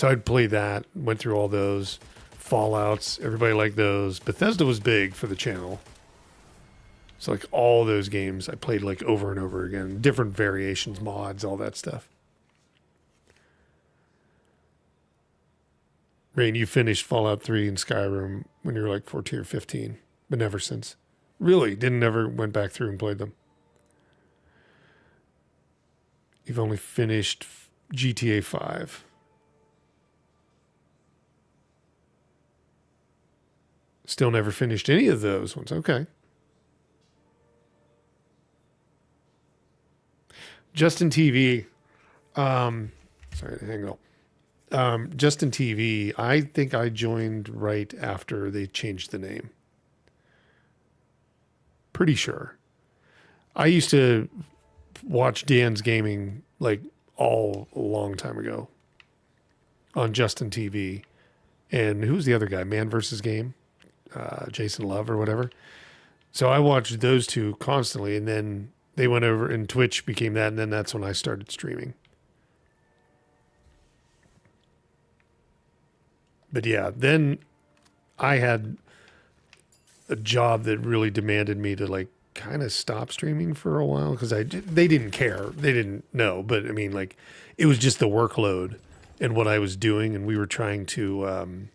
I'd play that, went through all those Fallouts. Everybody liked those. Bethesda was big for the channel. So like all those games I played like over and over again, different variations, mods, all that stuff. Rain, you finished Fallout 3 and Skyrim when you were like 14 or 15, but never since. Really? Never went back through and played them? You've only finished GTA 5. Still never finished any of those ones. Okay. Justin TV. Sorry, hang on. Justin TV, I think I joined right after they changed the name. Pretty sure. I used to watch Dan's Gaming like a long time ago on Justin TV. And who's the other guy? Man versus Game? Jason Love or whatever. So I watched those two constantly, and then they went over and Twitch became that, and then that's when I started streaming. But yeah, then I had a job that really demanded me to like kind of stop streaming for a while because they didn't care. They didn't know. But I mean, like, it was just the workload and what I was doing. And we were trying to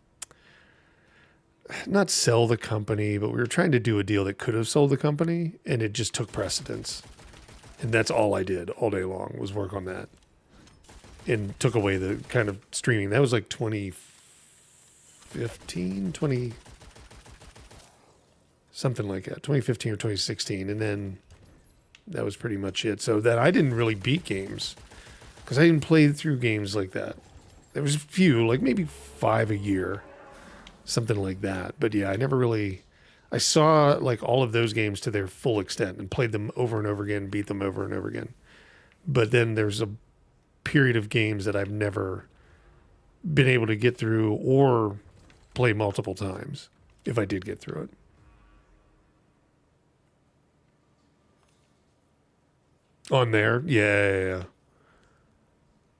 not sell the company, but we were trying to do a deal that could have sold the company. And it just took precedence. And that's all I did all day long was work on that. And took away the kind of streaming. That was like 2015, something like that, 2015 or 2016. And then that was pretty much it. So that I didn't really beat games because I didn't play through games like that. There was a few, like maybe 5 a year, something like that. But yeah, I saw like all of those games to their full extent and played them over and over again, beat them over and over again. But then there's a period of games that I've never been able to get through or play multiple times if I did get through it. On there, yeah.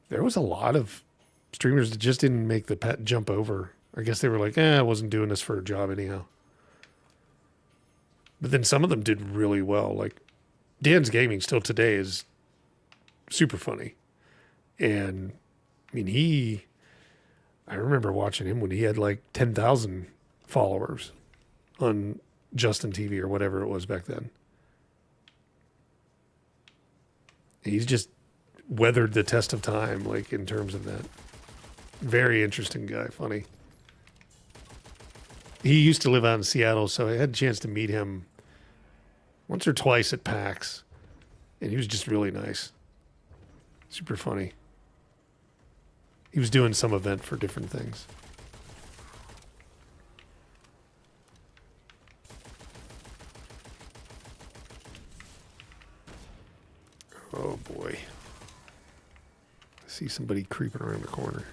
There was a lot of streamers that just didn't make the pet jump over. I guess they were like, I wasn't doing this for a job anyhow. But then some of them did really well. Like Dan's Gaming still today is super funny. And I mean, I remember watching him when he had like 10,000 followers on Justin TV or whatever it was back then. He's just weathered the test of time, like in terms of that. Very interesting guy, funny. He used to live out in Seattle, so I had a chance to meet him once or twice at PAX, and he was just really nice. Super funny. He was doing some event for different things. Oh boy. I see somebody creeping around the corner.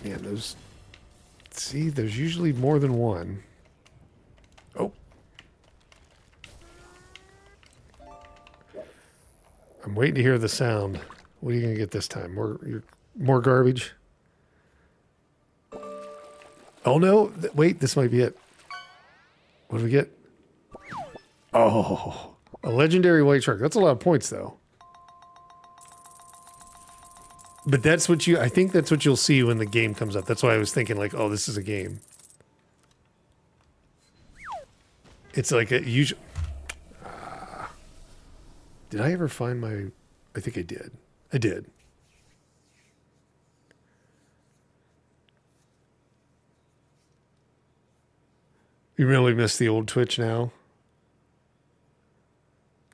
Man, there's usually more than one. Oh. I'm waiting to hear the sound. What are you going to get this time? More garbage? Oh no! Wait, this might be it. What do we get? Oh, a legendary white shark. That's a lot of points, though. But that's what I think that's what you'll see when the game comes up. That's why I was thinking, like, oh, this is a game. It's like a usual. Did I ever find my? I think I did. I did. You really miss the old Twitch now?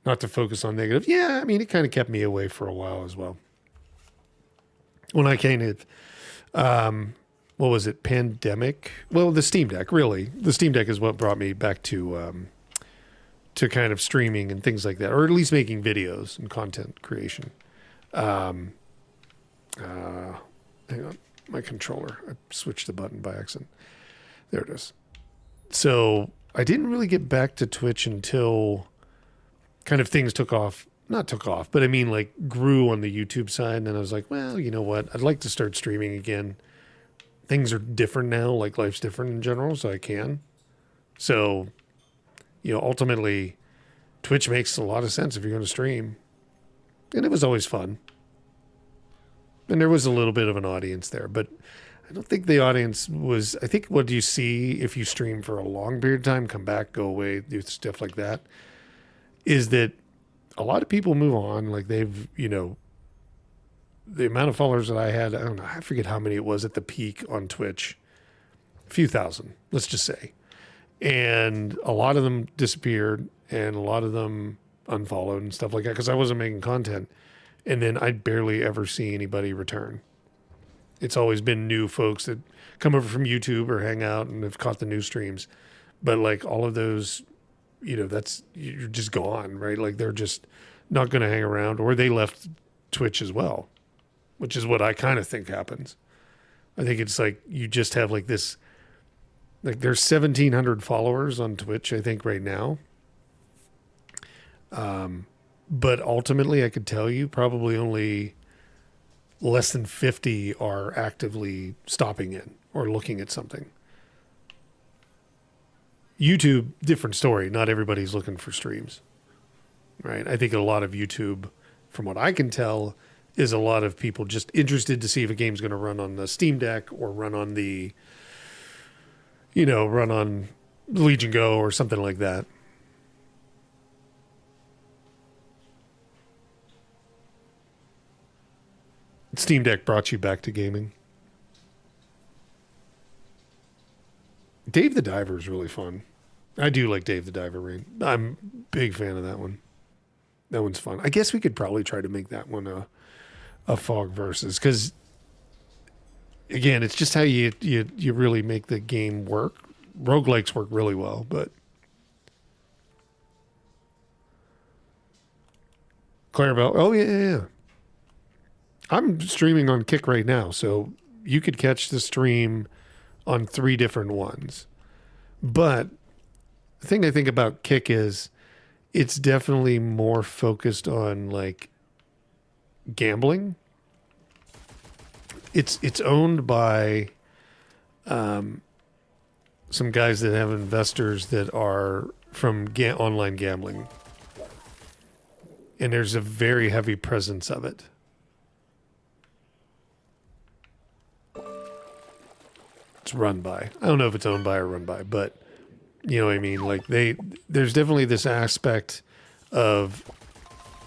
Not to focus on negative. Yeah, I mean, it kind of kept me away for a while as well. When I came to, what was it, pandemic? Well, the Steam Deck, really. The Steam Deck is what brought me back to kind of streaming and things like that, or at least making videos and content creation. Hang on, my controller. I switched the button by accident. There it is. So I didn't really get back to Twitch until kind of things took off. Not took off, but I mean, like, grew on the YouTube side. And I was like, well, you know what? I'd like to start streaming again. Things are different now. Like, life's different in general, so I can. So, you know, ultimately, Twitch makes a lot of sense if you're going to stream. And it was always fun. And there was a little bit of an audience there, but I don't think the audience was, I think what you see if you stream for a long period of time, come back, go away, do stuff like that, is that a lot of people move on. Like, they've, you know, the amount of followers that I had, I don't know, I forget how many it was at the peak on Twitch, a few thousand, let's just say. And a lot of them disappeared and a lot of them unfollowed and stuff like that because I wasn't making content. And then I'd barely ever see anybody return. It's always been new folks that come over from YouTube or hang out and have caught the new streams. But like all of those, you know, that's, you're just gone, right? Like they're just not going to hang around, or they left Twitch as well, which is what I kind of think happens. I think it's like you just have like this, like there's 1,700 followers on Twitch, I think right now. But ultimately I could tell you probably only less than 50 are actively stopping in or looking at something. YouTube, different story. Not everybody's looking for streams, right? I think a lot of YouTube, from what I can tell, is a lot of people just interested to see if a game's going to run on the Steam Deck or run on the, you know, run on Legion Go or something like that. Steam Deck brought you back to gaming. Dave the Diver is really fun. I do like Dave the Diver raid. I'm a big fan of that one. That one's fun. I guess we could probably try to make that one a Fog versus, because again, it's just how you really make the game work. Roguelikes work really well, but Clarabelle. Oh yeah. I'm streaming on Kick right now, so you could catch the stream on 3 different ones. But the thing I think about Kick is it's definitely more focused on like gambling. It's owned by some guys that have investors that are from online gambling. And there's a very heavy presence of it. It's run by. I don't know if it's owned by or run by, but you know what I mean? Like there's definitely this aspect of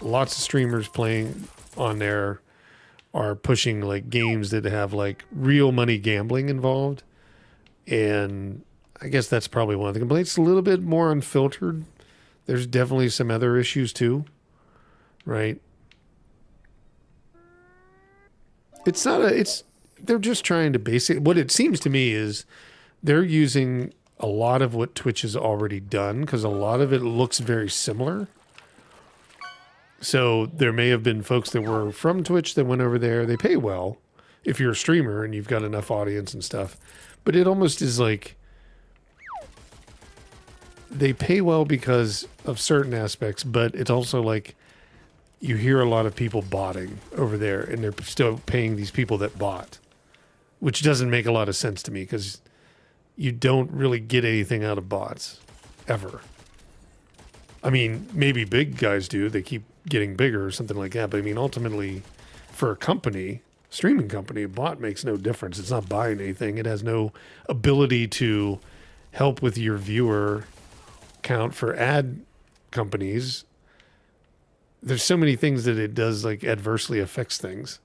lots of streamers playing on there are pushing like games that have like real money gambling involved. And I guess that's probably one of the complaints. It's a little bit more unfiltered. There's definitely some other issues too, right? They're just trying to what it seems to me is they're using a lot of what Twitch has already done, because a lot of it looks very similar. So there may have been folks that were from Twitch that went over there. They pay well if you're a streamer and you've got enough audience and stuff. But it almost is like they pay well because of certain aspects, but it's also like you hear a lot of people botting over there, and they're still paying these people that bot, which doesn't make a lot of sense to me, because you don't really get anything out of bots ever. I mean, maybe big guys do. They keep getting bigger or something like that. But I mean, ultimately, for a company, streaming company, a bot makes no difference. It's not buying anything. It has no ability to help with your viewer count. For ad companies, there's so many things that it does, like, adversely affects things.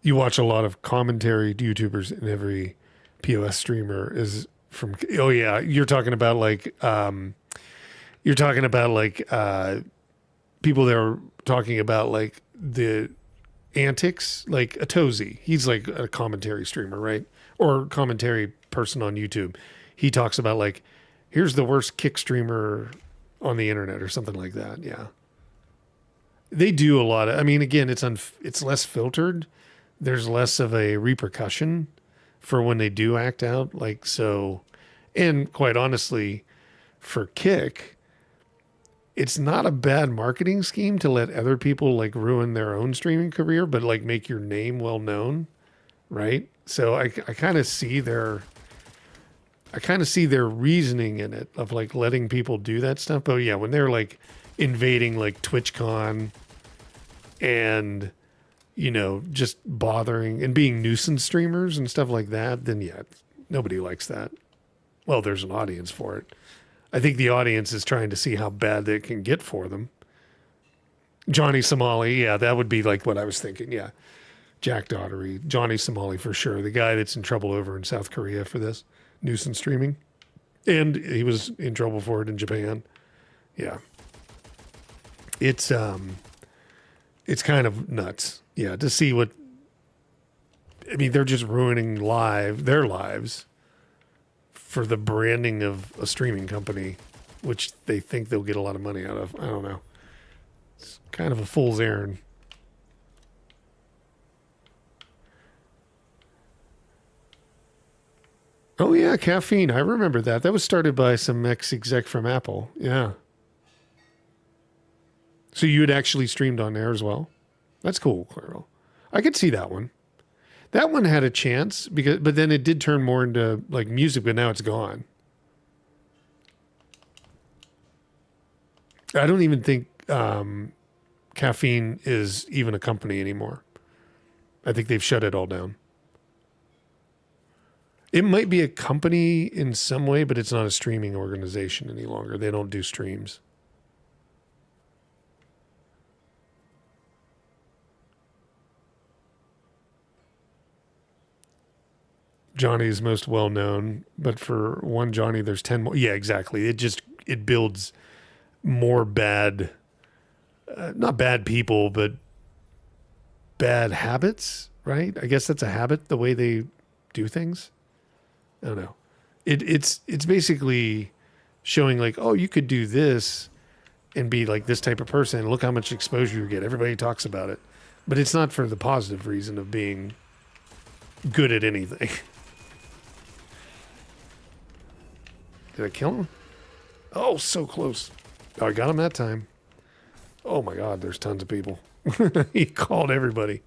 You watch a lot of commentary YouTubers, and every POS streamer is from, oh yeah, you're talking about like people that are talking about like the antics, like a Tozy. He's like a commentary streamer, right? Or commentary person on YouTube. He talks about like, here's the worst kick streamer on the internet or something like that. Yeah. They do a lot of, I mean, again, it's less filtered. There's less of a repercussion for when they do act out. Like, so, and quite honestly, for Kick, it's not a bad marketing scheme to let other people like ruin their own streaming career, but like make your name well known, right? So I kind of see their reasoning in it of like letting people do that stuff. But yeah, when they're like invading like TwitchCon and, you know, just bothering and being nuisance streamers and stuff like that, then yeah, nobody likes that. Well, there's an audience for it. I think the audience is trying to see how bad they can get for them. Johnny Somali, yeah, that would be like what I was thinking. Yeah. Jack Daughtery, Johnny Somali for sure. The guy that's in trouble over in South Korea for this nuisance streaming. And he was in trouble for it in Japan. Yeah. It's kind of nuts. Yeah, to see what, I mean, they're just ruining their lives for the branding of a streaming company, which they think they'll get a lot of money out of. I don't know. It's kind of a fool's errand. Oh yeah, caffeine. I remember that. That was started by some ex-exec from Apple. Yeah. So you had actually streamed on there as well? That's cool, Clairol. I could see that one. That one had a chance but then it did turn more into like music, but now it's gone. I don't even think Caffeine is even a company anymore. I think they've shut it all down. It might be a company in some way, but it's not a streaming organization any longer. They don't do streams. Johnny's most well known, but for one Johnny, there's 10 more. Yeah, exactly. It builds more bad, not bad people, but bad habits, right? I guess that's a habit, the way they do things. I don't know. It's basically showing like, oh, you could do this and be like this type of person. Look how much exposure you get. Everybody talks about it, but it's not for the positive reason of being good at anything. Did I kill him? Oh, so close. Oh, I got him that time. Oh my God, there's tons of people. He called everybody.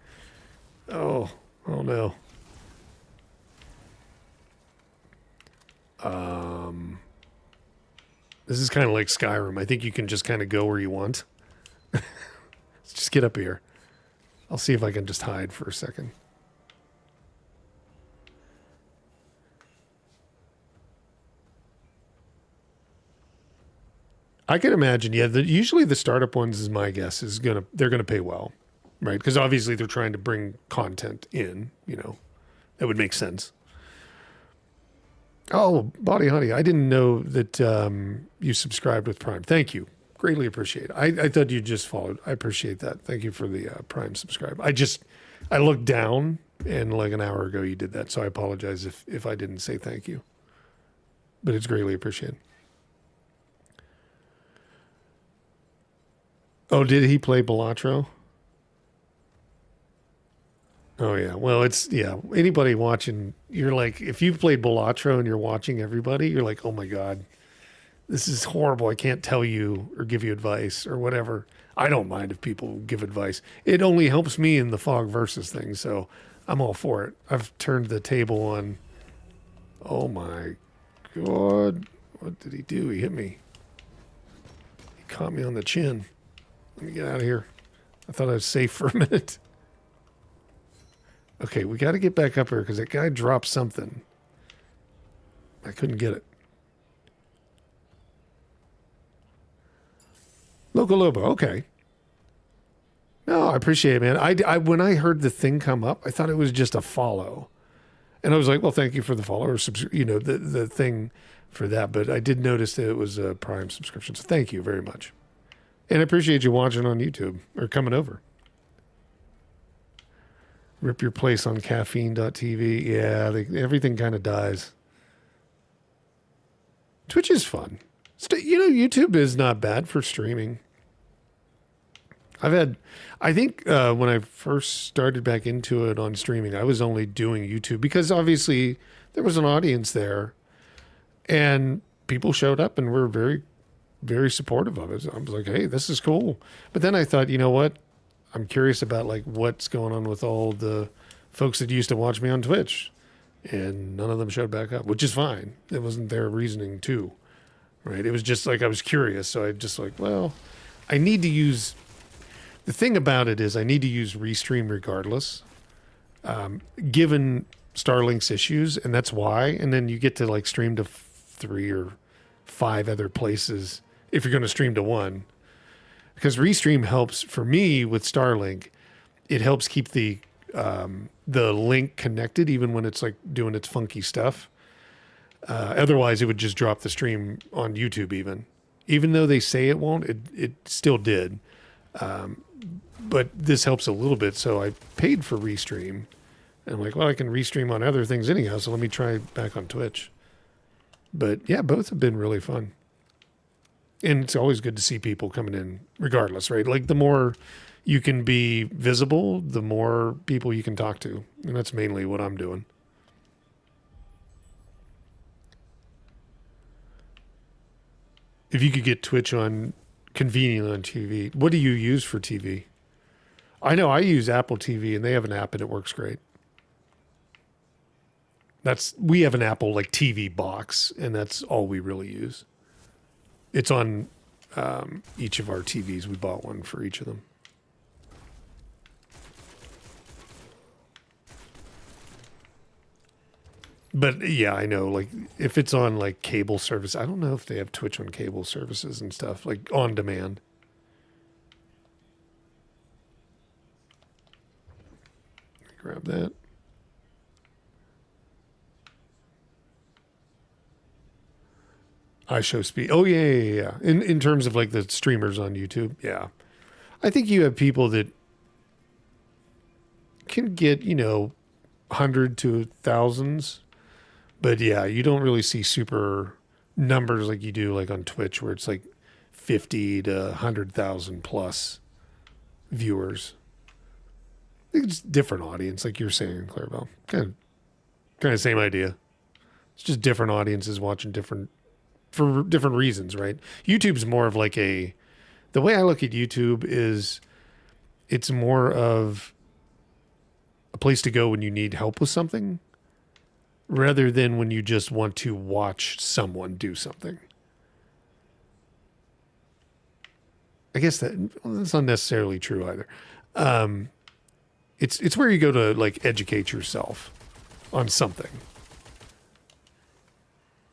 Oh no. This is kind of like Skyrim. I think you can just kind of go where you want. Let's just get up here. I'll see if I can just hide for a second. I can imagine, yeah. Usually the startup ones, is my guess, they're gonna pay well, right? Because obviously they're trying to bring content in. You know, that would make sense. Oh, Body Honey, I didn't know that you subscribed with Prime. Thank you, greatly appreciate it. I thought you just followed. I appreciate that. Thank you for the Prime subscribe. I looked down and like an hour ago you did that, so I apologize if I didn't say thank you. But it's greatly appreciated. Oh, did he play Balatro? Oh yeah. Well, anybody watching, you're like, if you've played Balatro and you're watching everybody, you're like, oh my God, this is horrible. I can't tell you or give you advice or whatever. I don't mind if people give advice. It only helps me in the fog versus thing, so I'm all for it. I've turned the table on. Oh my God. What did he do? He hit me. He caught me on the chin. Let me get out of here. I thought I was safe for a minute. Okay, we got to get back up here because that guy dropped something. I couldn't get it. Loco Lobo, okay. No, I appreciate it, man. I when I heard the thing come up, I thought it was just a follow. And I was like, well, thank you for the follow or the thing for that. But I did notice that it was a Prime subscription. So thank you very much. And I appreciate you watching on YouTube or coming over. Rip your place on caffeine.tv. Yeah, everything kind of dies. Twitch is fun. YouTube is not bad for streaming. I think when I first started back into it on streaming, I was only doing YouTube because obviously there was an audience there and people showed up and were very, very supportive of it. I was like, hey, this is cool. But then I thought, you know what? I'm curious about like what's going on with all the folks that used to watch me on Twitch, and none of them showed back up, which is fine. It wasn't their reasoning too, right? It was just like I was curious. So I just like, well, I need to use... The thing about it is I need to use Restream regardless, given Starlink's issues, and that's why. And then you get to like stream to 3 or 5 other places if you're going to stream to one. Because Restream helps, for me with Starlink, it helps keep the link connected even when it's like doing its funky stuff. Otherwise, it would just drop the stream on YouTube even though they say it won't, it still did. But this helps a little bit, so I paid for Restream. And I'm like, well, I can Restream on other things anyhow, so let me try back on Twitch. But yeah, both have been really fun. And it's always good to see people coming in regardless, right? Like the more you can be visible, the more people you can talk to. And that's mainly what I'm doing. If you could get Twitch on conveniently on TV, what do you use for TV? I know I use Apple TV and they have an app and it works great. We have an Apple like TV box and that's all we really use. It's on each of our TVs. We bought one for each of them. But yeah, I know, like if it's on like cable service, I don't know if they have Twitch on cable services and stuff, like on demand. Grab that. I show speed. Oh yeah. In terms of like the streamers on YouTube, yeah. I think you have people that can get, 100 to thousands. But yeah, you don't really see super numbers like you do like on Twitch where it's like 50 to 100,000 plus viewers. It's different audience, like you're saying, Clarabelle. Kind of same idea. It's just different audiences watching for different reasons, right? YouTube's more of like the way I look at YouTube is it's more of a place to go when you need help with something rather than when you just want to watch someone do something. I guess that's not necessarily true either. It's where you go to like educate yourself on something.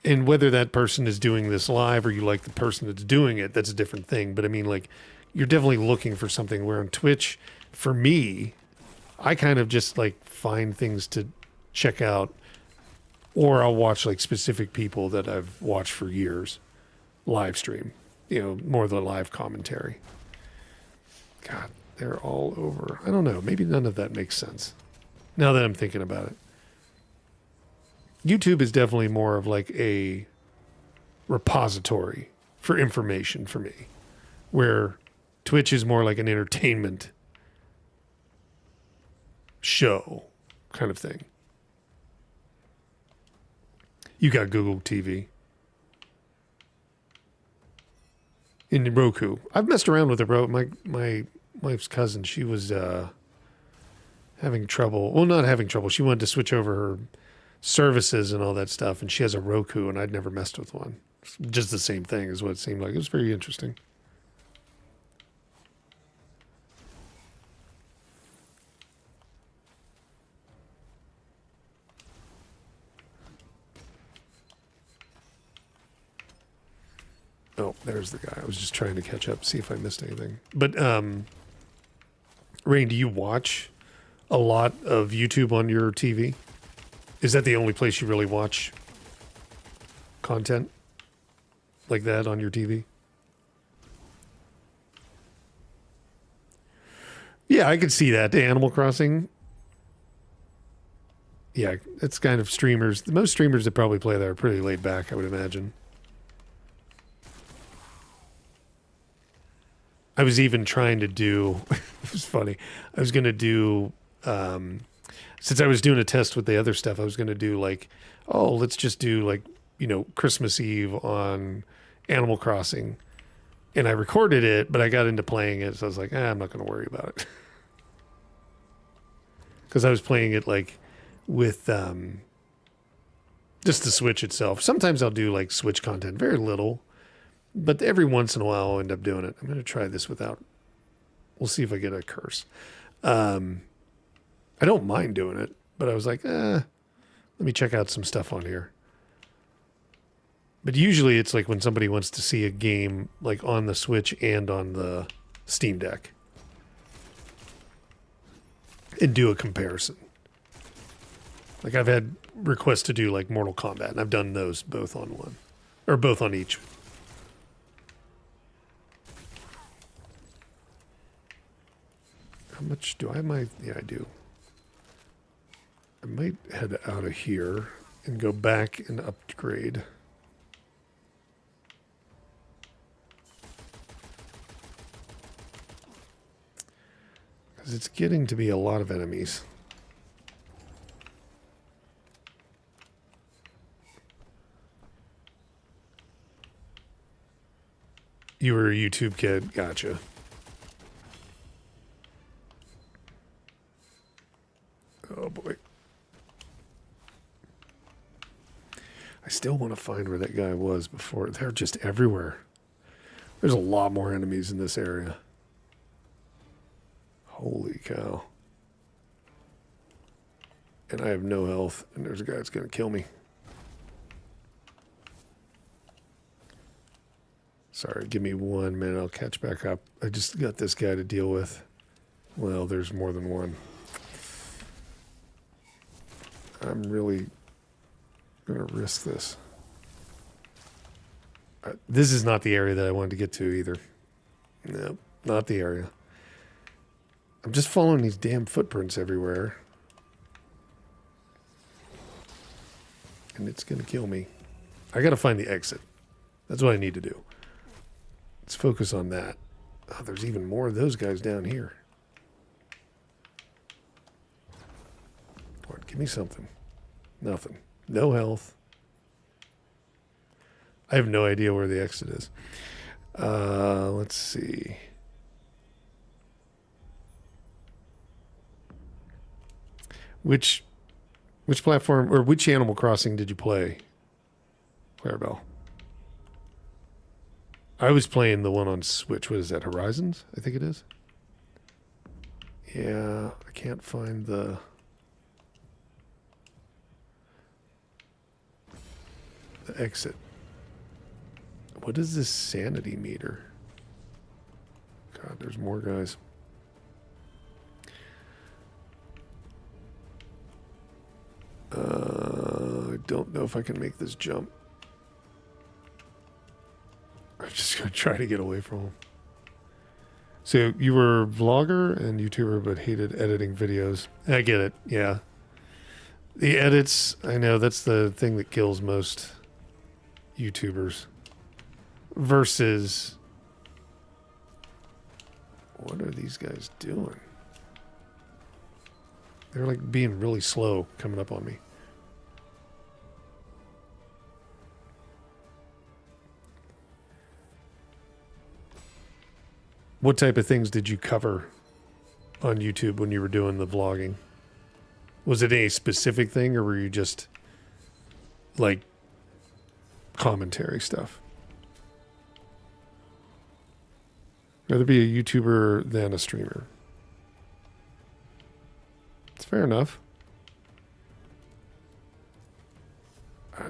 And whether that person is doing this live or you like the person that's doing it, that's a different thing. But I mean, like, you're definitely looking for something where on Twitch, for me, I kind of just like find things to check out, or I'll watch like specific people that I've watched for years live stream, more of the live commentary. God, they're all over. I don't know. Maybe none of that makes sense now that I'm thinking about it. YouTube is definitely more of like a repository for information for me, where Twitch is more like an entertainment show kind of thing. You got Google TV. in Roku. I've messed around with it, bro. My wife's cousin, she was having trouble. Well, not having trouble. She wanted to switch over her services and all that stuff, and she has a Roku, and I'd never messed with one. Just the same thing is what it seemed like. It was very interesting. Oh, there's the guy. I was just trying to catch up, see if I missed anything. But, Rain, do you watch a lot of YouTube on your TV? Is that the only place you really watch content like that on your TV? Yeah, I could see that. The Animal Crossing. Yeah, it's kind of streamers. Most streamers that probably play that are pretty laid back, I would imagine. I was even trying to do, it was funny. I was going to do, since I was doing a test with the other stuff, I was going to do like, oh, let's just do like, Christmas Eve on Animal Crossing. And I recorded it, but I got into playing it. So I was like, I'm not going to worry about it. Because I was playing it like with just the Switch itself. Sometimes I'll do like Switch content, very little. But every once in a while, I'll end up doing it. I'm going to try this without. We'll see if I get a curse. I don't mind doing it, but I was like, let me check out some stuff on here. But usually it's like when somebody wants to see a game like on the Switch and on the Steam Deck and do a comparison. Like I've had requests to do like Mortal Kombat, and I've done those both on one or both on each. How much do I have my... Yeah, I do. I might head out of here and go back and upgrade. Because it's getting to be a lot of enemies. You were a YouTube kid. Gotcha. Oh boy. I still want to find where that guy was before. They're just everywhere. There's a lot more enemies in this area. Holy cow. And I have no health, and there's a guy that's going to kill me. Sorry, give me 1 minute. I'll catch back up. I just got this guy to deal with. Well, there's more than one. I'm really going to risk this. This is not the area that I wanted to get to either. Nope, not the area. I'm just following these damn footprints everywhere. And it's going to kill me. I got to find the exit. That's what I need to do. Let's focus on that. Oh, there's even more of those guys down here. Come on, give me something. Nothing. No health. I have no idea where the exit is. Let's see. Which platform or which Animal Crossing did you play, Clarabelle? I was playing the one on Switch. What is that? Horizons? I think it is. Yeah, I can't find the exit. What is this sanity meter? God, there's more guys. I don't know if I can make this jump. I'm just going to try to get away from him. So you were a vlogger and YouTuber, but hated editing videos. I get it. Yeah. The edits, I know that's the thing that kills most YouTubers. Versus, what are these guys doing? They're like being really slow coming up on me. What type of things did you cover on YouTube when you were doing the vlogging? Was it a specific thing, or were you just like commentary stuff? Rather be a YouTuber than a streamer. It's fair enough.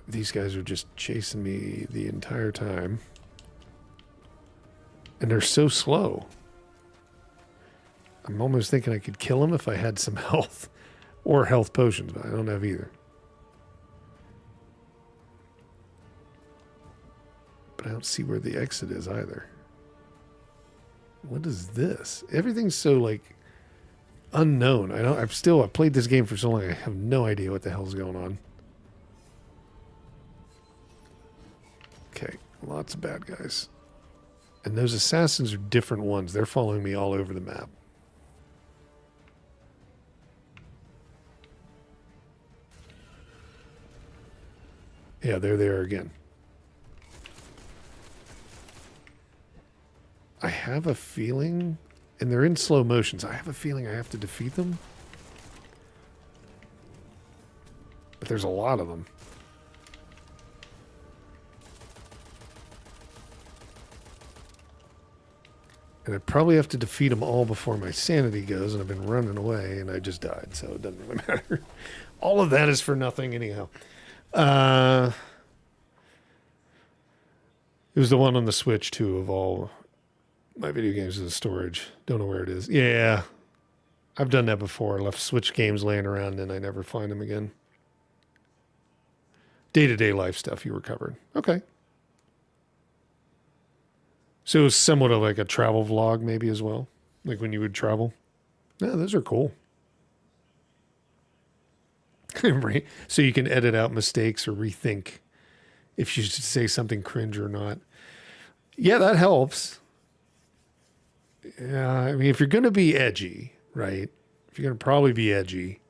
These guys are just chasing me the entire time. And they're so slow. I'm almost thinking I could kill them if I had some health. Or health potions, but I don't have either. But I don't see where the exit is either. What is this? Everything's so, like, unknown. I've played this game for so long, I have no idea what the hell's going on. Okay, lots of bad guys. And those assassins are different ones. They're following me all over the map. Yeah, they're there again. I have a feeling, and they're in slow motion, so I have a feeling I have to defeat them. But there's a lot of them. And I probably have to defeat them all before my sanity goes, and I've been running away, and I just died, so it doesn't really matter. All of that is for nothing anyhow. It was the one on the Switch, too, of all my video games in the storage. Don't know where it is. Yeah, I've done that before. Left Switch games laying around, and I never find them again. Day-to-day life stuff you recovered. Okay. So it was somewhat of like a travel vlog maybe as well? Like when you would travel? Yeah, those are cool. Right? So you can edit out mistakes or rethink if you should say something cringe or not. Yeah, that helps. Yeah, I mean, if you're going to be edgy, right? If you're going to probably be edgy,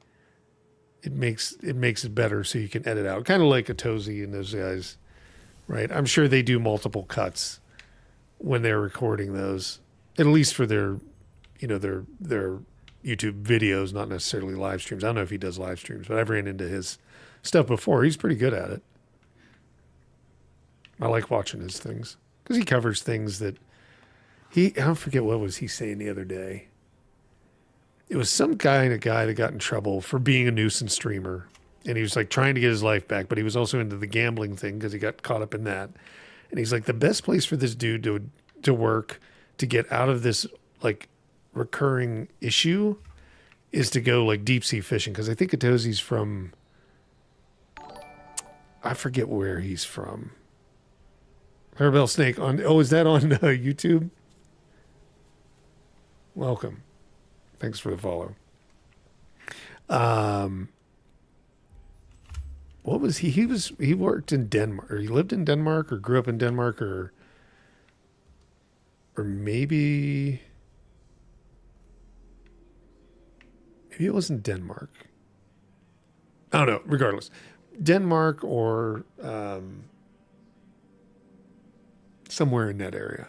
it makes it better so you can edit out. Kind of like a Tozy and those guys, right? I'm sure they do multiple cuts when they're recording those, at least for their YouTube videos, not necessarily live streams. I don't know if he does live streams, but I've ran into his stuff before. He's pretty good at it. I like watching his things because he covers things that I don't forget what was he saying the other day. It was some guy that got in trouble for being a nuisance streamer, and he was like trying to get his life back, but he was also into the gambling thing because he got caught up in that. And he's like, the best place for this dude to work to get out of this like recurring issue is to go like deep sea fishing. Because I think Atozi's from, I forget where he's from. Hairbell Snake on. Oh, is that on YouTube? Welcome. Thanks for the follow. What was he? He worked in Denmark, or he lived in Denmark, or grew up in Denmark, or maybe it wasn't Denmark. I don't know. Regardless, Denmark or somewhere in that area.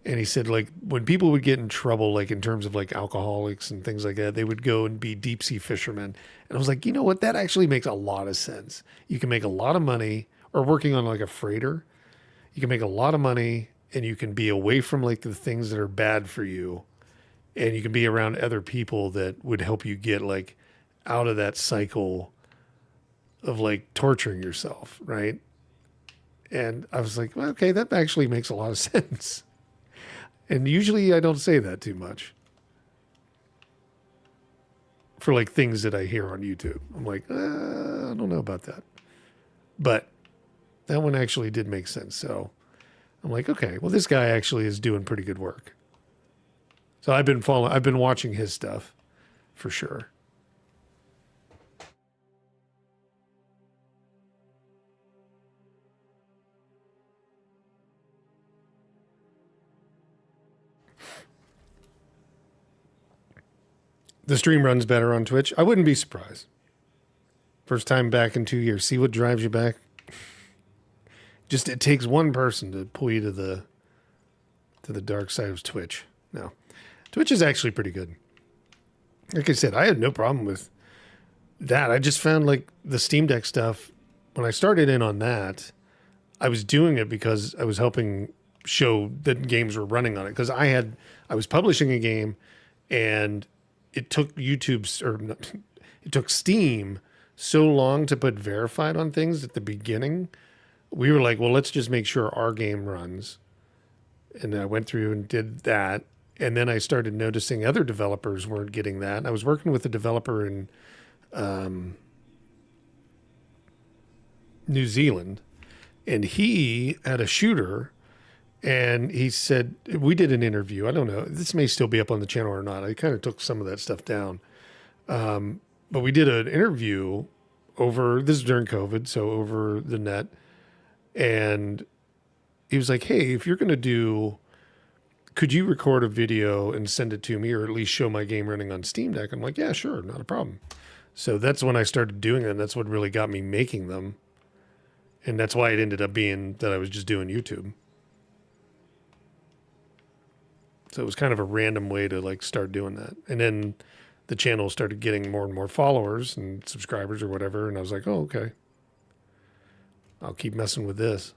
And he said, like, when people would get in trouble, like in terms of like alcoholics and things like that, they would go and be deep sea fishermen. And I was like, you know what? That actually makes a lot of sense. You can make a lot of money, or working on like a freighter, you can make a lot of money, and you can be away from like the things that are bad for you. And you can be around other people that would help you get like out of that cycle of like torturing yourself. Right. And I was like, well, okay, that actually makes a lot of sense. And usually I don't say that too much for like things that I hear on YouTube. I'm like, I don't know about that. But that one actually did make sense. So I'm like, okay, well, this guy actually is doing pretty good work. So I've been watching his stuff for sure. The stream runs better on Twitch. I wouldn't be surprised. First time back in 2 years. See what drives you back? Just it takes one person to pull you to the dark side of Twitch. no. Twitch is actually pretty good. Like I said, I had no problem with that. I just found like the Steam Deck stuff, when I started in on that, I was doing it because I was helping show that games were running on it. Because I was publishing a game, and it took it took Steam so long to put verified on things at the beginning. We were like, well, let's just make sure our game runs. And I went through and did that. And then I started noticing other developers weren't getting that. And I was working with a developer in New Zealand, and he had a shooter, and he said, we did an interview. I don't know. This may still be up on the channel or not. I kind of took some of that stuff down. But we did an interview this is during COVID, so over the net. And he was like, hey, if you're going to could you record a video and send it to me, or at least show my game running on Steam Deck? I'm like, yeah, sure, not a problem. So that's when I started doing it, and that's what really got me making them. And that's why it ended up being that I was just doing YouTube. So it was kind of a random way to like start doing that. And then the channel started getting more and more followers and subscribers or whatever. And I was like, oh, okay. I'll keep messing with this.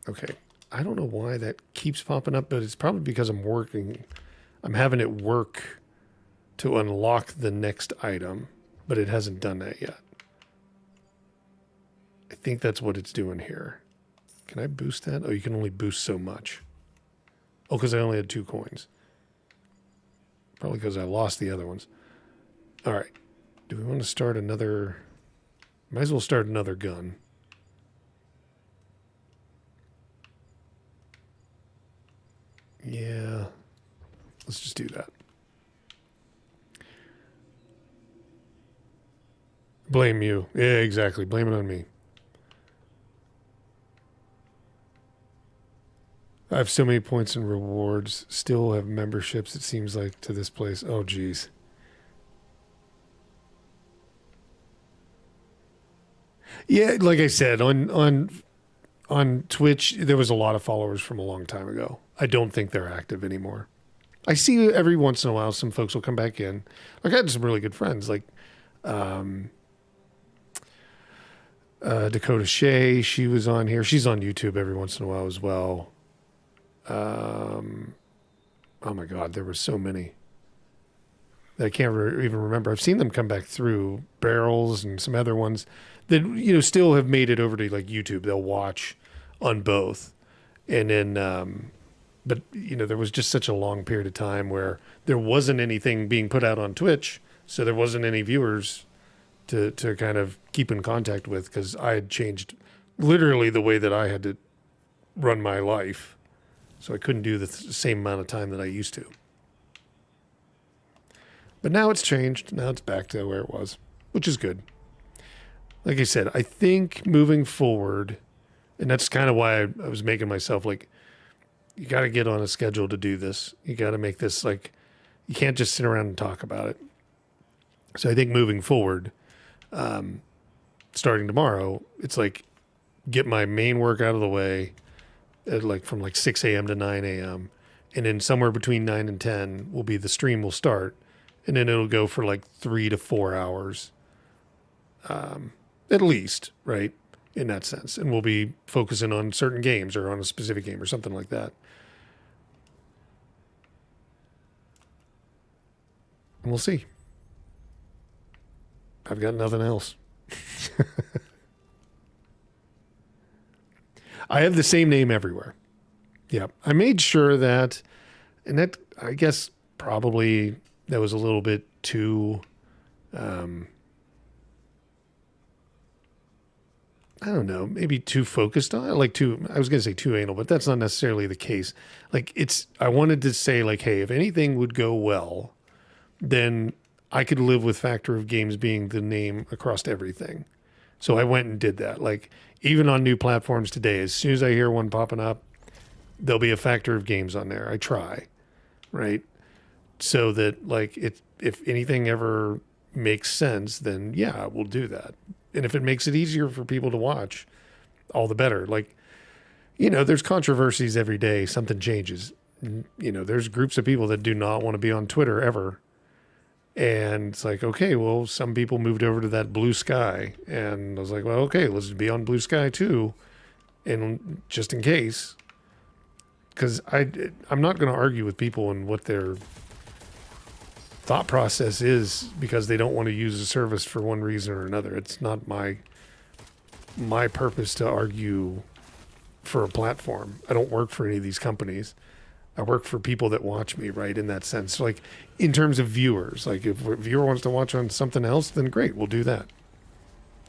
Okay. I don't know why that keeps popping up, but it's probably because I'm working. I'm having it work to unlock the next item, but it hasn't done that yet. I think that's what it's doing here. Can I boost that? Oh, you can only boost so much. Oh, because I only had 2 coins. Probably because I lost the other ones. All right. Do we want to start another? Might as well start another gun. Yeah. Let's just do that. Blame you. Yeah, exactly. Blame it on me. I have so many points and rewards. Still have memberships, it seems like, to this place. Oh, geez. Yeah, like I said, on Twitch, there was a lot of followers from a long time ago. I don't think they're active anymore. I see every once in a while some folks will come back in. Like, I had some really good friends, like Dakota Shea. She was on here. She's on YouTube every once in a while as well. Oh my God, there were so many that I can't even remember. I've seen them come back through Barrels and some other ones that, you know, still have made it over to like YouTube. They'll watch on both. And then, but you know, there was just such a long period of time where there wasn't anything being put out on Twitch. So there wasn't any viewers to kind of keep in contact with, because I had changed literally the way that I had to run my life. So I couldn't do the same amount of time that I used to. But now it's changed. Now it's back to where it was, which is good. Like I said, I think moving forward, and that's kind of why I was making myself like, you got to get on a schedule to do this. You got to make this like, you can't just sit around and talk about it. So I think moving forward, starting tomorrow, it's like, get my main work out of the way, like from like 6 a.m. to 9 a.m. And then somewhere between 9 and 10 will be the stream will start. And then it'll go for like 3 to 4 hours, at least, right? In that sense. And we'll be focusing on certain games or on a specific game or something like that. And we'll see. I've got nothing else. I have the same name everywhere. Yeah. I made sure that, and that, I guess, probably that was a little bit too, I don't know, maybe too focused on it, like I was going to say too anal, but that's not necessarily the case. Like I wanted to say like, hey, if anything would go well, then I could live with Factor of Games being the name across everything. So I went and did that. Like even on new platforms today, as soon as I hear one popping up, there'll be a Factor of Games on there. I try, right? So that like if anything ever makes sense, then yeah, we'll do that. And if it makes it easier for people to watch, all the better. Like, there's controversies every day. Something changes. There's groups of people that do not want to be on Twitter ever. And it's like, okay, well, some people moved over to that Blue Sky. And I was like, well, okay, let's be on Blue Sky too. And just in case, because I'm not going to argue with people and what their thought process is because they don't want to use a service for one reason or another. It's not my purpose to argue for a platform. I don't work for any of these companies. I work for people that watch me, right? In that sense, like in terms of viewers, like if a viewer wants to watch on something else, then great, we'll do that.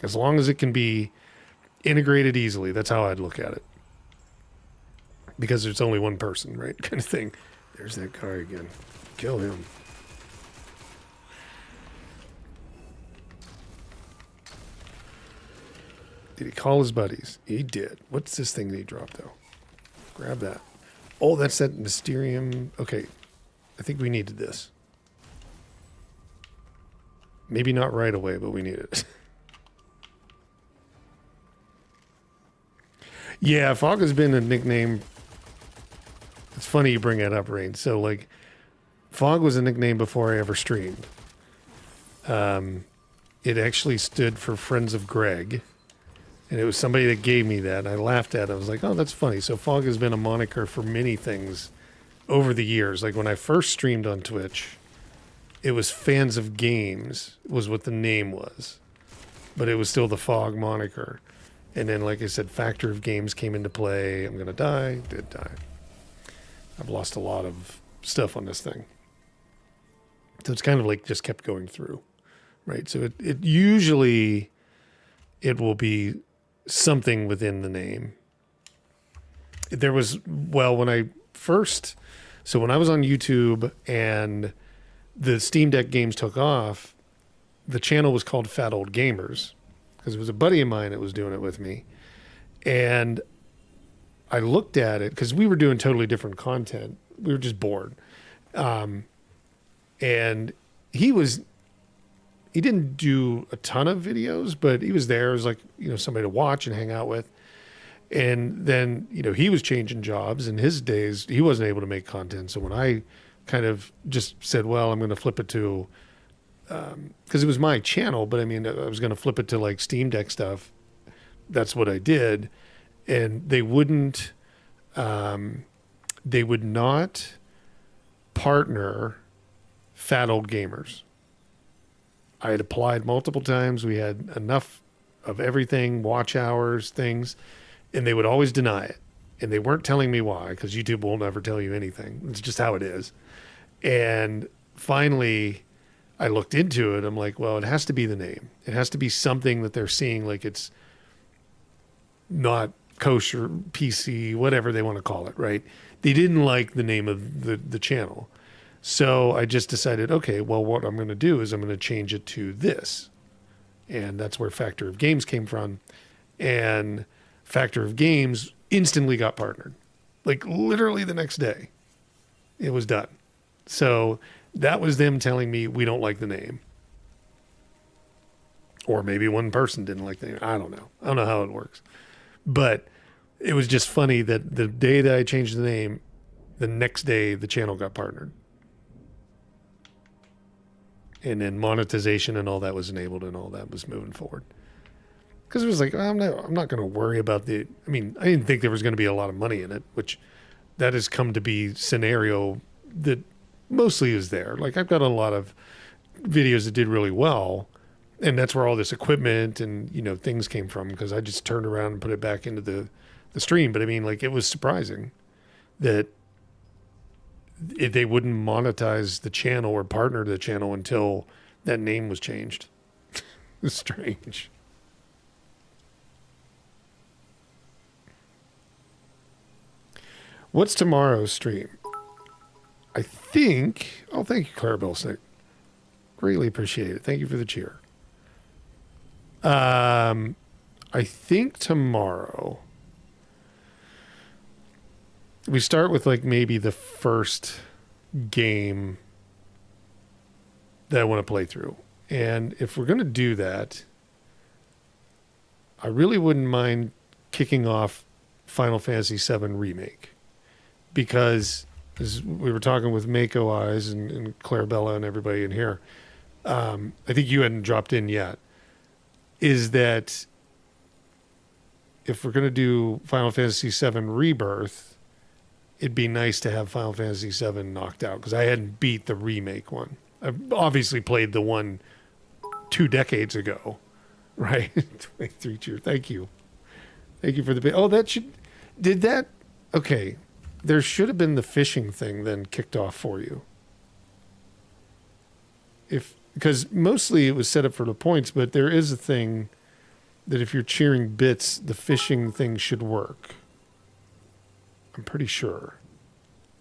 As long as it can be integrated easily, that's how I'd look at it. Because there's only one person, right? Kind of thing. There's that guy again. Kill him. Did he call his buddies? He did. What's this thing that he dropped, though? Grab that. Oh, that's that Mysterium. Okay. I think we needed this. Maybe not right away, but we need it. Yeah, Fog has been a nickname. It's funny you bring that up, Rain. So, like, Fog was a nickname before I ever streamed. It actually stood for Friends of Greg. And it was somebody that gave me that. And I laughed at it. I was like, oh, that's funny. So Fog has been a moniker for many things over the years. Like when I first streamed on Twitch, it was Fans of Games was what the name was. But it was still the Fog moniker. And then, like I said, Factor of Games came into play. I'm going to die. Did die. I've lost a lot of stuff on this thing. So it's kind of like just kept going through. Right? So it usually, it will be something within the name. There was, well, when I was on YouTube and the Steam Deck games took off, the channel was called Fat Old Gamers because it was a buddy of mine that was doing it with me. And I looked at it because we were doing totally different content. We were just bored. And he didn't do a ton of videos, but he was there as like, somebody to watch and hang out with. And then, he was changing jobs. In his days, he wasn't able to make content. So when I kind of just said, well, I'm going to flip it to, because it was my channel, but I mean, I was going to flip it to like Steam Deck stuff. That's what I did. And they would not partner Fat Old Gamers. I had applied multiple times. We had enough of everything, watch hours, things, and they would always deny it. And they weren't telling me why, because YouTube will never tell you anything. It's just how it is. And finally, I looked into it. I'm like, well, it has to be the name. It has to be something that they're seeing like it's not kosher, PC, whatever they want to call it, right? They didn't like the name of the channel. So I just decided, okay, well, what I'm going to do is I'm going to change it to this. And that's where Factor of Games came from. And Factor of Games instantly got partnered. Like literally the next day, it was done. So that was them telling me we don't like the name. Or maybe one person didn't like the name. I don't know. I don't know how it works. But it was just funny that the day that I changed the name, the next day the channel got partnered. And then monetization and all that was enabled and all that was moving forward. Because it was like, I'm not going to worry about I didn't think there was going to be a lot of money in it, which that has come to be scenario that mostly is there. Like I've got a lot of videos that did really well, and that's where all this equipment and, things came from because I just turned around and put it back into the stream. But I mean, like it was surprising that they wouldn't monetize the channel or partner to the channel until that name was changed. It's strange. What's tomorrow's stream? I think... Oh, thank you, Clarabelle Sick. Greatly appreciate it. Thank you for the cheer. I think tomorrow... We start with like maybe the first game that I want to play through. And if we're going to do that, I really wouldn't mind kicking off Final Fantasy VII Remake. Because as we were talking with Mako Eyes and Clarabella and everybody in here, I think you hadn't dropped in yet, is that if we're going to do Final Fantasy VII Rebirth, it'd be nice to have Final Fantasy VII knocked out, because I hadn't beat the remake one. I've obviously played the one 2 decades ago, right? 23 years. Thank you. Thank you for the... Oh, that should... Did that... Okay. There should have been the fishing thing then kicked off for you. Because mostly it was set up for the points, but there is a thing that if you're cheering bits, the fishing thing should work. I'm pretty sure.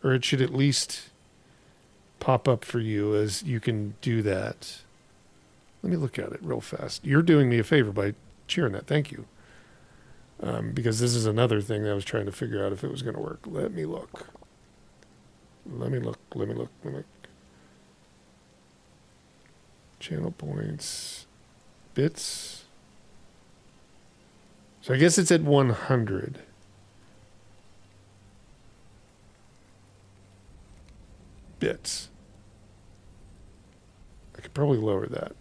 Or it should at least pop up for you as you can do that. Let me look at it real fast. You're doing me a favor by cheering that. Thank you. Because this is another thing that I was trying to figure out if it was going to work. Let me look. Channel points. Bits. So I guess it's at 100. Bits. I could probably lower that.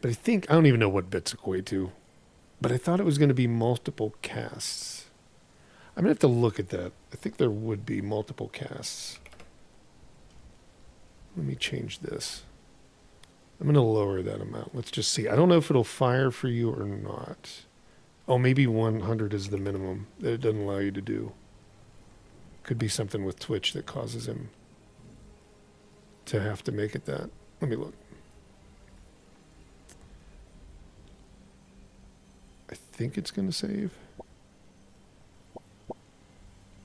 But I don't even know what bits equate to. But I thought it was going to be multiple casts. I'm going to have to look at that. I think there would be multiple casts. Let me change this. I'm going to lower that amount. Let's just see. I don't know if it'll fire for you or not. Oh, maybe 100 is the minimum that it doesn't allow you to do. Could be something with Twitch that causes him to have to make it that. Let me look. I think it's going to save.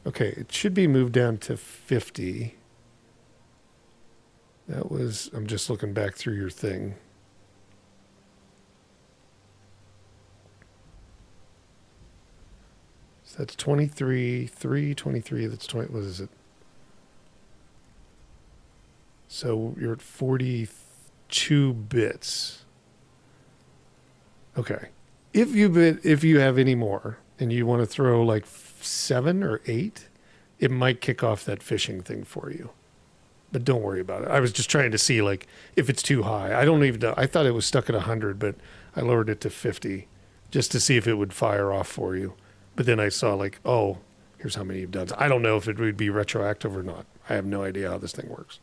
Okay, it should be moved down to 50. That was, I'm just looking back through your thing. So that's 23, 323, that's 20, what is it? So you're at 42 bits. Okay. If you have any more and you want to throw like 7 or 8, it might kick off that fishing thing for you. But don't worry about it. I was just trying to see like if it's too high. I don't even know. I thought it was stuck at 100, but I lowered it to 50 just to see if it would fire off for you. But then I saw like, oh, here's how many you've done. I don't know if it would be retroactive or not. I have no idea how this thing works.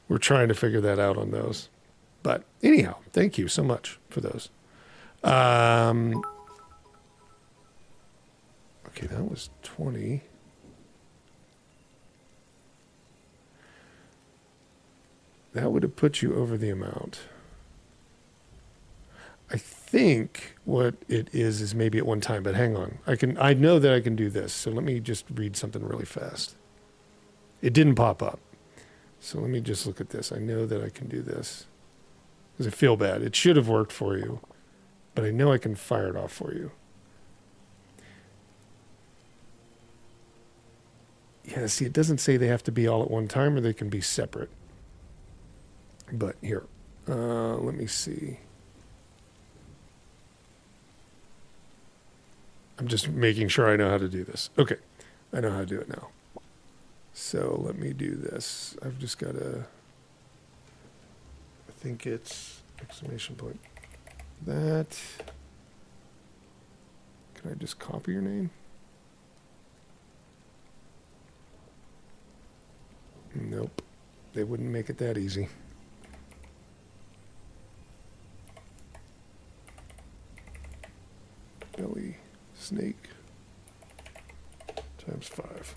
We're trying to figure that out on those. But anyhow, thank you so much for those. Okay, that was 20. That would have put you over the amount. I think what it is maybe at one time, but hang on. I know that I can do this. So let me just read something really fast. It didn't pop up. So let me just look at this. I know that I can do this. Because I feel bad. It should have worked for you. But I know I can fire it off for you. Yeah, see, it doesn't say they have to be all at one time or they can be separate. But here, let me see. I'm just making sure I know how to do this. Okay, I know how to do it now. So let me do this. I've just got to, I think it's exclamation point. That. Can I just copy your name? Nope. They wouldn't make it that easy. Belly snake times 5.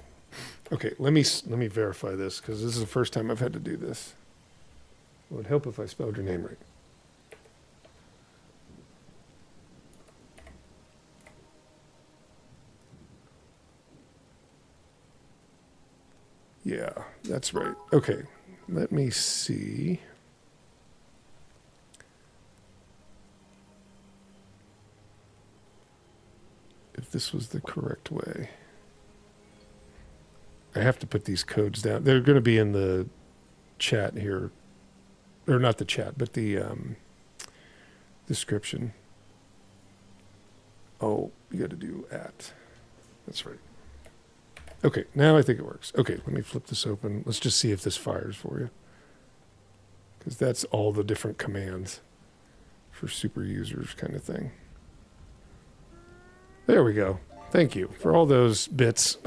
Okay, let me verify this because this is the first time I've had to do this. It would help if I spelled your name right. Yeah, that's right. Okay, let me see. If this was the correct way. I have to put these codes down. They're going to be in the chat here. Or not the chat, but the description. Oh, you got to do at. That's right. Okay, now I think it works. Okay, let me flip this open. Let's just see if this fires for you. Because that's all the different commands for super users kind of thing. There we go. Thank you for all those bits.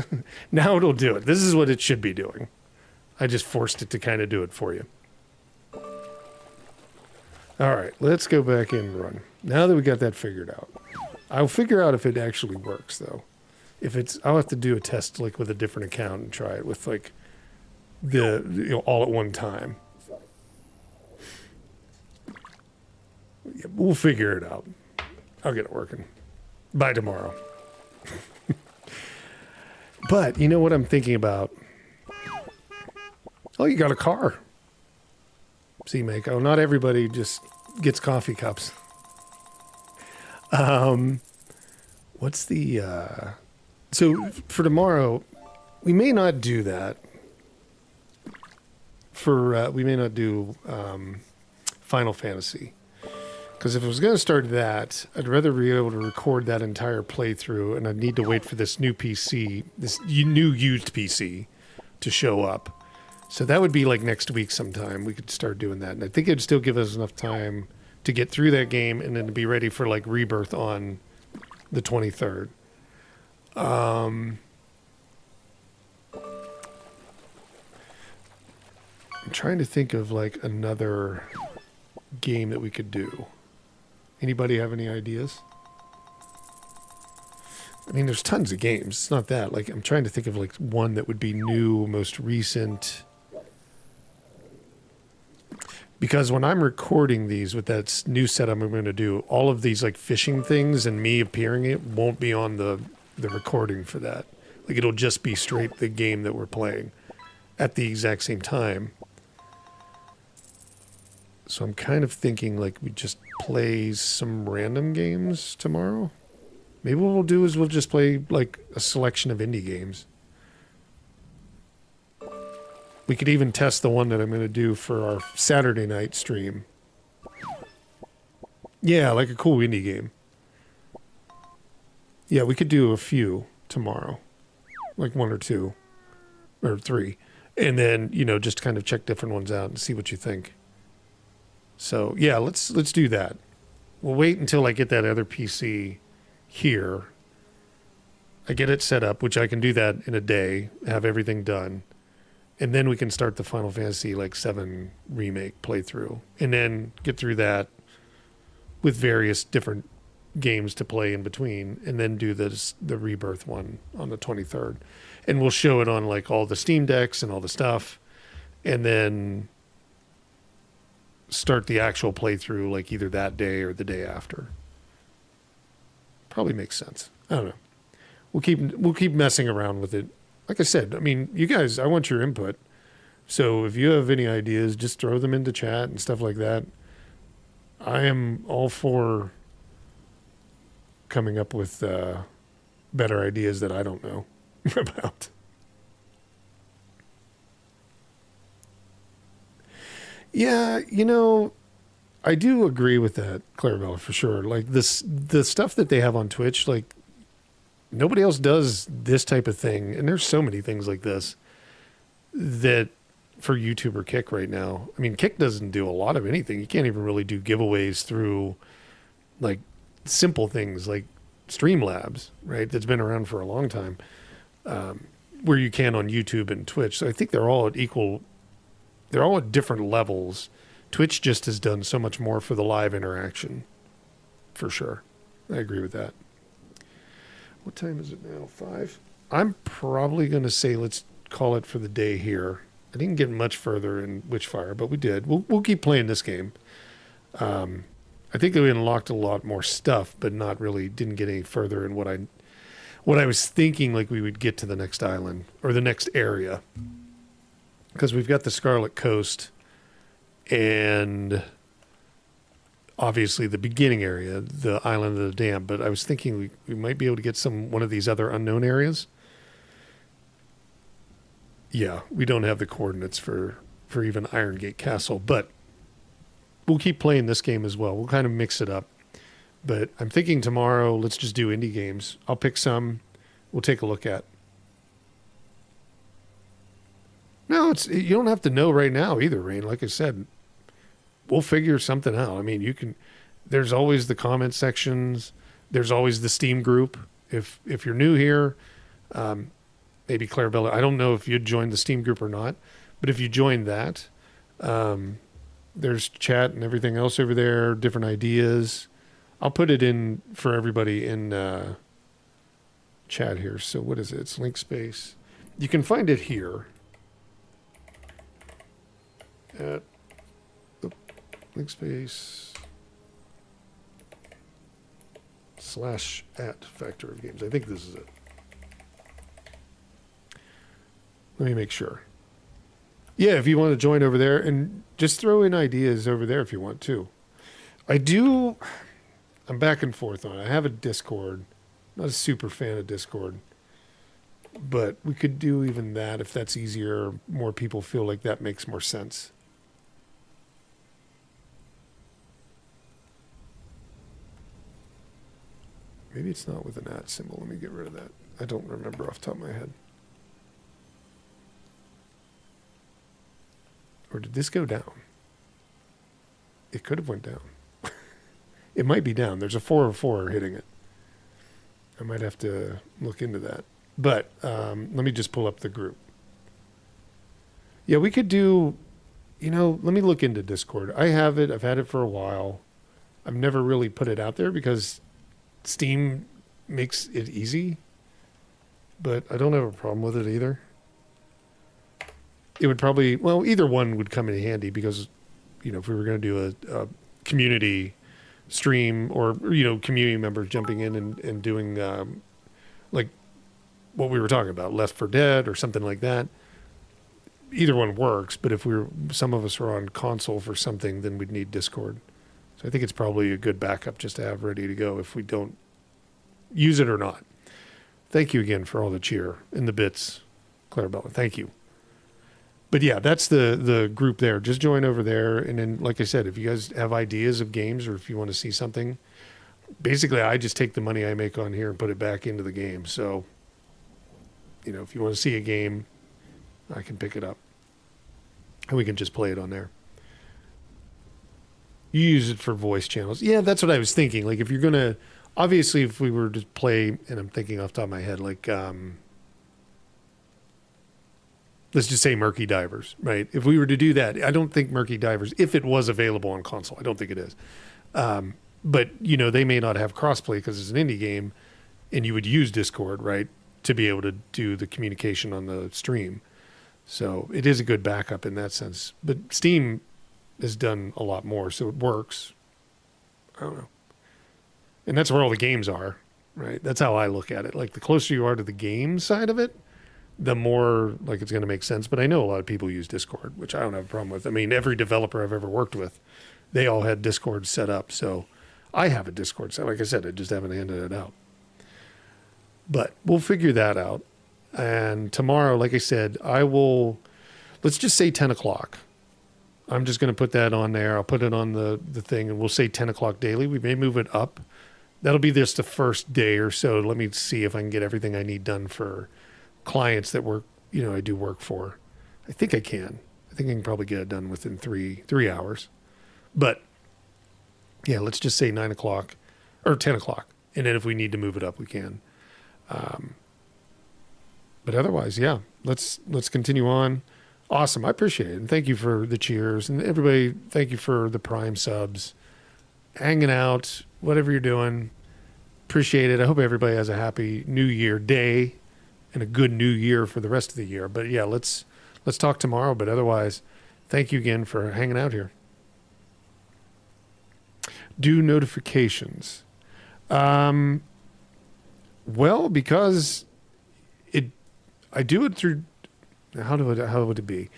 Now it'll do it. This is what it should be doing. I just forced it to kind of do it for you. All right, let's go back in and run. Now that we got that figured out. I'll figure out if it actually works, though. If it's, I'll have to do a test like with a different account and try it with like all at one time. Yeah, we'll figure it out. I'll get it working by tomorrow. But you know what I'm thinking about? Oh, you got a car. See, Mako, not everybody just gets coffee cups. What's the so for tomorrow, we may not do that. We may not do Final Fantasy. Because if I was going to start that, I'd rather be able to record that entire playthrough, and I'd need to wait for this new PC, this new used PC, to show up. So that would be like next week sometime. We could start doing that. And I think it'd still give us enough time to get through that game and then to be ready for like Rebirth on the 23rd. I'm trying to think of like another game that we could do. Anybody have any ideas? I mean, there's tons of games. It's not that. Like, I'm trying to think of like one that would be new, most recent. Because when I'm recording these with that new setup I'm going to do, all of these like fishing things and me appearing it won't be on the recording for that. Like, it'll just be straight the game that we're playing at the exact same time. So I'm kind of thinking like we just play some random games tomorrow. Maybe what we'll do is we'll just play like a selection of indie games. We could even test the one that I'm going to do for our Saturday night stream. Yeah, like a cool indie game. Yeah, we could do a few tomorrow. Like one or two. Or three. And then, just kind of check different ones out and see what you think. So, yeah, let's do that. We'll wait until I get that other PC here. I get it set up, which I can do that in a day, have everything done. And then we can start the Final Fantasy like 7 remake playthrough. And then get through that with various different games to play in between. And then do the Rebirth one on the 23rd. And we'll show it on like all the Steam Decks and all the stuff. And then start the actual playthrough like either that day or the day after. Probably makes sense. I don't know. We'll keep messing around with it. Like I said, I mean, you guys, I want your input. So if you have any ideas, just throw them into chat and stuff like that. I am all for coming up with better ideas that I don't know about. Yeah, I do agree with that, Clarabella, for sure. Like the stuff that they have on Twitch, like nobody else does this type of thing. And there's so many things like this that for YouTube or Kick right now. I mean, Kick doesn't do a lot of anything. You can't even really do giveaways through like simple things like Streamlabs, right? That's been around for a long time, where you can on YouTube and Twitch. So I think they're all at different levels. Twitch just has done so much more for the live interaction, for sure. I agree with that. What time is it now? 5? I'm probably going to say let's call it for the day here. I didn't get much further in Witchfire, but we did. We'll keep playing this game. I think that we unlocked a lot more stuff, but didn't get any further in what I was thinking like we would get to the next island or the next area. Because we've got the Scarlet Coast and obviously the beginning area, the Island of the Damned. But I was thinking we might be able to get one of these other unknown areas. Yeah, we don't have the coordinates for even Iron Gate Castle, but we'll keep playing this game as well. We'll kind of mix it up. But I'm thinking tomorrow, let's just do indie games. I'll pick some. We'll take a look at. No, you don't have to know right now either, Rain. Like I said, we'll figure something out. I mean, there's always the comment sections. There's always the Steam group. If you're new here, maybe Clarabella, I don't know if you'd join the Steam group or not, but if you join that, there's chat and everything else over there, different ideas. I'll put it in for everybody in chat here. So what is it? It's link space. You can find it here at link space /@ Factor of Games. I think this is it. Let me make sure. Yeah, if you want to join over there, and just throw in ideas over there if you want to. I'm back and forth on it. I have a Discord. Not a super fan of Discord. But we could do even that if that's easier. More people feel like that makes more sense. Maybe it's not with an @ symbol. Let me get rid of that. I don't remember off the top of my head. Or did this go down? It could have went down. It might be down. There's a 404 hitting it. I might have to look into that. But let me just pull up the group. Yeah, we could do, let me look into Discord. I have it. I've had it for a while. I've never really put it out there because Steam makes it easy. But I don't have a problem with it either. It would probably, either one would come in handy because, if we were going to do a community stream or, community members jumping in and doing like what we were talking about, Left 4 Dead or something like that. Either one works, but if some of us are on console for something, then we'd need Discord. So I think it's probably a good backup just to have ready to go if we don't use it or not. Thank you again for all the cheer and the bits, Clarabella. Thank you. But yeah, that's the group there. Just join over there. And then, like I said, if you guys have ideas of games or if you want to see something, basically I just take the money I make on here and put it back into the game. So, if you want to see a game, I can pick it up. And we can just play it on there. You use it for voice channels. Yeah, that's what I was thinking. Like if you're going to, obviously if we were to play, and I'm thinking off the top of my head, like, let's just say Murky Divers, right? If we were to do that, I don't think Murky Divers, if it was available on console, I don't think it is. But, they may not have crossplay because it's an indie game and you would use Discord, right? To be able to do the communication on the stream. So it is a good backup in that sense. But Steam has done a lot more, so it works. I don't know. And that's where all the games are, right? That's how I look at it. Like the closer you are to the game side of it, the more like it's going to make sense. But I know a lot of people use Discord, which I don't have a problem with. I mean, every developer I've ever worked with, they all had Discord set up. So I have a Discord set. Like I said, I just haven't handed it out. But we'll figure that out. And tomorrow, like I said, let's just say 10 o'clock. I'm just going to put that on there. I'll put it on the thing and we'll say 10 o'clock daily. We may move it up. That'll be just the first day or so. Let me see if I can get everything I need done for clients that work, I do work for. I think I can. I think I can probably get it done within three hours. But yeah, let's just say 9 o'clock or 10 o'clock. And then if we need to move it up, we can. But otherwise, yeah, let's continue on. Awesome. I appreciate it. And thank you for the cheers and everybody. Thank you for the Prime subs, hanging out, whatever you're doing. Appreciate it. I hope everybody has a happy New Year day and a good new year for the rest of the year. But yeah, let's talk tomorrow. But otherwise, thank you again for hanging out here. Do notifications. Well, because I do it through, how would it be?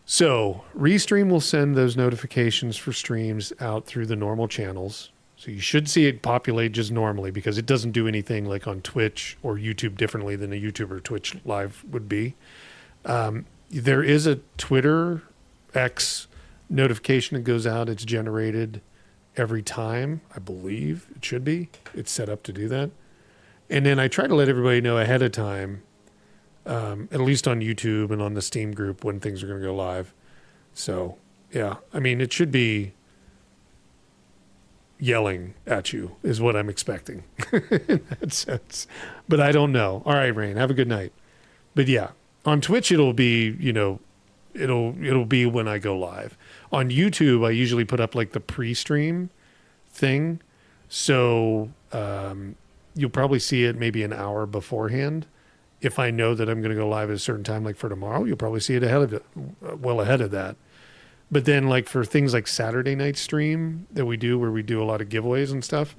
So Restream will send those notifications for streams out through the normal channels. So you should see it populate just normally because it doesn't do anything like on Twitch or YouTube differently than a YouTube or Twitch live would be. There is a Twitter X notification that goes out. It's generated every time. I believe it should be. It's set up to do that. And then I try to let everybody know ahead of time, at least on YouTube and on the Steam group, when things are going to go live. So, yeah, I mean, it should be yelling at you is what I'm expecting in that sense. But I don't know. All right, Rain, have a good night. But yeah, on Twitch, it'll be, it'll be when I go live. On YouTube, I usually put up like the pre-stream thing. So you'll probably see it maybe an hour beforehand. If I know that I'm going to go live at a certain time, like for tomorrow, you'll probably see it well ahead of that. But then like for things like Saturday night stream that we do, where we do a lot of giveaways and stuff,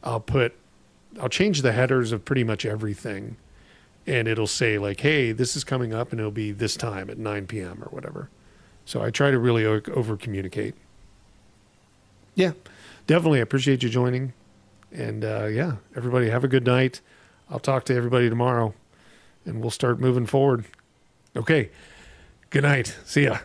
I'll change the headers of pretty much everything. And it'll say like, hey, this is coming up and it'll be this time at 9 p.m. or whatever. So I try to really over communicate. Yeah, definitely. I appreciate you joining. And yeah, everybody have a good night. I'll talk to everybody tomorrow and we'll start moving forward. Okay. Good night. See ya.